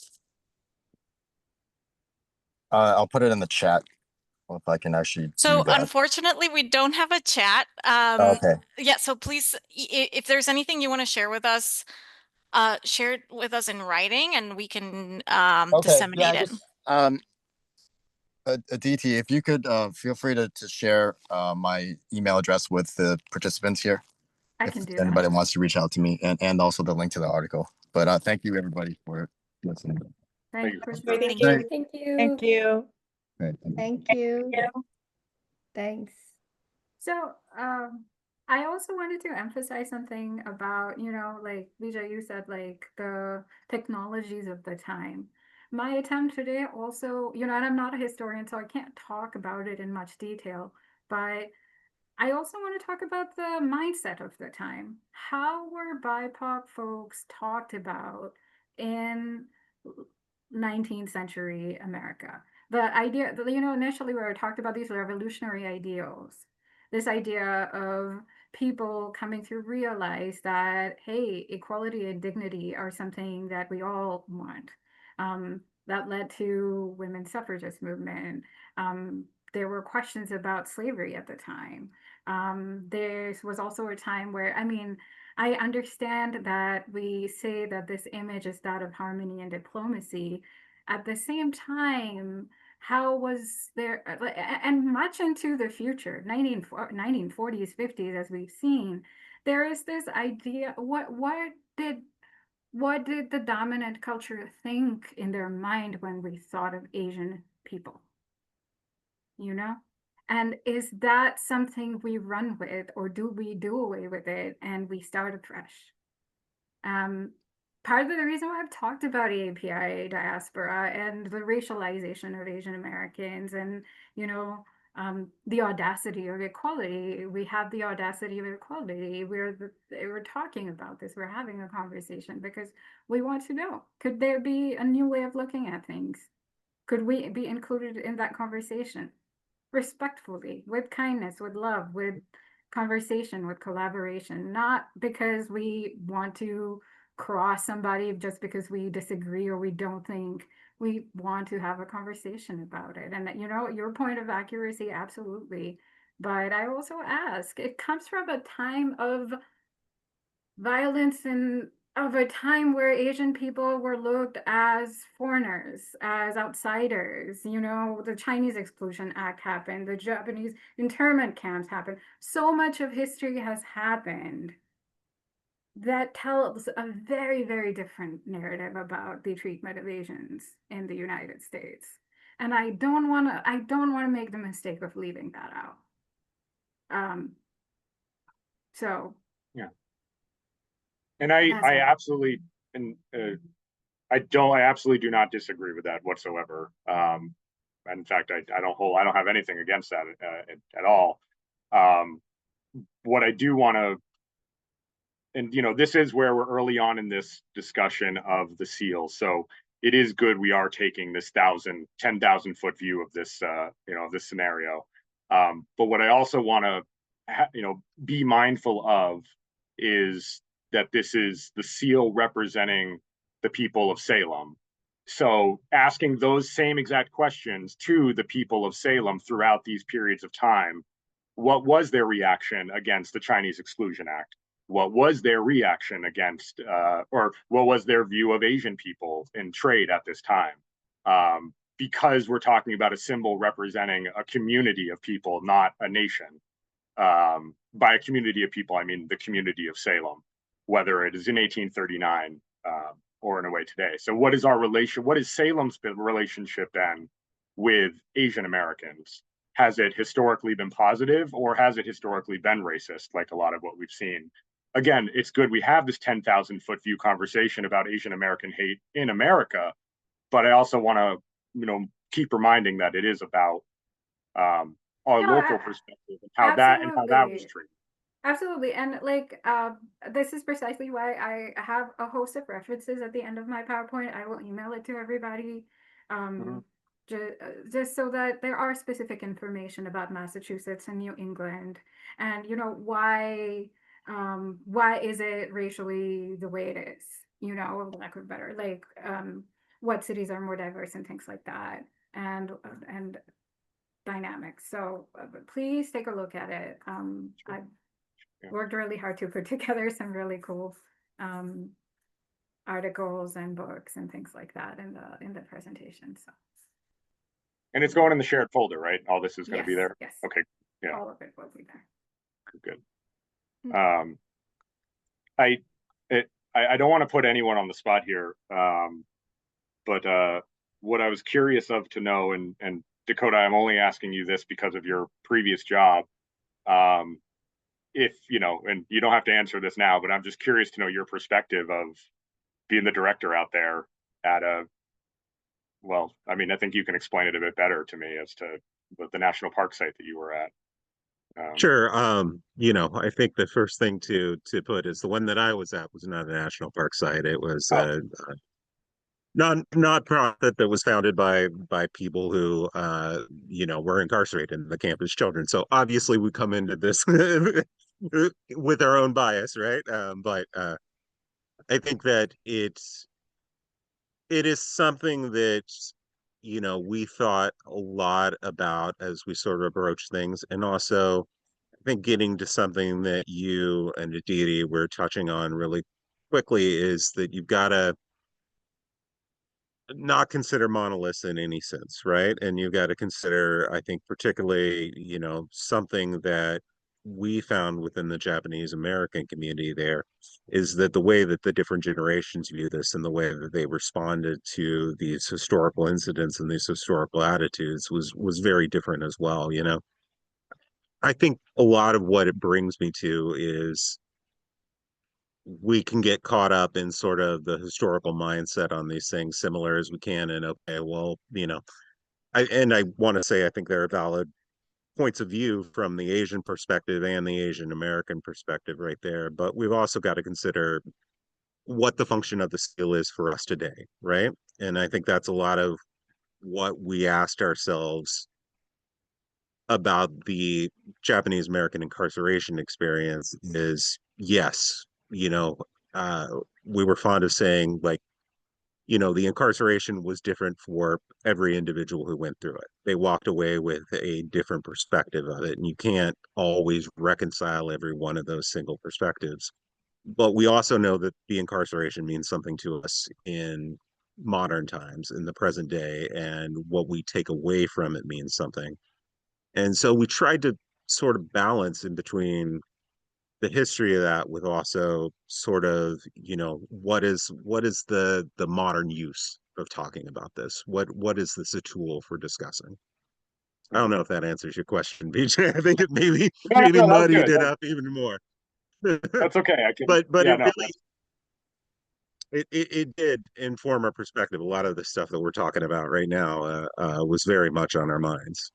[SPEAKER 8] I'll put it in the chat if I can actually
[SPEAKER 1] So
[SPEAKER 8] do that.
[SPEAKER 1] unfortunately, we don't have a chat.
[SPEAKER 8] Okay.
[SPEAKER 1] Yeah, so please, if there's anything you want to share with us, share it with us in writing and we can disseminate it.
[SPEAKER 8] Aditi, if you could feel free to share my email address with the participants here.
[SPEAKER 2] I can do
[SPEAKER 8] If anybody
[SPEAKER 2] that.
[SPEAKER 8] wants to reach out to me, and also the link to the article. But thank you everybody for listening.
[SPEAKER 2] Thank you, Christopher.
[SPEAKER 4] Thank you. Thank you.
[SPEAKER 5] Thank you.
[SPEAKER 7] Thank you. Thanks.
[SPEAKER 2] So, I also wanted to emphasize something about, like Vijay, you said, like the technologies of the time. My attempt today also, and I'm not a historian, so I can't talk about it in much detail, but I also want to talk about the mindset of the time. How were BIPOC folks talked about in 19th century America? The idea, initially we were talked about these revolutionary ideals, this idea of people coming to realize that, hey, equality and dignity are something that we all want. That led to women's suffragist movement. There were questions about slavery at the time. There was also a time where, I understand that we say that this image is that of harmony and diplomacy. At the same time, how was there, and much into the future, 1940s, 50s, as we've seen, there is this idea, what did the dominant culture think in their mind when we thought of Asian people? And is that something we run with, or do we do away with it and we start afresh? Part of the reason why I've talked about AAPI diaspora and the racialization of Asian Americans and, the audacity of equality. We have the audacity of equality. We're talking about this. We're having a conversation because we want to know, could there be a new way of looking at things? Could we be included in that conversation? Respectfully, with kindness, with love, with conversation, with collaboration, not because we want to cross somebody just because we disagree or we don't think. We want to have a conversation about it. And your point of accuracy, absolutely. But I also ask, it comes from a time of violence and of a time where Asian people were looked as foreigners, as outsiders. The Chinese Exclusion Act happened, the Japanese internment camps happened. So much of history has happened that tells a very, very different narrative about the treatment of Asians in the United States. And I don't want to make the mistake of leaving that out. So
[SPEAKER 3] yeah. And I absolutely and I absolutely do not disagree with that whatsoever. In fact, I don't have anything against that at all. What I do want to, and this is where we're early on in this discussion of the seal. So it is good we are taking this 10,000 foot view of this, of this scenario. But what I also want to, be mindful of is that this is the seal representing the people of Salem. So asking those same exact questions to the people of Salem throughout these periods of time, what was their reaction against the Chinese Exclusion Act? What was their reaction against, or what was their view of Asian people in trade at this time? Because we're talking about a symbol representing a community of people, not a nation. By a community of people, I mean the community of Salem, whether it is in 1839 or in a way today. So what is our relation? What is Salem's relationship then with Asian Americans? Has it historically been positive, or has it historically been racist, like a lot of what we've seen? Again, it's good we have this 10,000 foot view conversation about Asian American hate in America, but I also want to, keep reminding that it is about our local perspective and how that was treated.
[SPEAKER 2] Absolutely. And this is precisely why I have a host of references at the end of my PowerPoint. I will email it to everybody. Just so that there are specific information about Massachusetts and New England, and why is it racially the way it is, lack of better, what cities are more diverse and things like that, and dynamics. So please take a look at it. I've worked really hard to put together some really cool articles and books and things like that in the presentation. So.
[SPEAKER 3] And it's going in the shared folder, right? All this is going to be there?
[SPEAKER 2] Yes.
[SPEAKER 3] Okay. Yeah.
[SPEAKER 2] All of it will be there.
[SPEAKER 3] Good. I don't want to put anyone on the spot here, but what I was curious of to know, and Dakota, I'm only asking you this because of your previous job. If, and you don't have to answer this now, but I'm just curious to know your perspective of being the director out there at well, I mean, I think you can explain it a bit better to me as to the national park site that you were at.
[SPEAKER 6] Sure. I think the first thing to put is the one that I was at was not a national park site. It was a not-profit that was founded by people who were incarcerated in the campus children. So obviously we come into this with our own bias, right? But I think that it is something that we thought a lot about as we sort of approach things, and also I think getting to something that you and Aditi were touching on really quickly is that you've got to not consider monoliths in any sense, right? And you've got to consider, I think, particularly, something that we found within the Japanese American community there is that the way that the different generations view this and the way that they responded to these historical incidents and these historical attitudes was very different as well. I think a lot of what it brings me to is we can get caught up in sort of the historical mindset on these things, similar as we can. And okay, well, I want to say I think there are valid points of view from the Asian perspective and the Asian American perspective right there. But we've also got to consider what the function of the seal is for us today, right? And I think that's a lot of what we asked ourselves about the Japanese American incarceration experience is, yes, we were fond of saying, like, the incarceration was different for every individual who went through it. They walked away with a different perspective of it, and you can't always reconcile every one of those single perspectives. But we also know that the incarceration means something to us in modern times, in the present day, and what we take away from it means something. And so we tried to sort of balance in between the history of that with also sort of, what is the modern use of talking about this? What is this a tool for discussing? I don't know if that answers your question, BJ. I think it maybe muddied it up even more.
[SPEAKER 3] That's okay. I can,
[SPEAKER 6] but
[SPEAKER 3] yeah,
[SPEAKER 6] it
[SPEAKER 3] no,
[SPEAKER 6] really it did inform our perspective. A lot of the stuff that we're talking about right now was very much on our minds.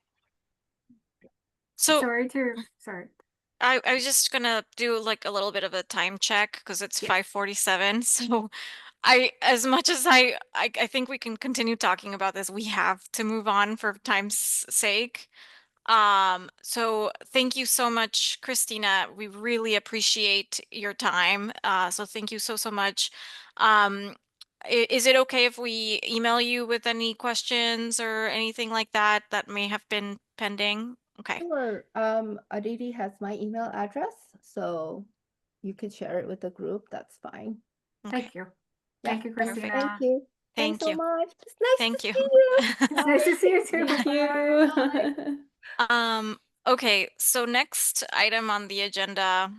[SPEAKER 1] So
[SPEAKER 2] Sorry.
[SPEAKER 1] I was just gonna do like a little bit of a time check because it's
[SPEAKER 2] Yeah.
[SPEAKER 1] 5:47. So as much as I think we can continue talking about this, we have to move on for time's sake. So thank you so much, Christina. We really appreciate your time. So thank you so much. Um, is it okay if we email you with any questions or anything like that that may have been pending? Okay.
[SPEAKER 7] Sure. Aditi has my email address, so you could share it with the group. That's fine.
[SPEAKER 1] Okay.
[SPEAKER 2] Thank you.
[SPEAKER 7] Yeah,
[SPEAKER 2] Thank you,
[SPEAKER 1] Perfect.
[SPEAKER 2] Christina.
[SPEAKER 7] thank you. Thanks
[SPEAKER 1] Thank
[SPEAKER 7] so
[SPEAKER 1] you.
[SPEAKER 7] much. It's nice
[SPEAKER 1] Thank
[SPEAKER 7] to
[SPEAKER 1] you.
[SPEAKER 7] see you.
[SPEAKER 2] It's nice to see you too.
[SPEAKER 4] Thank
[SPEAKER 2] Bye.
[SPEAKER 4] you.
[SPEAKER 1] Okay, so next item on the agenda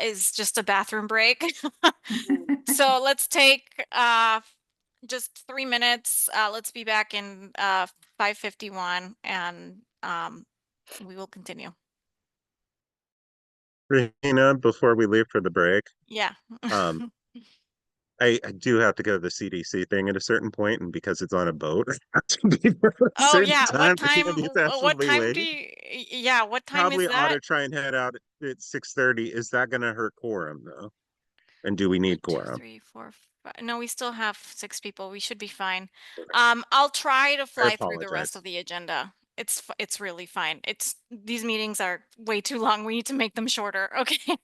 [SPEAKER 1] is just a bathroom break. So let's take just 3 minutes. Let's be back in 5:51 and we will continue.
[SPEAKER 6] Regina, before we leave for the break,
[SPEAKER 1] Yeah.
[SPEAKER 6] um, I do have to go to the CDC thing at a certain point, and because it's on a boat, I have to be there at a
[SPEAKER 1] Oh
[SPEAKER 6] certain
[SPEAKER 1] yeah,
[SPEAKER 6] time. I can't be
[SPEAKER 1] what
[SPEAKER 6] absolutely
[SPEAKER 1] time do
[SPEAKER 6] late.
[SPEAKER 1] you yeah, what time is
[SPEAKER 6] Probably ought
[SPEAKER 1] that?
[SPEAKER 6] to try and head out at 6:30. Is that going to hurt quorum though? And do we need
[SPEAKER 1] 2,
[SPEAKER 6] quorum?
[SPEAKER 1] 3, 4, 5. No, we still have 6 people. We should be fine. I'll try to
[SPEAKER 6] I
[SPEAKER 1] fly through the rest
[SPEAKER 6] apologize.
[SPEAKER 1] of the agenda. It's really fine. It's these meetings are way too long. We need to make them shorter. Okay.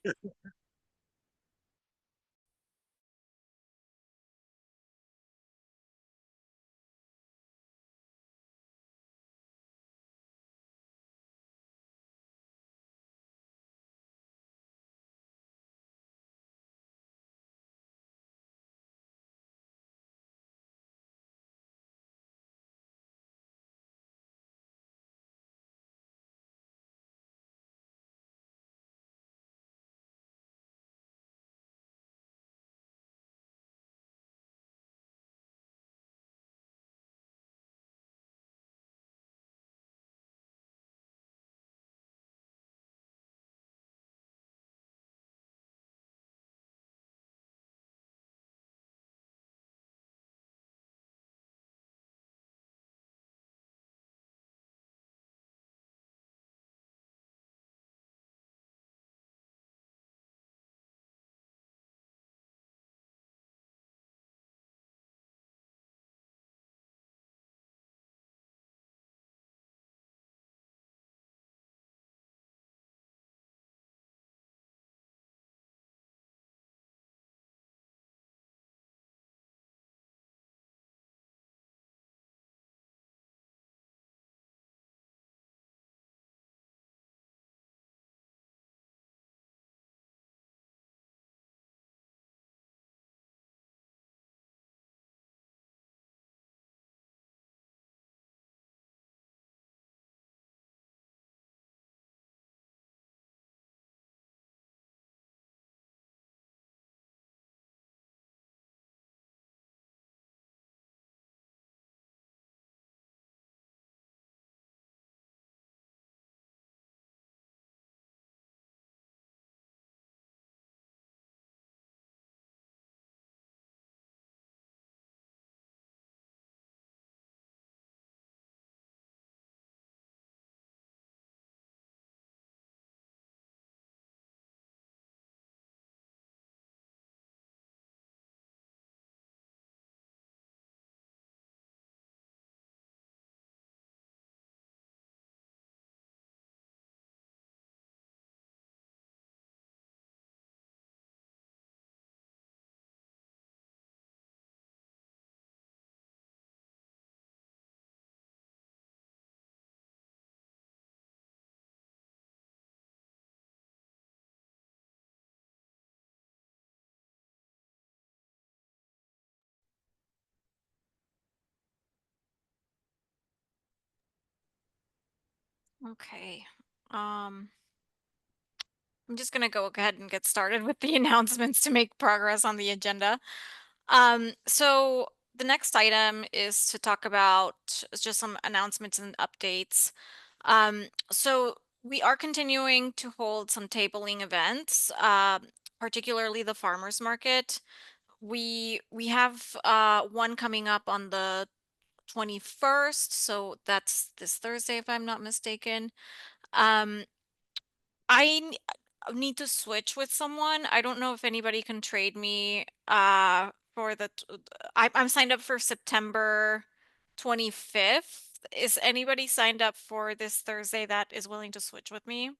[SPEAKER 1] Okay. I'm just gonna go ahead and get started with the announcements to make progress on the agenda. So the next item is to talk about just some announcements and updates. So we are continuing to hold some tabling events, particularly the farmers market. we have one coming up on the 21st, so that's this Thursday if I'm not mistaken. Um I need to switch with someone. I don't know if anybody can trade me for I'm signed up for September 25th. Is anybody signed up for this Thursday that is willing to switch with me?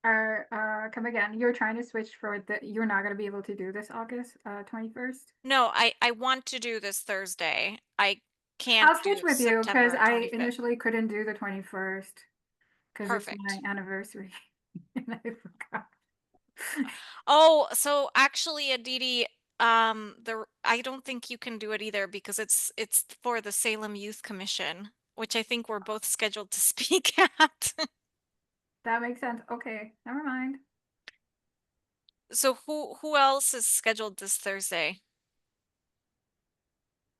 [SPEAKER 2] Come again. You're trying to switch for you're not going to be able to do this August 21st?
[SPEAKER 1] No, I want to do this Thursday. I can't
[SPEAKER 2] I'll switch
[SPEAKER 1] do
[SPEAKER 2] with you because
[SPEAKER 1] September
[SPEAKER 2] I
[SPEAKER 1] 25th.
[SPEAKER 2] initially couldn't do the 21st because it's
[SPEAKER 1] Perfect.
[SPEAKER 2] my anniversary and I forgot.
[SPEAKER 1] Oh, so actually, Aditi, I don't think you can do it either because it's for the Salem Youth Commission, which I think we're both scheduled to speak at.
[SPEAKER 2] That makes sense. Okay, never mind.
[SPEAKER 1] So who else is scheduled this Thursday?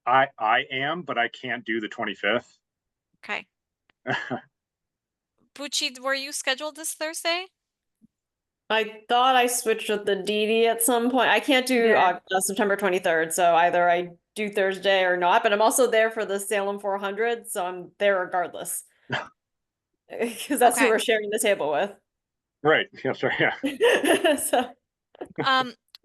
[SPEAKER 3] I am, but I can't do the 25th.
[SPEAKER 1] Okay. Pucci, were you scheduled this Thursday?
[SPEAKER 16] I thought I switched with the Didi at some point. I can't do
[SPEAKER 2] Yeah.
[SPEAKER 16] September 23rd, so either I do Thursday or not, but I'm also there for the Salem 400, so I'm there regardless. Because that's who
[SPEAKER 1] Okay.
[SPEAKER 16] we're sharing the table with.
[SPEAKER 3] Right. Yeah, sorry. Yeah.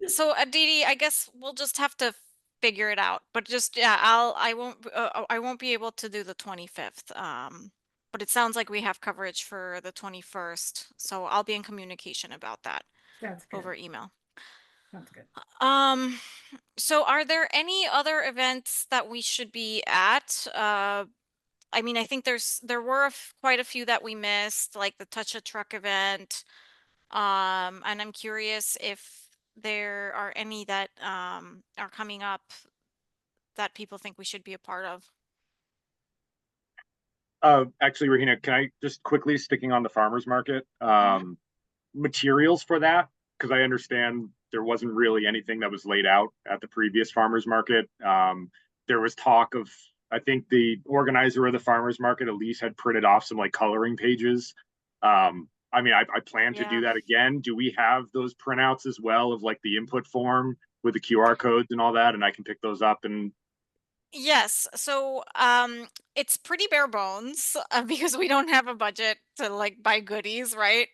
[SPEAKER 1] So Aditi, I guess we'll just have to figure it out. But just yeah, I won't be able to do the 25th. But it sounds like we have coverage for the 21st. So I'll be in communication about that
[SPEAKER 2] That's good.
[SPEAKER 1] over email.
[SPEAKER 2] Sounds good.
[SPEAKER 1] So are there any other events that we should be at? I mean, I think there were quite a few that we missed, like the Touch a Truck event. And I'm curious if there are any that are coming up that people think we should be a part of.
[SPEAKER 3] Actually, Rahina, can I just quickly sticking on the farmers market
[SPEAKER 1] Mm-hmm.
[SPEAKER 3] materials for that? Because I understand there wasn't really anything that was laid out at the previous farmers market. There was talk of, I think the organizer of the farmers market, Elise, had printed off some like coloring pages. I mean, I plan to do
[SPEAKER 1] Yeah.
[SPEAKER 3] that again. Do we have those printouts as well of like the input form with the QR codes and all that? And I can pick those up and
[SPEAKER 1] Yes, so it's pretty bare bones because we don't have a budget to like buy goodies, right?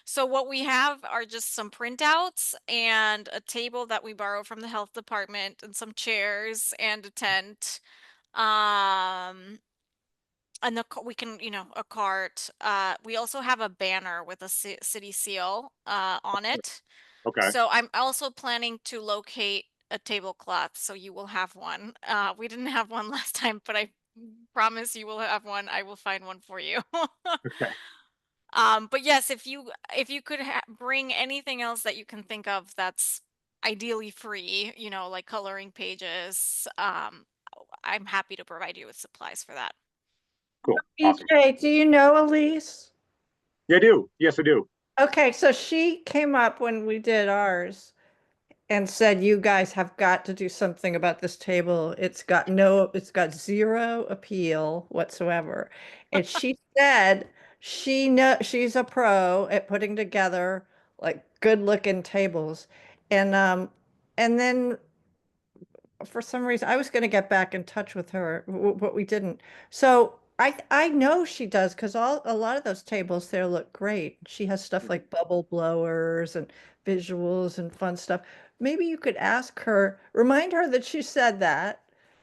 [SPEAKER 1] So what we have are just some printouts and a table that we borrow from the health department and some chairs and a tent. Um and we can, a cart. We also have a banner with a city seal on it.
[SPEAKER 3] okay.
[SPEAKER 1] So I'm also planning to locate a tablecloth, so you will have one. We didn't have one last time, but I promise you will have one. I will find one for you.
[SPEAKER 3] Okay.
[SPEAKER 1] But yes, if you could bring anything else that you can think of that's ideally free, like coloring pages, I'm happy to provide you with supplies for that.
[SPEAKER 3] Cool. Awesome.
[SPEAKER 5] BJ, do you know Elise?
[SPEAKER 3] Yeah, I do. Yes, I do.
[SPEAKER 5] Okay, so she came up when we did ours and said, you guys have got to do something about this table. It's got zero appeal whatsoever. And she said she's a pro at putting together like good looking tables. And then for some reason I was going to get back in touch with her, but we didn't. So I know she does because a lot of those tables there look great. She has stuff like bubble blowers and visuals and fun stuff. Maybe you could ask her, remind her that she said that,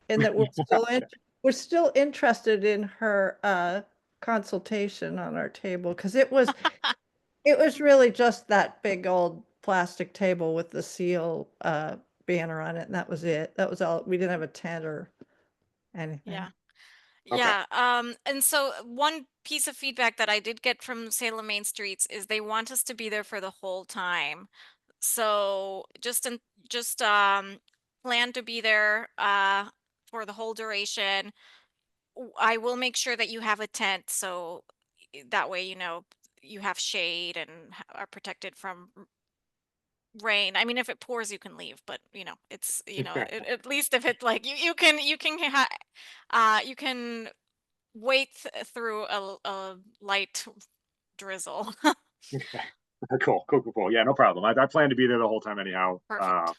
[SPEAKER 5] and that we're still interested in her consultation on our table because it was really just that big old plastic table with the seal banner on it, and that was it. That was all. We didn't have a tent or anything.
[SPEAKER 1] Yeah.
[SPEAKER 3] Okay.
[SPEAKER 1] Yeah, and so one piece of feedback that I did get from Salem Main Streets is they want us to be there for the whole time. So just plan to be there for the whole duration. I will make sure that you have a tent so that way you have shade and are protected from rain. I mean, if it pours, you can leave, but it's at least if it like you can wait through a light drizzle.
[SPEAKER 3] Okay. Cool. Yeah, no problem. I plan to be there the whole time anyhow.
[SPEAKER 1] Perfect.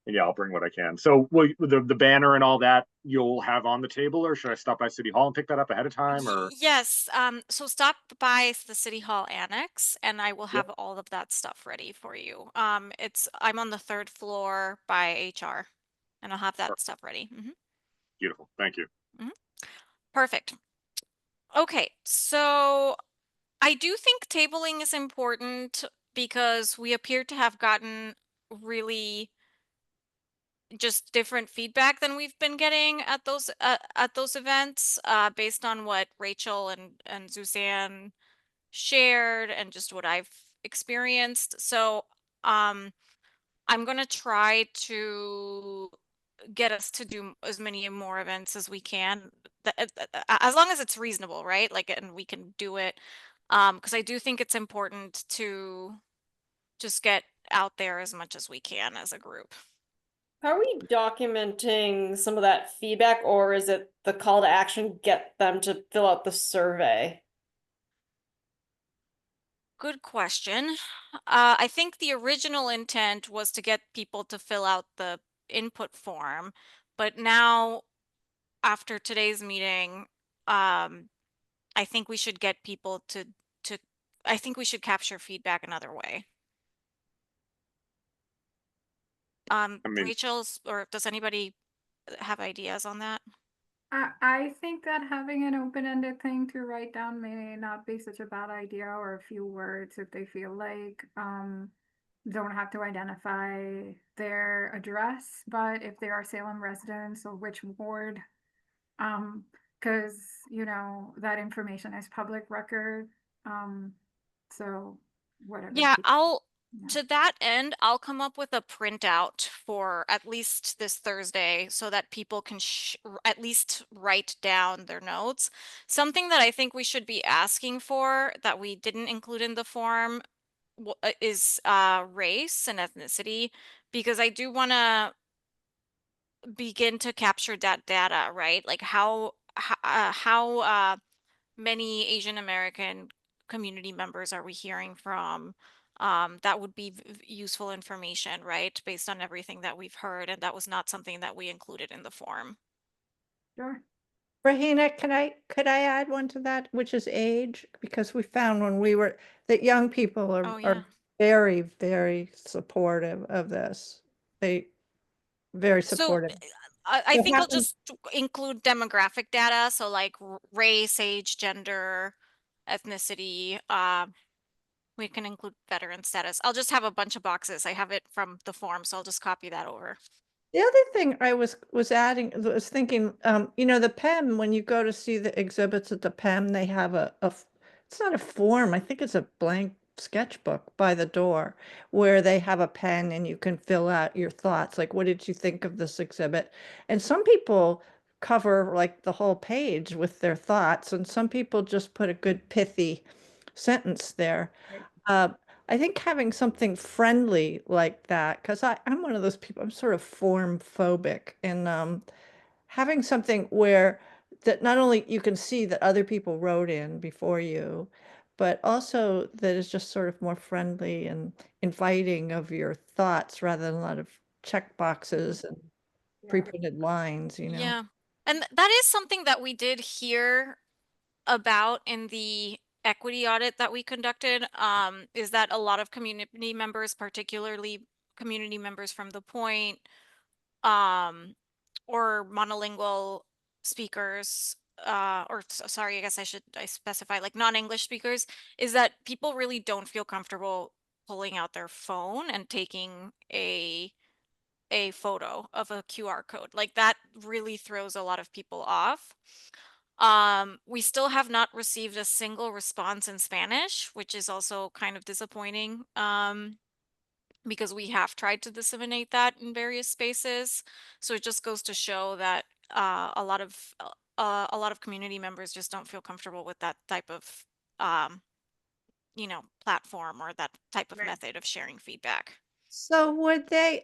[SPEAKER 3] And yeah, I'll bring what I can. So, will the banner and all that you'll have on the table, or should I stop by City Hall and pick that up ahead of time? Or
[SPEAKER 1] Yes. So stop by the City Hall Annex, and I will
[SPEAKER 3] yep,
[SPEAKER 1] have all of that stuff ready for you. I'm on the third floor by HR, and I'll have that stuff ready.
[SPEAKER 3] beautiful. Thank you.
[SPEAKER 1] hmm Perfect. Okay, so I do think tabling is important because we appear to have gotten really just different feedback than we've been getting at those events, based on what Rachel and Suzanne shared and just what I've experienced. So, um, I'm gonna try to get us to do as many more events as we can, as long as it's reasonable, right? Like, and we can do it. Because I do think it's important to just get out there as much as we can as a group.
[SPEAKER 16] How are we documenting some of that feedback, or is it the call to action, get them to fill out the survey?
[SPEAKER 1] Good question. I think the original intent was to get people to fill out the input form, but now after today's meeting, um, I think we should get people to I think we should capture feedback another way.
[SPEAKER 3] I mean,
[SPEAKER 1] Rachel's, or does anybody have ideas on that?
[SPEAKER 2] I think that having an open-ended thing to write down may not be such a bad idea, or a few words if they feel like don't have to identify their address, but if they are Salem residents or which ward, because that information is public record. Um, so whatever.
[SPEAKER 1] Yeah,
[SPEAKER 2] Yeah.
[SPEAKER 1] to that end, I'll come up with a printout for at least this Thursday so that people can at least write down their notes. Something that I think we should be asking for that we didn't include in the form is race and ethnicity, because I do want to begin to capture that data, right? Like how many Asian American community members are we hearing from? That would be useful information, right? Based on everything that we've heard, and that was not something that we included in the form.
[SPEAKER 2] Sure.
[SPEAKER 5] Rahina, could I add one to that, which is age? Because we found when we were that young people
[SPEAKER 1] Oh yeah.
[SPEAKER 5] are very, very supportive of this. They very
[SPEAKER 1] So
[SPEAKER 5] supportive.
[SPEAKER 1] I
[SPEAKER 5] What
[SPEAKER 1] think I'll
[SPEAKER 5] happened?
[SPEAKER 1] just include demographic data, so like race, age, gender, ethnicity. We can include veteran status. I'll just have a bunch of boxes. I have it from the form, so I'll just copy that over.
[SPEAKER 5] The other thing I was thinking, the PEM, when you go to see the exhibits at the PEM, they have it's not a form, I think it's a blank sketchbook by the door where they have a pen and you can fill out your thoughts, like, what did you think of this exhibit? And some people cover like the whole page with their thoughts, and some people just put a good pithy sentence there.
[SPEAKER 2] Right.
[SPEAKER 5] Uh, I think having something friendly like that, because I'm one of those people, I'm sort of form phobic, and having something where that not only you can see that other people wrote in before you, but also that is just sort of more friendly and inviting of your thoughts rather than a lot of check boxes and
[SPEAKER 2] Yeah.
[SPEAKER 5] pre-printed lines.
[SPEAKER 1] Yeah. And that is something that we did hear about in the equity audit that we conducted, is that a lot of community members, particularly community members from the Point, or monolingual speakers, sorry, I guess I specify like non-English speakers, is that people really don't feel comfortable pulling out their phone and taking a photo of a QR code. Like that really throws a lot of people off. We still have not received a single response in Spanish, which is also kind of disappointing, because we have tried to disseminate that in various spaces. So it just goes to show that a lot of community members just don't feel comfortable with that type of um, platform or that type of
[SPEAKER 2] Right.
[SPEAKER 1] method of sharing feedback.
[SPEAKER 5] So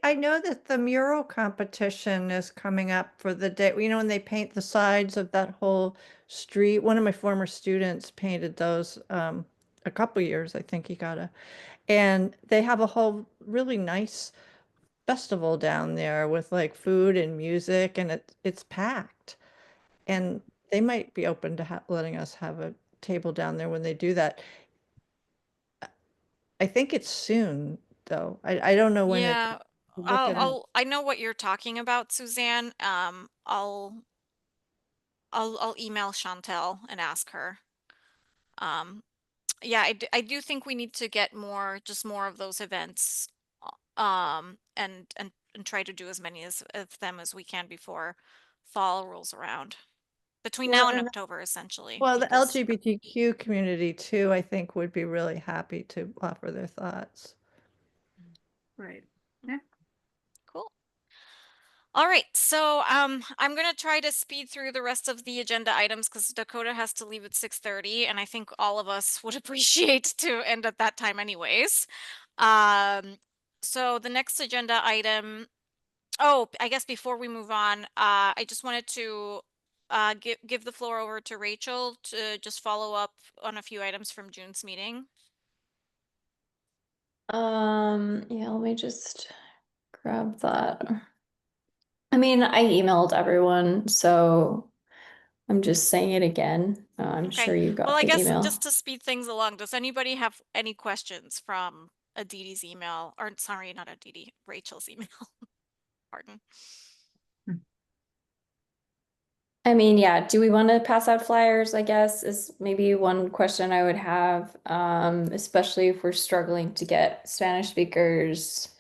[SPEAKER 5] I know that the mural competition is coming up for the day, when they paint the sides of that whole street. One of my former students painted those a a couple years, I think he got a, and they have a whole really nice festival down there with like food and music, and it's packed. And they might be open to letting us have a table down there when they do that. I think it's soon, though. I don't know when it.
[SPEAKER 1] Yeah,
[SPEAKER 5] Look at it.
[SPEAKER 1] I know what you're talking about, Suzanne. I'll email Chantel and ask her. Um, yeah, I do think we need to get just more of those events, and try to do as many of them as we can before fall rolls around. Between
[SPEAKER 5] Well,
[SPEAKER 1] now and
[SPEAKER 5] and
[SPEAKER 1] October, essentially,
[SPEAKER 5] well, the
[SPEAKER 1] because
[SPEAKER 5] LGBTQ community too, I think would be really happy to offer their thoughts.
[SPEAKER 2] Right. Yeah.
[SPEAKER 1] cool. All right, so I'm gonna try to speed through the rest of the agenda items because Dakota has to leave at 6:30, and I think all of us would appreciate to end at that time anyways. So the next agenda item, oh, I guess before we move on, I just wanted to give the floor over to Rachel to just follow up on a few items from June's meeting.
[SPEAKER 4] Yeah, let me just grab that. I mean, I emailed everyone, so I'm just saying it again. I'm
[SPEAKER 1] Okay.
[SPEAKER 4] sure you
[SPEAKER 1] Well,
[SPEAKER 4] got
[SPEAKER 1] I
[SPEAKER 4] the
[SPEAKER 1] guess
[SPEAKER 4] email.
[SPEAKER 1] just to speed things along, does anybody have any questions from Aditi's email? Or sorry, not Aditi, Rachel's email. Pardon.
[SPEAKER 4] I mean, yeah, do we want to pass out flyers, I guess, is maybe one question I would have, especially if we're struggling to get Spanish speakers.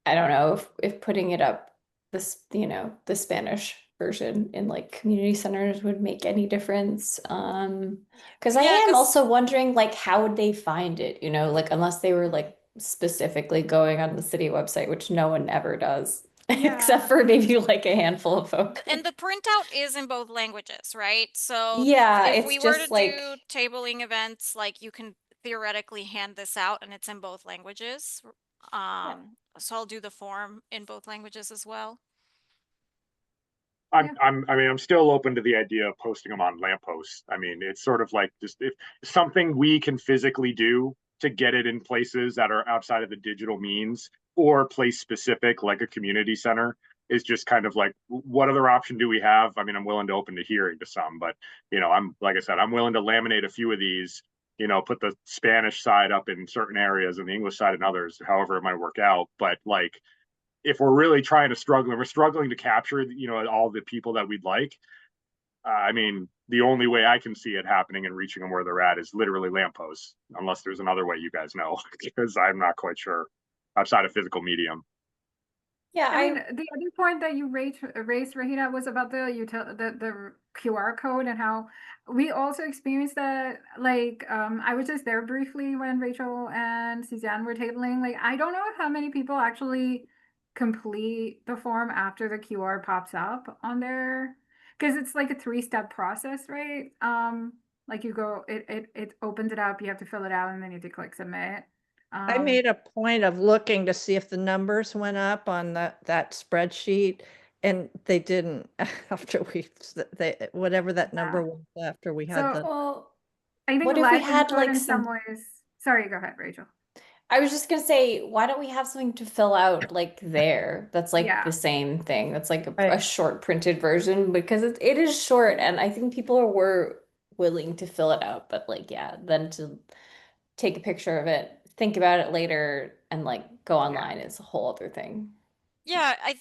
[SPEAKER 4] I don't know if putting it up this, the Spanish version in like community centers would make any difference. Because I
[SPEAKER 1] Yeah,
[SPEAKER 4] am
[SPEAKER 1] 'cause
[SPEAKER 4] also wondering like how would they find it, like unless they were like specifically going on the city website, which no one ever does. Except for maybe like a handful of folk.
[SPEAKER 1] and the printout is in both languages, right? So
[SPEAKER 4] Yeah,
[SPEAKER 1] if
[SPEAKER 4] it's
[SPEAKER 1] we were to
[SPEAKER 4] just like,
[SPEAKER 1] do tabling events, like you can theoretically hand this out and it's in both languages. So I'll do the form in both languages as well.
[SPEAKER 3] I'm still open to the idea of posting them on lampposts. I mean, it's sort of like just if something we can physically do to get it in places that are outside of the digital means or place specific, like a community center, is just kind of like, what other option do we have? I mean, I'm willing to open to hearing to some, but I'm like I said, I'm willing to laminate a few of these. Put the Spanish side up in certain areas and the English side in others, however it might work out. But like, if we're really trying to struggle and we're struggling to capture, all the people that we'd like, I mean, the only way I can see it happening and reaching them where they're at is literally lampposts, unless there's another way you guys know, because I'm not quite sure outside of physical medium.
[SPEAKER 4] yeah,
[SPEAKER 2] I mean, the other point that you raised, Rahita, was about the QR code and how we also experienced that. Like, I was just there briefly when Rachel and Suzanne were tabling. Like, I don't know how many people actually complete the form after the QR pops up on there, because it's like a 3-step process, right? Like you go, it opens it up, you have to fill it out, and then you have to click submit.
[SPEAKER 5] I made a point of looking to see if the numbers went up on that spreadsheet, and they didn't after whatever that number was after we had the.
[SPEAKER 4] well,
[SPEAKER 2] I think
[SPEAKER 4] what if we had
[SPEAKER 2] livelihood
[SPEAKER 4] like
[SPEAKER 2] in some
[SPEAKER 4] some
[SPEAKER 2] ways. Sorry, go ahead, Rachel.
[SPEAKER 4] I was just gonna say, why don't we have something to fill out like there? That's like
[SPEAKER 2] Yeah.
[SPEAKER 4] the same thing. That's like a short printed version because it is short, and I think people were willing to fill it out, but like then to take a picture of it, think about it later, and like go online is a whole other thing.
[SPEAKER 1] Yeah,
[SPEAKER 2] I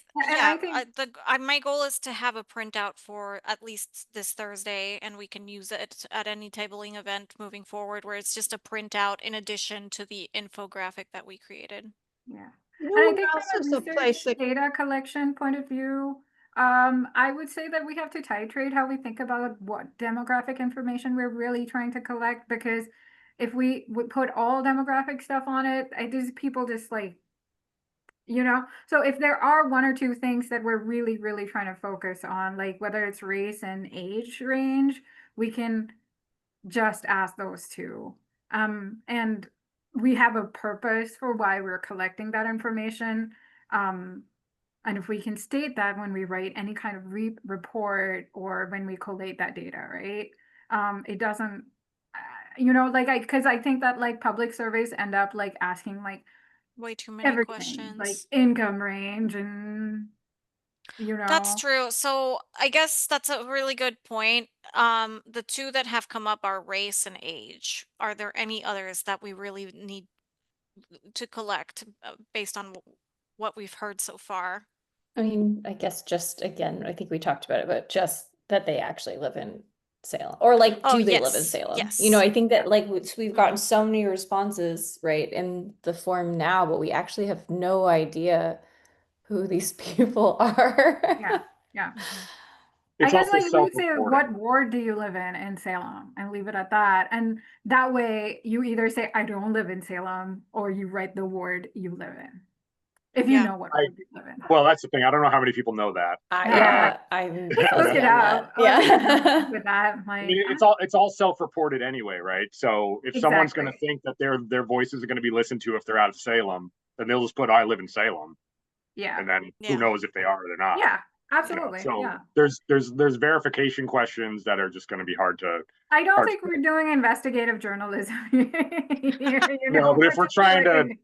[SPEAKER 2] think
[SPEAKER 1] my goal is to have a printout for at least this Thursday, and we can use it at any tabling event moving forward, where it's just a printout in addition to the infographic that we created.
[SPEAKER 2] Yeah.
[SPEAKER 5] No
[SPEAKER 2] And I
[SPEAKER 5] one
[SPEAKER 2] think
[SPEAKER 5] else
[SPEAKER 2] from
[SPEAKER 5] is
[SPEAKER 2] a
[SPEAKER 5] a place
[SPEAKER 2] research
[SPEAKER 5] that.
[SPEAKER 2] data collection point of view, I would say that we have to titrate how we think about what demographic information we're really trying to collect, because if we would put all demographic stuff on it, people just like, so if there are 1 or 2 things that we're really, really trying to focus on, like whether it's race and age range, we can just ask those 2. And we have a purpose for why we're collecting that information. And if we can state that when we write any kind of report or when we collate that data, right? It doesn't, you know, like because I think that like public surveys end up like asking like
[SPEAKER 1] Way too many
[SPEAKER 2] everything, like
[SPEAKER 1] questions.
[SPEAKER 2] income range and
[SPEAKER 1] That's true. So I guess that's a really good point. The two that have come up are race and age. Are there any others that we really need to collect based on what we've heard so far?
[SPEAKER 4] I mean, I guess just again, I think we talked about it, but just that they actually live in Salem, or like,
[SPEAKER 1] Oh,
[SPEAKER 4] do they live in
[SPEAKER 1] yes.
[SPEAKER 4] Salem? You know,
[SPEAKER 1] Yes.
[SPEAKER 4] I think that like we've gotten
[SPEAKER 1] Mhm.
[SPEAKER 4] so many responses, right, in the form now, but we actually have no idea who these people are.
[SPEAKER 2] Yeah, yeah.
[SPEAKER 1] Mhm.
[SPEAKER 2] I
[SPEAKER 3] It's
[SPEAKER 2] guess
[SPEAKER 3] also
[SPEAKER 2] like we say,
[SPEAKER 3] self-reporting.
[SPEAKER 2] what ward do you live in Salem, and leave it at that. And that way you either say, I don't live in Salem, or you write the ward you live in. If you
[SPEAKER 1] Yeah.
[SPEAKER 2] know what ward you live in.
[SPEAKER 3] Well, that's the thing. I don't know how many people know that.
[SPEAKER 4] Yeah, I'm
[SPEAKER 2] Just look
[SPEAKER 4] fuzzy
[SPEAKER 2] it
[SPEAKER 4] on
[SPEAKER 2] up.
[SPEAKER 4] that. Yeah.
[SPEAKER 2] With that,
[SPEAKER 3] I
[SPEAKER 2] like,
[SPEAKER 3] mean, it's all self-reported anyway, right? So if someone's going to
[SPEAKER 2] exactly.
[SPEAKER 3] think that their voices are going to be listened to if they're out of Salem, then they'll just put I live in Salem,
[SPEAKER 2] Yeah.
[SPEAKER 3] and then who
[SPEAKER 1] Yeah.
[SPEAKER 3] knows if they are or they're not.
[SPEAKER 2] Yeah,
[SPEAKER 3] You know,
[SPEAKER 2] absolutely.
[SPEAKER 3] so
[SPEAKER 2] Yeah.
[SPEAKER 3] there's verification questions that are just going to be hard to.
[SPEAKER 2] I don't
[SPEAKER 3] hard
[SPEAKER 2] think
[SPEAKER 3] to
[SPEAKER 2] we're doing investigative journalism here, you
[SPEAKER 3] No,
[SPEAKER 2] know,
[SPEAKER 3] but if we're
[SPEAKER 2] just
[SPEAKER 3] trying to
[SPEAKER 2] like,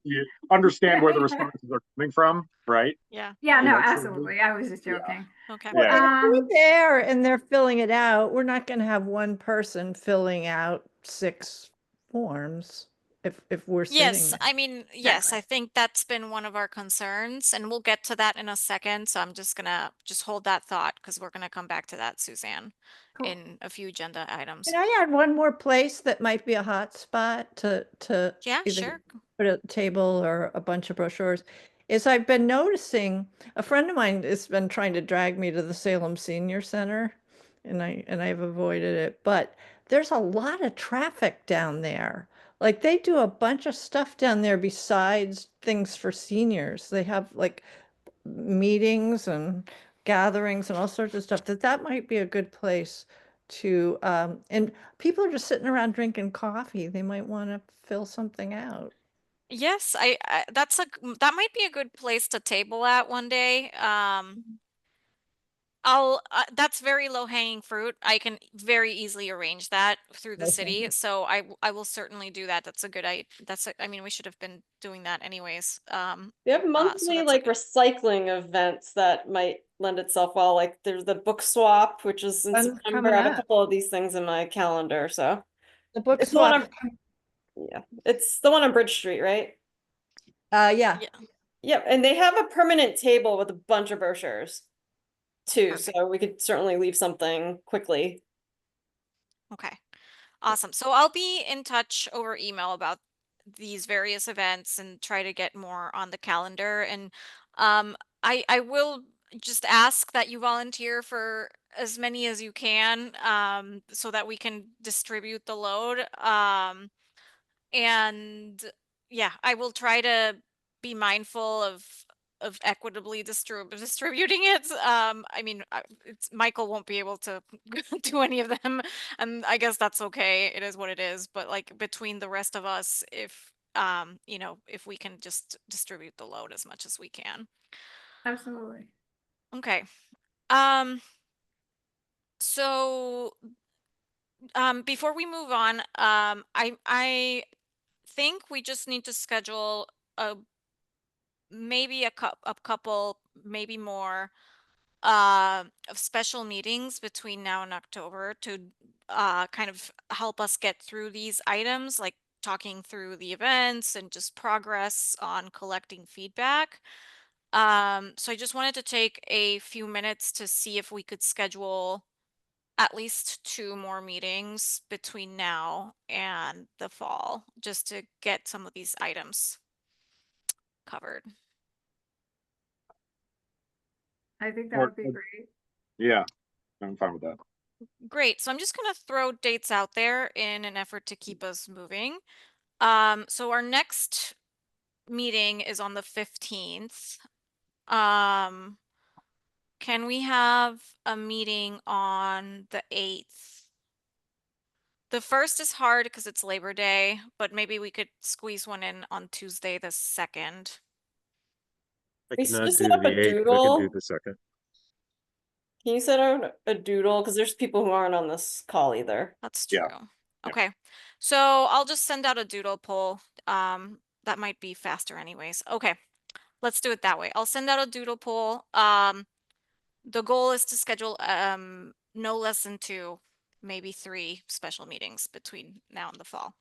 [SPEAKER 3] understand where the
[SPEAKER 2] yeah.
[SPEAKER 3] responses are coming from, right?
[SPEAKER 1] Yeah.
[SPEAKER 2] Yeah,
[SPEAKER 3] You
[SPEAKER 2] no,
[SPEAKER 3] know, so
[SPEAKER 2] absolutely. I was just joking.
[SPEAKER 1] Okay.
[SPEAKER 5] Well,
[SPEAKER 3] yeah.
[SPEAKER 5] and if we're there and they're filling it out, we're not going to have one person filling out 6 forms if we're sitting
[SPEAKER 1] Yes,
[SPEAKER 5] there.
[SPEAKER 1] I mean, yes,
[SPEAKER 2] Exactly.
[SPEAKER 1] I think that's been one of our concerns, and we'll get to that in a second. So I'm just gonna hold that thought because we're gonna come back to that, Suzanne,
[SPEAKER 2] Cool.
[SPEAKER 1] in a few agenda items.
[SPEAKER 5] Can I add one more place that might be a hot spot to
[SPEAKER 1] Yeah,
[SPEAKER 5] either
[SPEAKER 1] sure.
[SPEAKER 5] put a table or a bunch of brochures? Is I've been noticing a friend of mine has been trying to drag me to the Salem Senior Center, and I've avoided it, but there's a lot of traffic down there. Like they do a bunch of stuff down there besides things for seniors. They have like meetings and gatherings and all sorts of stuff, that might be a good place to, and people are just sitting around drinking coffee. They might want to fill something out.
[SPEAKER 1] Yes, that might be a good place to table at one day. That's very low hanging fruit. I can very easily arrange that through the city. So I will certainly do that. That's a good I mean, we should have been doing that anyways.
[SPEAKER 16] We have
[SPEAKER 1] So
[SPEAKER 16] monthly
[SPEAKER 1] that's
[SPEAKER 16] like
[SPEAKER 1] okay.
[SPEAKER 16] recycling events that might lend itself well. Like there's the book swap, which is in
[SPEAKER 5] Fun's
[SPEAKER 16] September.
[SPEAKER 5] coming
[SPEAKER 16] I have a
[SPEAKER 5] up.
[SPEAKER 16] couple of these things in my calendar. So
[SPEAKER 5] The book
[SPEAKER 16] it's the one
[SPEAKER 5] swap.
[SPEAKER 16] on, yeah, it's the one on Bridge Street, right?
[SPEAKER 5] Yeah.
[SPEAKER 1] Yeah.
[SPEAKER 16] Yep, and they have a permanent table with a bunch of brochures too,
[SPEAKER 1] Perfect.
[SPEAKER 16] so we could certainly leave something quickly.
[SPEAKER 1] Okay. Awesome. So I'll be in touch over email about these various events and try to get more on the calendar. And I will just ask that you volunteer for as many as you can, so that we can distribute the load. And yeah, I will try to be mindful of equitably distributing it. I mean, Michael won't be able to do any of them, and I guess that's okay. It is what it is. But like between the rest of us, if if we can just distribute the load as much as we can.
[SPEAKER 2] Absolutely.
[SPEAKER 1] Okay. So before we move on, I think we just need to schedule a maybe a couple, maybe more, of special meetings between now and October to kind of help us get through these items, like talking through the events and just progress on collecting feedback. So I just wanted to take a few minutes to see if we could schedule at least 2 more meetings between now and the fall, just to get some of these items covered.
[SPEAKER 2] I think that
[SPEAKER 3] Or,
[SPEAKER 2] would be great.
[SPEAKER 3] yeah, I'm fine with that.
[SPEAKER 1] Great. So I'm just going to throw dates out there in an effort to keep us moving. So our next meeting is on the 15th. Um, can we have a meeting on the 8th? The first is hard because it's Labor Day, but maybe we could squeeze one in on Tuesday the 2nd.
[SPEAKER 6] I
[SPEAKER 16] We
[SPEAKER 6] cannot
[SPEAKER 16] just
[SPEAKER 6] do
[SPEAKER 16] set up
[SPEAKER 6] the
[SPEAKER 16] a
[SPEAKER 6] 8th. I can do
[SPEAKER 16] doodle.
[SPEAKER 6] the 2nd.
[SPEAKER 16] Can you set out a doodle? Because there's people who aren't on this call either.
[SPEAKER 1] That's
[SPEAKER 3] Yeah.
[SPEAKER 1] true. Okay. So I'll just send out a doodle poll. That might be faster anyways. Okay, let's do it that way. I'll send out a doodle poll. The goal is to schedule no less than 2, maybe 3 special meetings between now and the fall.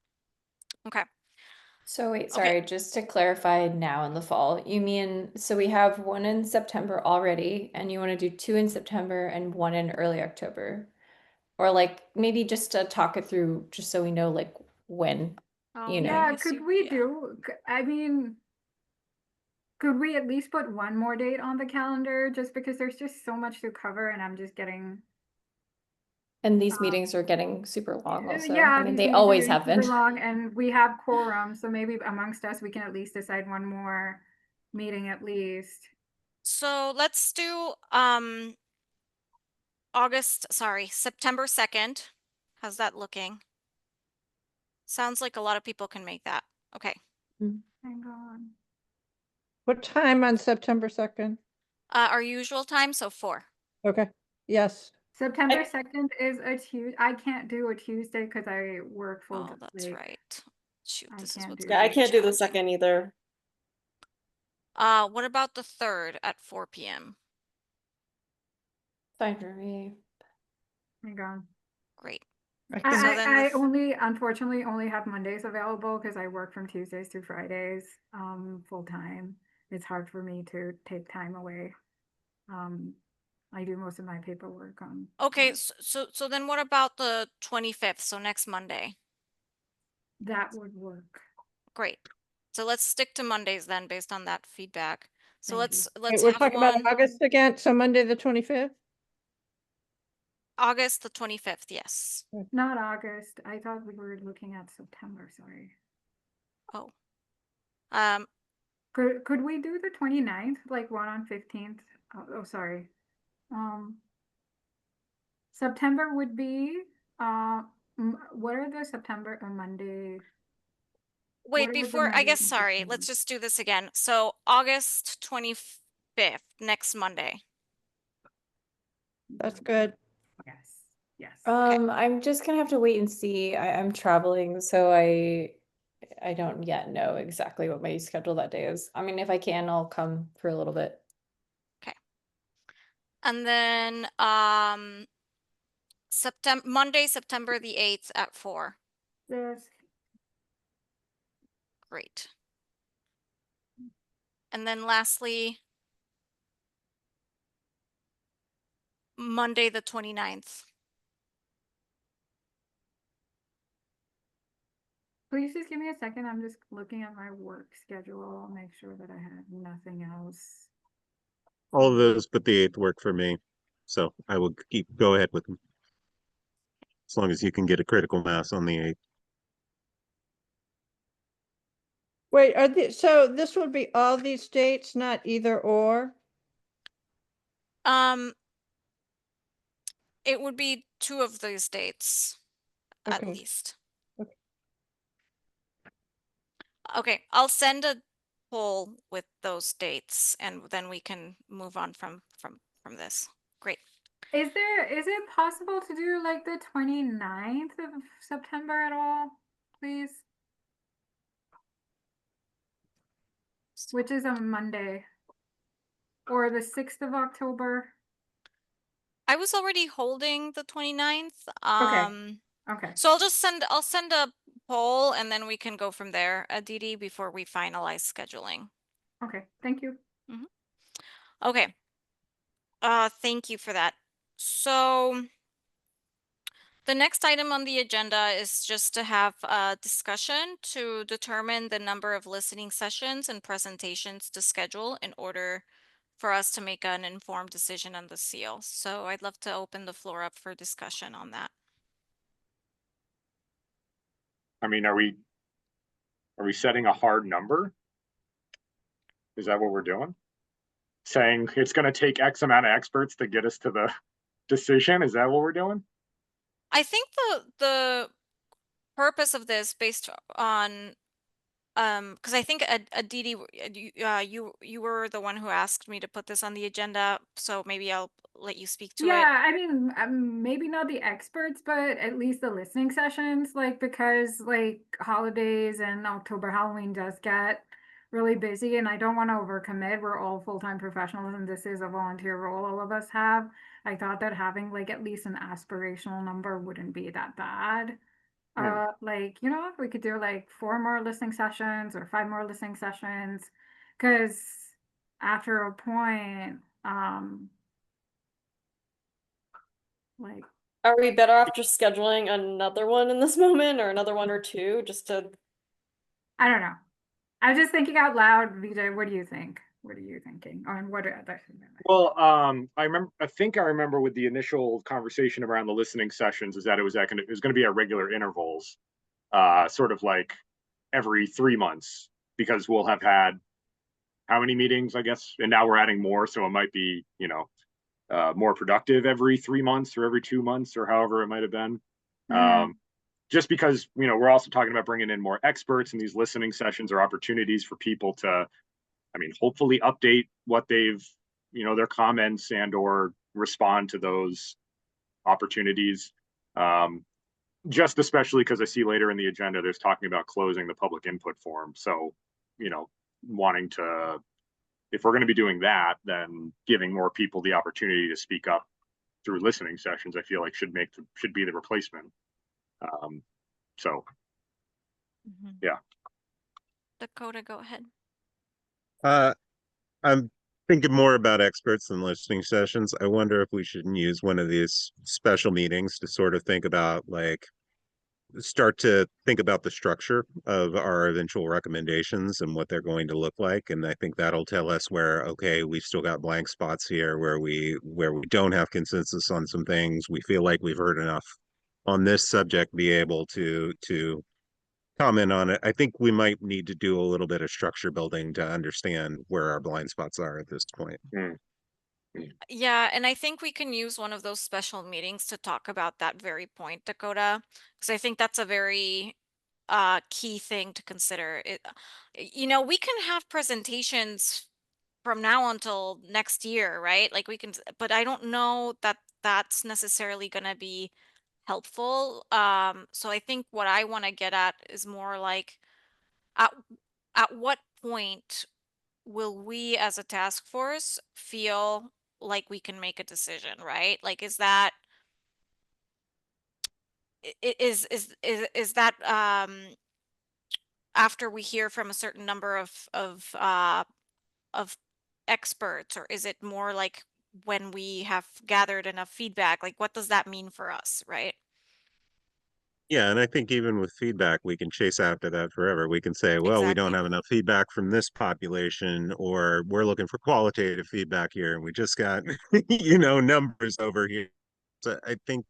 [SPEAKER 1] Okay.
[SPEAKER 4] So wait,
[SPEAKER 1] Okay.
[SPEAKER 4] sorry, just to clarify now in the fall, you mean, so we have one in September already, and you want to do 2 in September and 1 in early October? Or like maybe just to talk it through, just so we know like when,
[SPEAKER 1] Oh,
[SPEAKER 4] you know.
[SPEAKER 2] Yeah,
[SPEAKER 1] yes,
[SPEAKER 2] could we do, I mean, could we at least put one more date on the calendar? Just because there's just so much to cover and I'm just getting,
[SPEAKER 4] And these meetings are getting super long also.
[SPEAKER 2] yeah,
[SPEAKER 4] I mean,
[SPEAKER 2] these
[SPEAKER 4] they
[SPEAKER 2] meetings are
[SPEAKER 4] always
[SPEAKER 2] getting
[SPEAKER 4] have
[SPEAKER 2] super
[SPEAKER 4] been.
[SPEAKER 2] long and we have quorum, so maybe amongst us, we can at least decide one more meeting at least.
[SPEAKER 1] So let's do September 2nd. How's that looking? Sounds like a lot of people can make that. Okay.
[SPEAKER 2] Hang on.
[SPEAKER 5] What time on September 2nd?
[SPEAKER 1] Our usual time, so 4.
[SPEAKER 5] Okay, yes.
[SPEAKER 2] September 2nd is a Tuesday. I can't do a Tuesday because I work full
[SPEAKER 1] Oh, that's right. Shoot, this is what's
[SPEAKER 16] Yeah, I
[SPEAKER 1] gonna be
[SPEAKER 16] can't do the
[SPEAKER 1] challenging.
[SPEAKER 16] 2nd either.
[SPEAKER 1] What about the 3rd at 4 p.m.?
[SPEAKER 4] Fine for me.
[SPEAKER 2] Hang on.
[SPEAKER 1] Great.
[SPEAKER 5] can-
[SPEAKER 2] I only, unfortunately, only have Mondays available because I work from Tuesdays to Fridays, full time. It's hard for me to take time away. I do most of my paperwork on.
[SPEAKER 1] Okay, so then what about the 25th? So next Monday.
[SPEAKER 2] That would work.
[SPEAKER 1] Great. So let's stick to Mondays then, based on that feedback. So
[SPEAKER 2] Thank
[SPEAKER 1] let's
[SPEAKER 5] Wait, we're
[SPEAKER 1] have
[SPEAKER 5] talking
[SPEAKER 1] one
[SPEAKER 5] about August again, so Monday, the 25th?
[SPEAKER 1] August the 25th. Yes.
[SPEAKER 2] Not August. I thought we were looking at September, sorry.
[SPEAKER 1] Oh.
[SPEAKER 2] Could we do the 29th, like one on 15th? Oh, sorry. September would be, what are the September or Monday?
[SPEAKER 1] Wait,
[SPEAKER 2] What are the
[SPEAKER 1] before I
[SPEAKER 2] Mondays
[SPEAKER 1] guess
[SPEAKER 2] in
[SPEAKER 1] sorry,
[SPEAKER 2] September?
[SPEAKER 1] let's just do this again. So August 25th, next Monday.
[SPEAKER 5] That's good.
[SPEAKER 2] Yes. Yes.
[SPEAKER 4] I'm just gonna have to wait and see. I'm traveling, so I don't yet know exactly what my schedule that day is. I mean, if I can, I'll come for a little bit.
[SPEAKER 1] Okay. And then Monday, September the 8th at 4.
[SPEAKER 2] Yes.
[SPEAKER 1] Great. And then lastly, Monday the 29th.
[SPEAKER 2] Please just give me a second. I'm just looking at my work schedule, make sure that I have nothing else.
[SPEAKER 6] All of those but the 8th work for me. So I will go ahead with them. As long as you can get a critical mass on the 8th.
[SPEAKER 5] Wait, so this would be all these dates, not either or?
[SPEAKER 1] It would be 2 of those dates at
[SPEAKER 5] Okay.
[SPEAKER 1] least. Okay, I'll send a poll with those dates and then we can move on from this. Great.
[SPEAKER 2] Is it possible to do like the 29th of September at all, please? Which is a Monday. Or the 6th of October.
[SPEAKER 1] I was already holding the 29th.
[SPEAKER 2] Okay.
[SPEAKER 1] So I'll send a poll and then we can go from there, Aditi, before we finalize scheduling.
[SPEAKER 2] Okay, thank you.
[SPEAKER 1] Okay. Thank you for that. So the next item on the agenda is just to have a discussion to determine the number of listening sessions and presentations to schedule in order for us to make an informed decision on the seal. So I'd love to open the floor up for discussion on that.
[SPEAKER 3] I mean, are we setting a hard number? Is that what we're doing? Saying it's going to take X amount of experts to get us to the decision? Is that what we're doing?
[SPEAKER 1] I think the purpose of this, based on because I think Aditi, you were the one who asked me to put this on the agenda, so maybe I'll let you speak to it.
[SPEAKER 2] Yeah, I mean, maybe not the experts, but at least the listening sessions, like because like holidays and October Halloween does get really busy, and I don't want to overcommit. We're all full-time professionals, and this is a volunteer role all of us have. I thought that having like at least an aspirational number wouldn't be that bad. Like, you know, if we could do like 4 more listening sessions or 5 more listening sessions, because after a point, like,
[SPEAKER 16] Are we better off just scheduling another one in this moment or another one or two just to
[SPEAKER 2] I don't know. I'm just thinking out loud. VJ, what do you think? What are you thinking? Or what are other things?
[SPEAKER 3] Well, I think I remember with the initial conversation around the listening sessions is that it was going to be at regular intervals, sort of like every 3 months, because we'll have had how many meetings, I guess, and now we're adding more, so it might be, more productive every 3 months or every 2 months or however it might have been. Just because, we're also talking about bringing in more experts, and these listening sessions are opportunities for people to, hopefully update what they've, their comments and or respond to those opportunities. Just especially because I see later in the agenda, there's talking about closing the public input form. So, wanting to, if we're going to be doing that, then giving more people the opportunity to speak up through listening sessions, I feel like should be the replacement. So, yeah.
[SPEAKER 1] Dakota, go ahead.
[SPEAKER 6] I'm thinking more about experts than listening sessions. I wonder if we shouldn't use one of these special meetings to sort of start to think about the structure of our eventual recommendations and what they're going to look like. And I think that'll tell us where, okay, we've still got blank spots here where we don't have consensus on some things. We feel like we've heard enough on this subject, be able to comment on it. I think we might need to do a little bit of structure building to understand where our blind spots are at this point.
[SPEAKER 1] Yeah, and I think we can use one of those special meetings to talk about that very point, Dakota, because I think that's a very key thing to consider. We can have presentations from now until next year, right? Like but I don't know that that's necessarily going to be helpful. So I think what I want to get at is more like at what point will we as a task force feel like we can make a decision, right? Like is that is that after we hear from a certain number of experts, or is it more like when we have gathered enough feedback? Like what does that mean for us, right?
[SPEAKER 6] Yeah, and I think even with feedback, we can chase after that forever. We can say, well, we don't
[SPEAKER 1] Exactly.
[SPEAKER 6] have enough feedback from this population, or we're looking for qualitative feedback here, and we just got, numbers over here. So I think.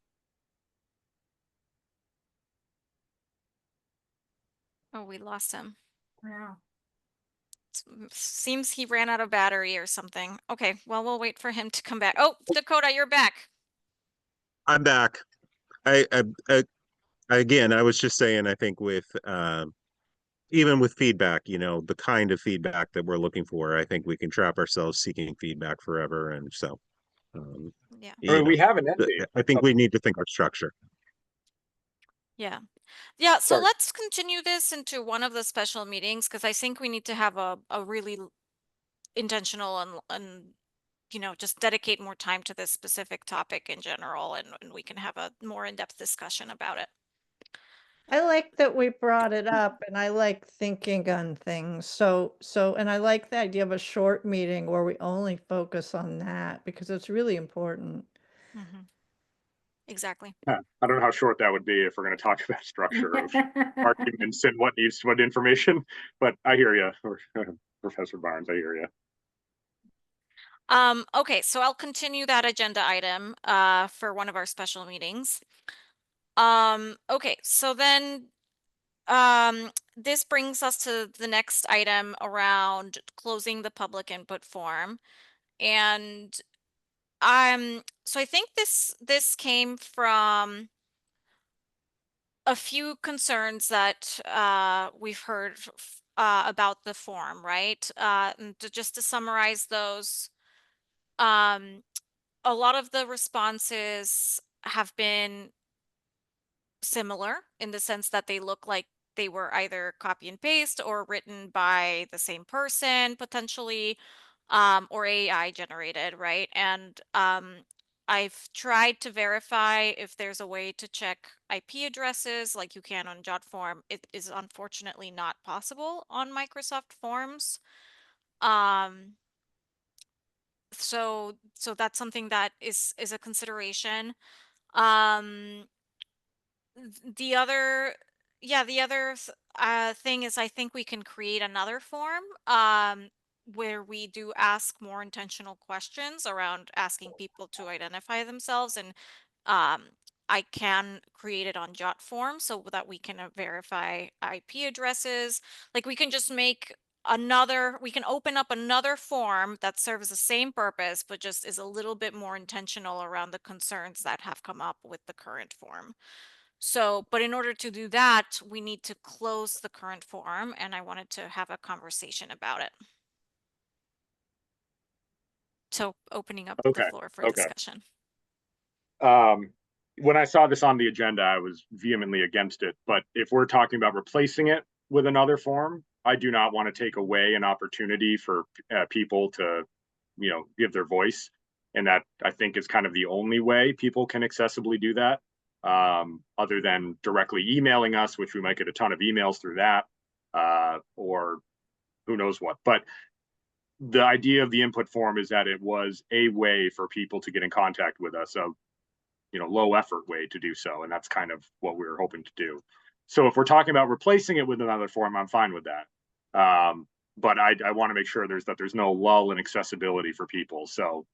[SPEAKER 1] Oh, we lost him.
[SPEAKER 2] Yeah.
[SPEAKER 1] Seems he ran out of battery or something. Okay, well, we'll wait for him to come back. Oh, Dakota, you're back.
[SPEAKER 6] I'm back. Again, I was just saying, I think with even with feedback, the kind of feedback that we're looking for, I think we can trap ourselves seeking feedback forever. And so,
[SPEAKER 1] yeah,
[SPEAKER 3] We have an end date.
[SPEAKER 6] I think we need to think of structure.
[SPEAKER 1] Yeah. So let's continue this into one of the special meetings, because I think we need to have a really intentional and just dedicate more time to this specific topic in general, and we can have a more in-depth discussion about it.
[SPEAKER 5] I like that we brought it up, and I like thinking on things. And I like the idea of a short meeting where we only focus on that because it's really important.
[SPEAKER 1] Exactly.
[SPEAKER 3] I don't know how short that would be if we're going to talk about structure of arguments and what needs what information, but I hear you, Professor Barnes, I hear you.
[SPEAKER 1] Okay, so I'll continue that agenda item for one of our special meetings. Okay, so then this brings us to the next item around closing the public input form. And so I think this came from a few concerns that we've heard about the form, right? And just to summarize those, a lot of the responses have been similar in the sense that they look like they were either copy and paste or written by the same person potentially, or AI generated, right? And I've tried to verify if there's a way to check IP addresses like you can on JotForm. It is unfortunately not possible on Microsoft Forms. Um, so that's something that is a consideration. Um, the other, yeah, the other thing is I think we can create another form where we do ask more intentional questions around asking people to identify themselves, and um I can create it on jot form so that we can verify IP addresses. Like we can just make we can open up another form that serves the same purpose but just is a little bit more intentional around the concerns that have come up with the current form. So, but in order to do that, we need to close the current form, and I wanted to have a conversation about it. So, opening up the
[SPEAKER 3] Okay.
[SPEAKER 1] floor for
[SPEAKER 3] Okay.
[SPEAKER 1] discussion.
[SPEAKER 3] When I saw this on the agenda, I was vehemently against it. But if we're talking about replacing it with another form, I do not want to take away an opportunity for people to, give their voice. And that I think is kind of the only way people can accessibly do that, other than directly emailing us, which we might get a ton of emails through that, or who knows what. But the idea of the input form is that it was a way for people to get in contact with us, a low effort way to do so, and that's kind of what we were hoping to do. So if we're talking about replacing it with another form, I'm fine with that. But I want to make sure there's no lull in accessibility for people. So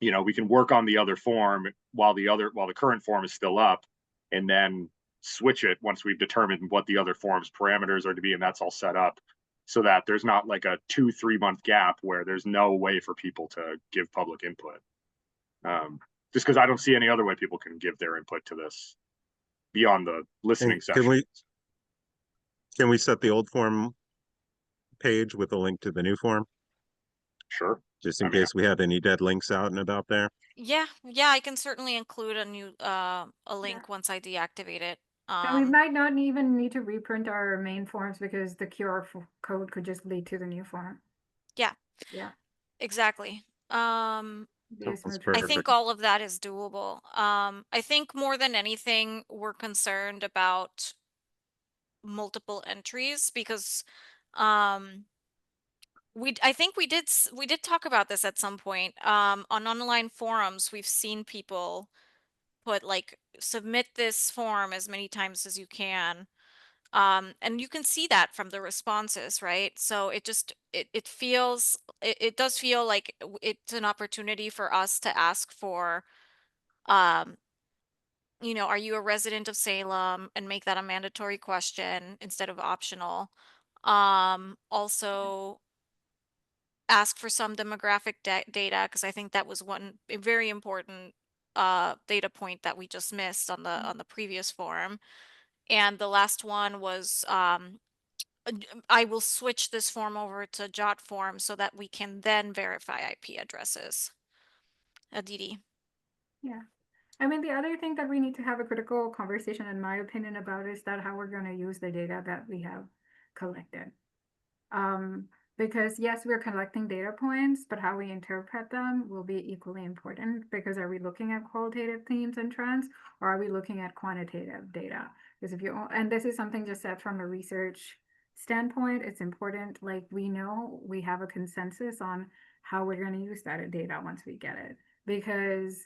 [SPEAKER 3] we can work on the other form while the current form is still up, and then switch it once we've determined what the other form's parameters are to be, and that's all set up, so that there's not like a 2-3 month gap where there's no way for people to give public input. Just because I don't see any other way people can give their input to this beyond the listening
[SPEAKER 6] And
[SPEAKER 3] session.
[SPEAKER 6] can we set the old form page with a link to the new form?
[SPEAKER 3] Sure.
[SPEAKER 6] Just in case we have any dead links out and about there.
[SPEAKER 1] Yeah, I can certainly include a link once I deactivate it.
[SPEAKER 2] And we might not even need to reprint our main forms because the QR code could just lead to the new form.
[SPEAKER 1] Yeah.
[SPEAKER 2] Yeah.
[SPEAKER 1] Exactly.
[SPEAKER 2] That's
[SPEAKER 1] I think all of that is doable. I think more than anything, we're concerned about multiple entries because I think we did talk about this at some point. On online forums, we've seen people put like submit this form as many times as you can. And you can see that from the responses, right? So it does feel like it's an opportunity for us to ask for, um, are you a resident of Salem, and make that a mandatory question instead of optional. Also ask for some demographic data, because I think that was a very important data point that we just missed on the previous form. And the last one was I will switch this form over to jot form so that we can then verify IP addresses. Aditi.
[SPEAKER 2] Yeah. I mean, the other thing that we need to have a critical conversation, in my opinion, about is that how we're going to use the data that we have collected. Because yes, we're collecting data points, but how we interpret them will be equally important, because are we looking at qualitative themes and trends, or are we looking at quantitative data? Because and this is something just said from a research standpoint, it's important, like we know we have a consensus on how we're going to use that data once we get it, because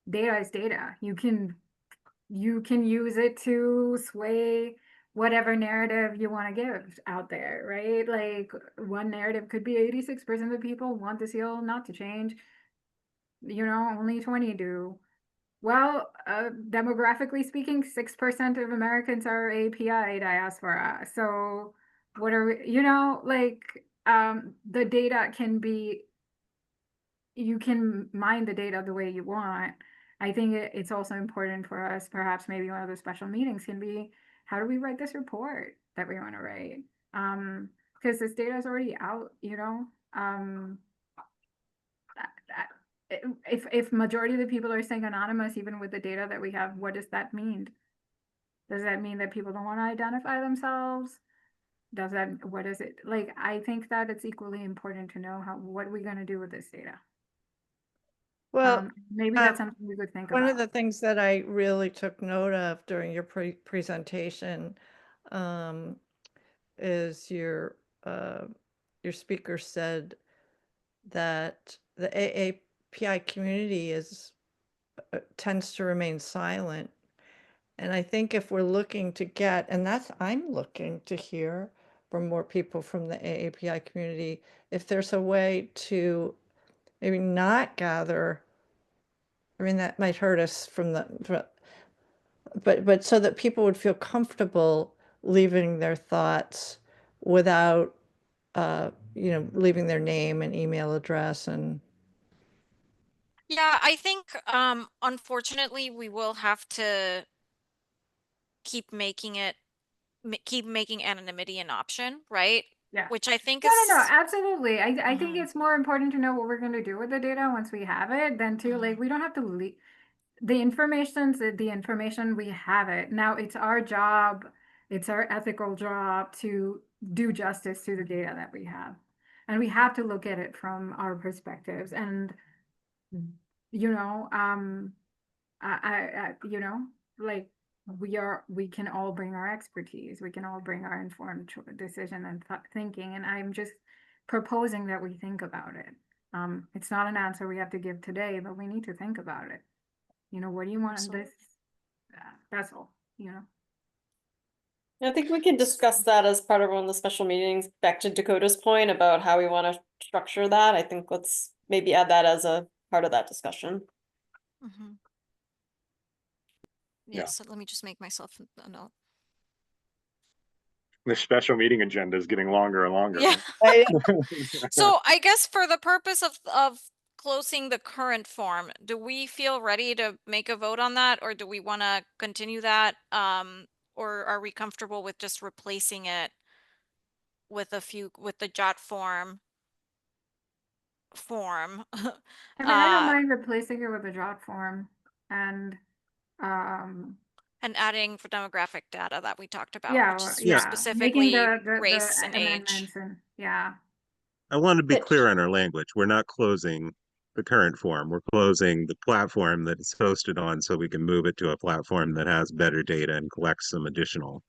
[SPEAKER 2] data is data. You can use it to sway whatever narrative you want to give out there, right? Like one narrative could be 86% of people want the seal not to change. Only 20 do. Well, demographically speaking, 6% of Americans are AAPI diaspora. So what are we, the data can be, you can mine the data the way you want. I think it's also important for us, perhaps maybe one of the special meetings can be, how do we write this report that we want to write? Because this data is already out, that if majority of the people are saying anonymous, even with the data that we have, what does that mean? Does that mean that people don't want to identify themselves? What is it? Like, I think that it's equally important to know what are we going to do with this data?
[SPEAKER 5] Well,
[SPEAKER 2] maybe that's something we could think
[SPEAKER 5] one
[SPEAKER 2] about.
[SPEAKER 5] of the things that I really took note of during your presentation is your speaker said that the AAPI community tends to remain silent. And I think if we're looking to get, and I'm looking to hear from more people from the AAPI community, if there's a way to maybe not gather, I mean, that might hurt us but so that people would feel comfortable leaving their thoughts without, leaving their name and email address and.
[SPEAKER 1] Yeah, I think unfortunately we will have to keep making anonymity an option, right?
[SPEAKER 2] Yeah.
[SPEAKER 1] Which I think
[SPEAKER 2] No,
[SPEAKER 1] is
[SPEAKER 2] absolutely. I think
[SPEAKER 1] Mhm.
[SPEAKER 2] it's more important to know what we're going to do with the data once we have it than to like, we don't have to the information we have it. Now it's our job, it's our ethical job to do justice to the data that we have. And we have to look at it from our perspectives. And, like we can all bring our expertise, we can all bring our informed decision and thinking. And I'm just proposing that we think about it. It's not an answer we have to give today, but we need to think about it. What do you want in this vessel,
[SPEAKER 16] I think we can discuss that as part of one of the special meetings. Back to Dakota's point about how we want to structure that. I think let's maybe add that as a part of that discussion.
[SPEAKER 1] Yes, let me just make myself a note.
[SPEAKER 3] The special meeting agenda is getting longer and longer.
[SPEAKER 1] Yeah.
[SPEAKER 3] Huh?
[SPEAKER 1] So I guess for the purpose of closing the current form, do we feel ready to make a vote on that, or do we want to continue that? Or are we comfortable with just replacing it with the jot form?
[SPEAKER 2] I mean, I don't mind replacing it with a jot form and
[SPEAKER 1] adding for demographic data that we talked about,
[SPEAKER 2] yeah,
[SPEAKER 1] which is
[SPEAKER 2] making
[SPEAKER 1] specifically
[SPEAKER 2] the
[SPEAKER 1] race and age.
[SPEAKER 2] amendments and yeah.
[SPEAKER 6] I want to be clear on our language. We're not closing the current form. We're closing the platform that it's hosted on so we can move it to a platform that has better data and collects some additional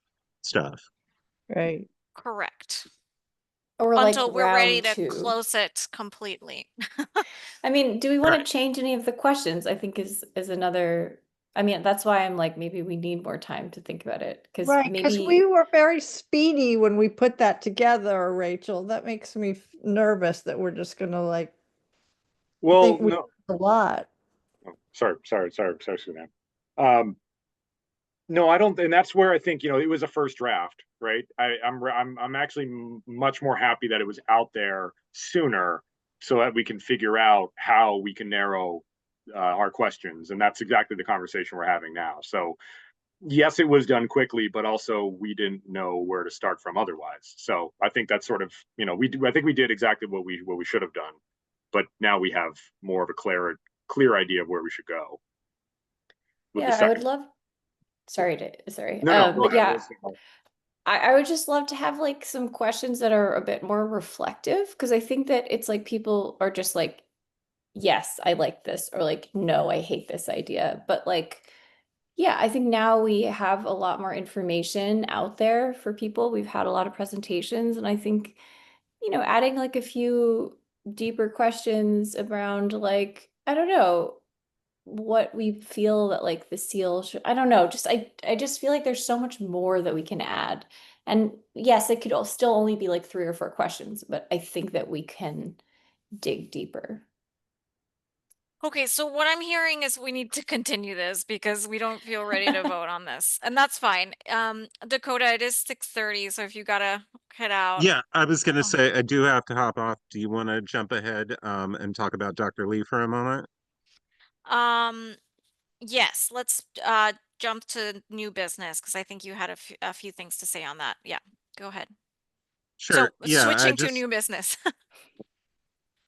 [SPEAKER 6] stuff.
[SPEAKER 5] Right.
[SPEAKER 1] Correct.
[SPEAKER 4] Or like
[SPEAKER 1] until we're ready
[SPEAKER 4] round
[SPEAKER 1] to
[SPEAKER 4] two.
[SPEAKER 1] close it completely.
[SPEAKER 4] I mean, do we want
[SPEAKER 6] Right.
[SPEAKER 4] to change any of the questions? I think is another. I mean, that's why I'm like, maybe we need more time to think about it because
[SPEAKER 5] Right, because we
[SPEAKER 4] maybe
[SPEAKER 5] were very speedy when we put that together, Rachel. That makes me nervous that we're just gonna I
[SPEAKER 3] Well,
[SPEAKER 5] think we
[SPEAKER 3] no.
[SPEAKER 5] a lot.
[SPEAKER 3] Oh, sorry, Suzanne. No, I don't, and that's where I think, it was a first draft, right? I'm actually much more happy that it was out there sooner so that we can figure out how we can narrow our questions, and that's exactly the conversation we're having now. So yes, it was done quickly, but also we didn't know where to start from otherwise. So I think that's sort of, I think we did exactly what we should have done, but now we have more of a clear idea of where we should go.
[SPEAKER 4] yeah, I would love. Sorry.
[SPEAKER 3] No, go
[SPEAKER 4] But
[SPEAKER 3] ahead.
[SPEAKER 4] yeah, I would just love to have like some questions that are a bit more reflective because I think that it's like people are just like, yes, I like this, or like, no, I hate this idea. But like, yeah, I think now we have a lot more information out there for people. We've had a lot of presentations, and I think, adding like a few deeper questions around like, I don't know, what we feel that like the seal should, I don't know, I just feel like there's so much more that we can add. And yes, it could still only be like 3 or 4 questions, but I think that we can dig deeper.
[SPEAKER 1] Okay, so what I'm hearing is we need to continue this because we don't feel ready to vote on this, and that's fine. Dakota, it is 6:30, so if you gotta head out.
[SPEAKER 6] Yeah, I was going to say, I do have to hop off. Do you want to jump ahead and talk about Dr. Lee for a moment?
[SPEAKER 1] Yes, let's jump to new business because I think you had a few things to say on that. Yeah, go ahead.
[SPEAKER 6] Sure.
[SPEAKER 1] So switching to new business.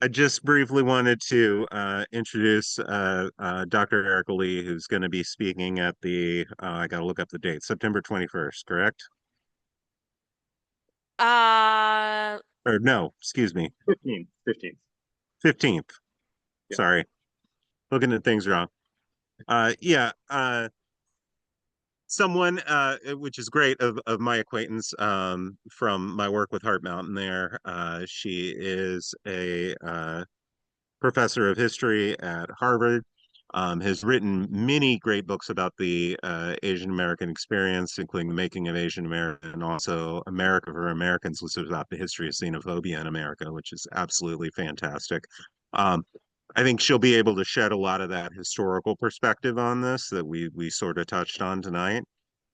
[SPEAKER 6] I just briefly wanted to introduce Dr. Erica Lee, who's going to be speaking at the, I got to look up the date, September 21st, correct? Or no, excuse me,
[SPEAKER 3] 15th.
[SPEAKER 6] 15th.
[SPEAKER 3] Yeah.
[SPEAKER 6] Sorry, looking at things wrong. Yeah, someone which is great of my acquaintance from my work with Heart Mountain there. She is a professor of history at Harvard, has written many great books about the Asian American experience, including The Making of Asian America, and also America for Americans, which is about the history of xenophobia in America, which is absolutely fantastic. I think she'll be able to shed a lot of that historical perspective on this that we sort of touched on tonight.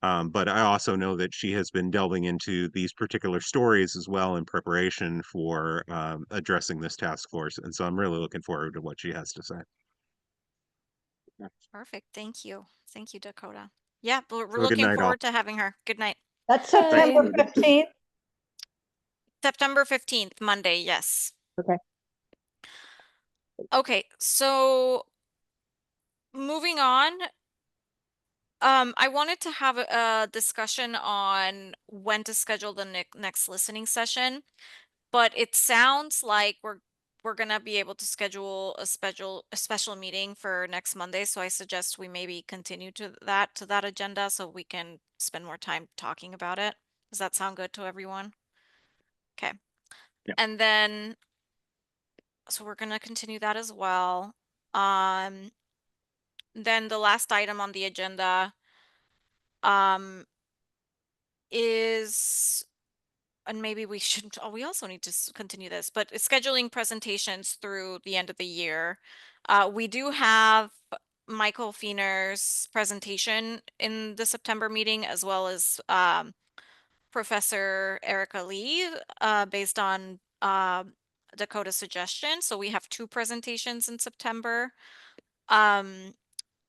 [SPEAKER 6] But I also know that she has been delving into these particular stories as well in preparation for addressing this task force. And so I'm really looking forward to what she has to say.
[SPEAKER 1] Perfect. Thank you. Thank you, Dakota. Yeah, we're
[SPEAKER 6] Have a good
[SPEAKER 1] looking
[SPEAKER 6] night, all.
[SPEAKER 1] forward to having her. Good night.
[SPEAKER 5] That's
[SPEAKER 7] Bye.
[SPEAKER 5] September 15th.
[SPEAKER 1] September 15th, Monday, yes.
[SPEAKER 7] Okay.
[SPEAKER 1] Okay, so moving on, I wanted to have a discussion on when to schedule the next listening session, but it sounds like we're gonna be able to schedule a special meeting for next Monday. So I suggest we maybe continue to that agenda so we can spend more time talking about it. Does that sound good to everyone? Okay.
[SPEAKER 3] Yeah.
[SPEAKER 1] And then so we're gonna continue that as well. Then the last item on the agenda is, and maybe we shouldn't, oh, we also need to continue this, but scheduling presentations through the end of the year. We do have Michael Fiener's presentation in the September meeting, as well as Professor Erica Lee, based on Dakota's suggestion. So we have two presentations in September.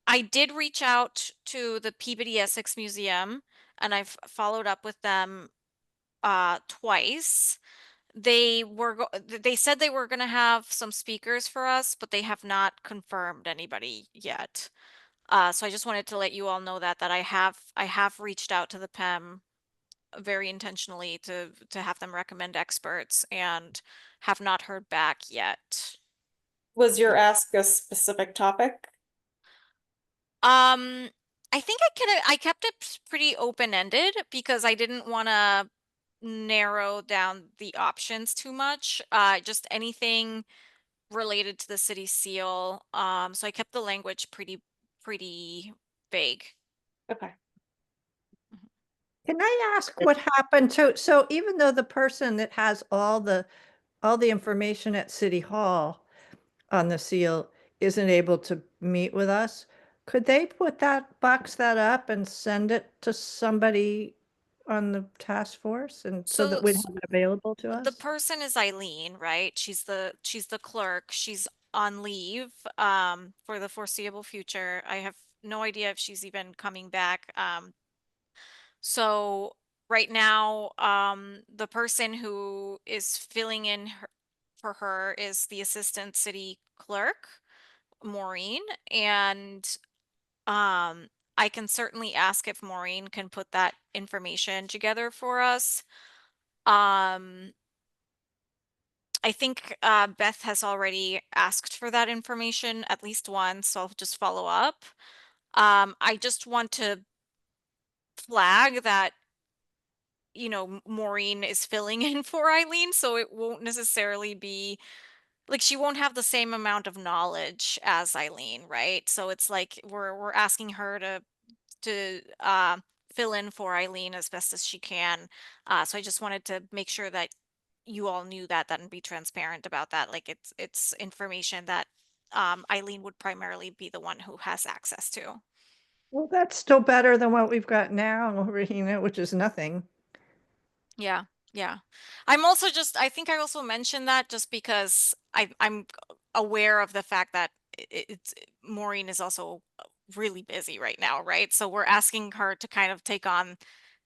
[SPEAKER 1] I did reach out to the Peabody Essex Museum, and I've followed up with them twice. They said they were going to have some speakers for us, but they have not confirmed anybody yet. So I just wanted to let you all know that I have reached out to the PEM very intentionally to have them recommend experts, and have not heard back yet.
[SPEAKER 16] Was your ask a specific topic?
[SPEAKER 1] I think I kept it pretty open-ended because I didn't want to narrow down the options too much. Just anything related to the city seal. So I kept the language pretty vague.
[SPEAKER 16] Okay.
[SPEAKER 5] Can I ask what happened to, so even though the person that has all the information at City Hall on the seal isn't able to meet with us, could they box that up and send it to somebody on the task force, and so that we'd have it available to
[SPEAKER 1] The
[SPEAKER 5] us?
[SPEAKER 1] person is Eileen, right? She's the clerk. She's on leave for the foreseeable future. I have no idea if she's even coming back. So right now, the person who is filling in for her is the assistant city clerk, Maureen, and I can certainly ask if Maureen can put that information together for us. I think Beth has already asked for that information at least once, so I'll just follow up. I just want to flag that, you know, Maureen is filling in for Eileen, so it won't necessarily be like she won't have the same amount of knowledge as Eileen, right? So it's like we're asking her to fill in for Eileen as best as she can. So I just wanted to make sure that you all knew that and be transparent about that. Like it's information that Eileen would primarily be the one who has access to.
[SPEAKER 5] Well, that's still better than what we've got now, Regina, which is nothing.
[SPEAKER 1] Yeah, yeah. I'm also I think I also mentioned that just because I'm aware of the fact that it's Maureen is also really busy right now, right? So we're asking her to kind of take on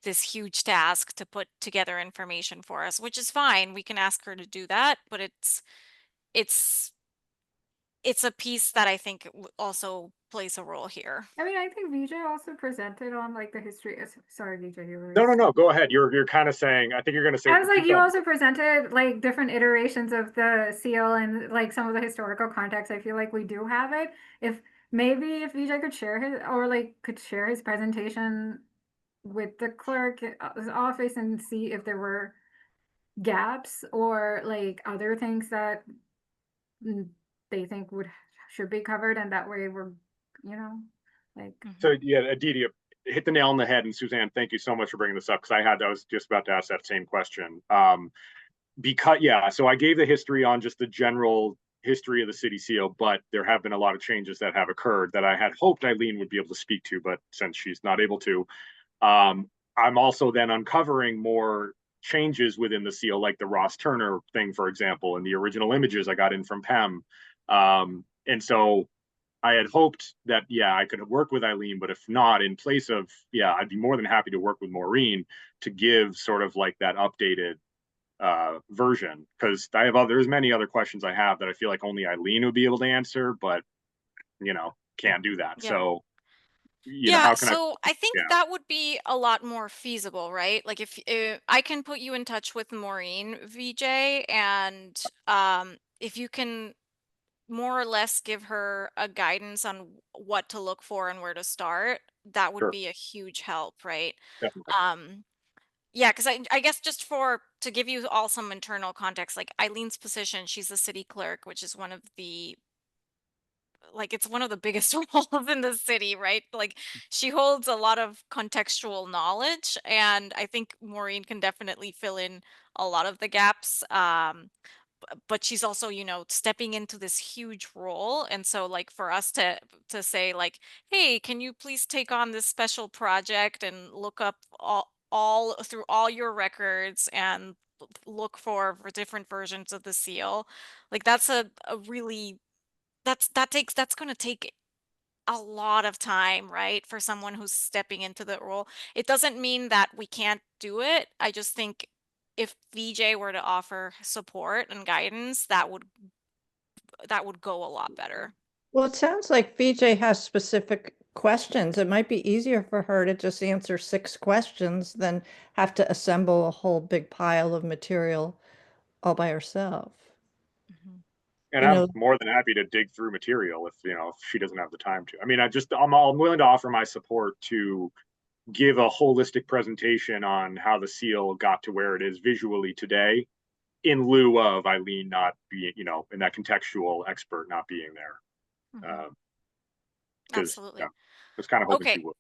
[SPEAKER 1] this huge task to put together information for us, which is fine. We can ask her to do that, but it's a piece that I think also plays a role here.
[SPEAKER 2] I mean, I think VJ also presented on like the history. Sorry, VJ, you were.
[SPEAKER 3] No. Go ahead. You're kind of saying. I think you're going to say.
[SPEAKER 2] I was like,
[SPEAKER 3] keep
[SPEAKER 2] you
[SPEAKER 3] going.
[SPEAKER 2] also presented like different iterations of the seal and like some of the historical context. I feel like we do have it. If maybe if VJ could share his or like could share his presentation with the clerk's office and see if there were gaps or like other things that they think should be covered, and that way we're, you know, like.
[SPEAKER 3] So yeah, Aditi hit the nail on the head, and Suzanne, thank you so much for bringing this up because I was just about to ask that same question. Because so I gave the history on just the general history of the city seal, but there have been a lot of changes that have occurred that I had hoped Eileen would be able to speak to, but since she's not able to, I'm also then uncovering more changes within the seal, like the Ross Turner thing, for example, and the original images I got in from PEM. And so I had hoped that, I could work with Eileen, but if not, in place of, I'd be more than happy to work with Maureen to give sort of like that updated version, because there's many other questions I have that I feel like only Eileen would be able to answer, but can't do that.
[SPEAKER 1] Yeah.
[SPEAKER 3] So how can
[SPEAKER 1] I think that would be a lot more feasible, right? Like if I can put you in touch with Maureen, VJ, and if you can more or less give her a guidance on what to look for and where to start, that would be a huge help, right?
[SPEAKER 3] Definitely.
[SPEAKER 1] Yeah, because I guess just to give you all some internal context, like Eileen's position, she's the city clerk, which is one of the it's one of the biggest roles in the city, right? Like she holds a lot of contextual knowledge, and I think Maureen can definitely fill in a lot of the gaps. But she's also, stepping into this huge role, and so like for us to say like, hey, can you please take on this special project and look up all through all your records and look for different versions of the seal, like that's a really that's going to take a lot of time, right? For someone who's stepping into the role. It doesn't mean that we can't do it. I just think if VJ were to offer support and guidance, that would go a lot better.
[SPEAKER 5] Well, it sounds like VJ has specific questions. It might be easier for her to just answer 6 questions than have to assemble a whole big pile of material all by herself.
[SPEAKER 3] And I'm more than happy to dig through material if she doesn't have the time to. I mean, I'm willing to offer my support to give a holistic presentation on how the seal got to where it is visually today, in lieu of Eileen not being, and that contextual expert not being there.
[SPEAKER 1] Absolutely.
[SPEAKER 3] I was kind of hoping she would.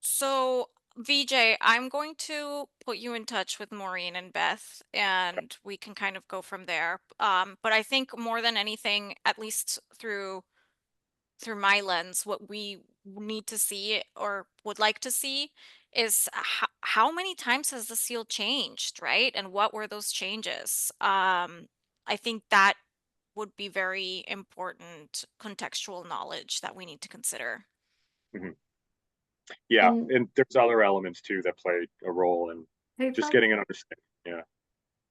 [SPEAKER 1] So VJ, I'm going to put you in touch with Maureen and Beth, and we can kind of go from there. But I think more than anything, at least through my lens, what we need to see or would like to see is how many times has the seal changed, right? And what were those changes? I think that would be very important contextual knowledge that we need to consider.
[SPEAKER 3] Mm-hmm. Yeah, and there's other elements too that play a role in just getting an understanding. Yeah.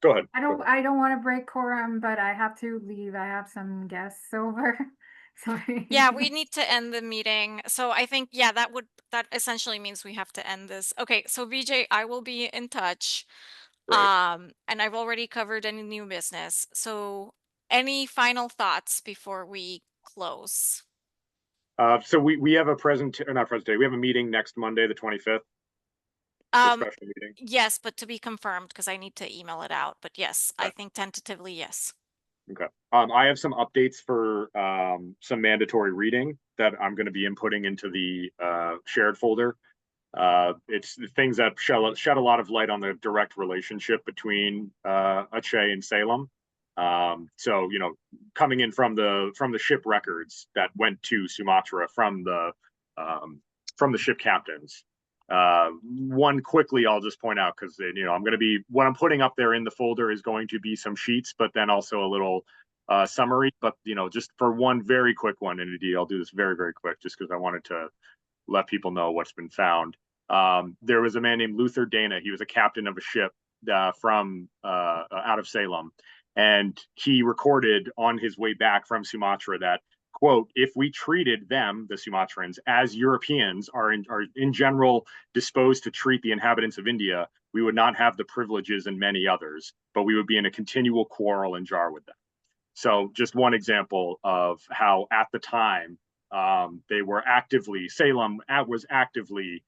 [SPEAKER 3] Go ahead.
[SPEAKER 2] I don't want to break quorum, but I have to leave. I have some guests over. Sorry.
[SPEAKER 1] Yeah, we need to end the meeting. So I think, that essentially means we have to end this. Okay, so VJ, I will be in touch.
[SPEAKER 3] Right.
[SPEAKER 1] And I've already covered any new business. So any final thoughts before we close?
[SPEAKER 3] So we have a we have a meeting next Monday, the 25th. Special meeting.
[SPEAKER 1] Yes, but to be confirmed because I need to email it out. But yes, I think tentatively, yes.
[SPEAKER 3] Okay. I have some updates for some mandatory reading that I'm going to be inputting into the shared folder. It's things that shed a lot of light on the direct relationship between AAPI and Salem. So coming in from the ship records that went to Sumatra from the ship captains. One quickly, I'll just point out because I'm going to be what I'm putting up there in the folder is going to be some sheets, but then also a little summary. But just for one very quick one, and I'll do this very, very quick, just because I wanted to let people know what's been found. There was a man named Luther Dana. He was a captain of a ship from out of Salem. And he recorded on his way back from Sumatra that, quote, if we treated them, the Sumatrans, as Europeans are in general disposed to treat the inhabitants of India, we would not have the privileges and many others, but we would be in a continual quarrel and jar with them. So just one example of how at the time they were actively, Salem was actively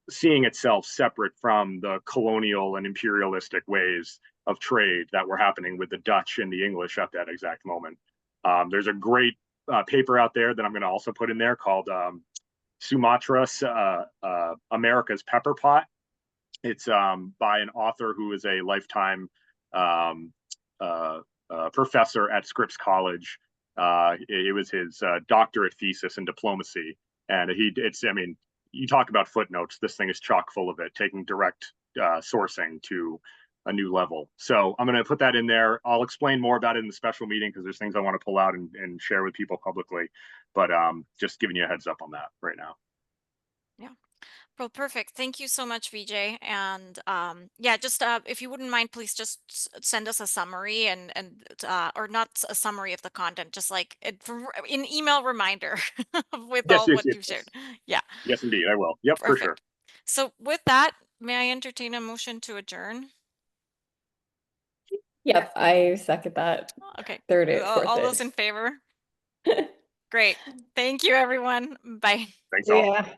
[SPEAKER 3] seeing itself separate from the colonial and imperialistic ways of trade that were happening with the Dutch and the English at that exact moment. There's a great paper out there that I'm going to also put in there called Sumatra, America's Pepper Pot. It's by an author who is a lifetime professor at Scripps College. It was his doctorate thesis in diplomacy. And I mean, you talk about footnotes, this thing is chock full of it, taking direct sourcing to a new level. So I'm going to put that in there. I'll explain more about it in the special meeting because there's things I want to pull out and share with people publicly. But just giving you a heads up on that right now.
[SPEAKER 1] Yeah. Well, perfect. Thank you so much, VJ. And yeah, just if you wouldn't mind, please just send us a summary and or not a summary of the content, just like an email reminder with
[SPEAKER 3] Yes,
[SPEAKER 1] all
[SPEAKER 3] yes,
[SPEAKER 1] what
[SPEAKER 3] yes,
[SPEAKER 1] you've
[SPEAKER 3] yes.
[SPEAKER 1] shared. Yeah.
[SPEAKER 3] Yes, indeed, I will. Yep, for sure.
[SPEAKER 1] Perfect. So with that, may I entertain a motion to adjourn?
[SPEAKER 4] Yep, I second that.
[SPEAKER 1] Okay.
[SPEAKER 4] Third it,
[SPEAKER 1] All
[SPEAKER 4] fourth
[SPEAKER 1] those
[SPEAKER 4] it.
[SPEAKER 1] in favor? Great. Thank you, everyone. Bye.
[SPEAKER 3] Thanks all.
[SPEAKER 5] Yeah.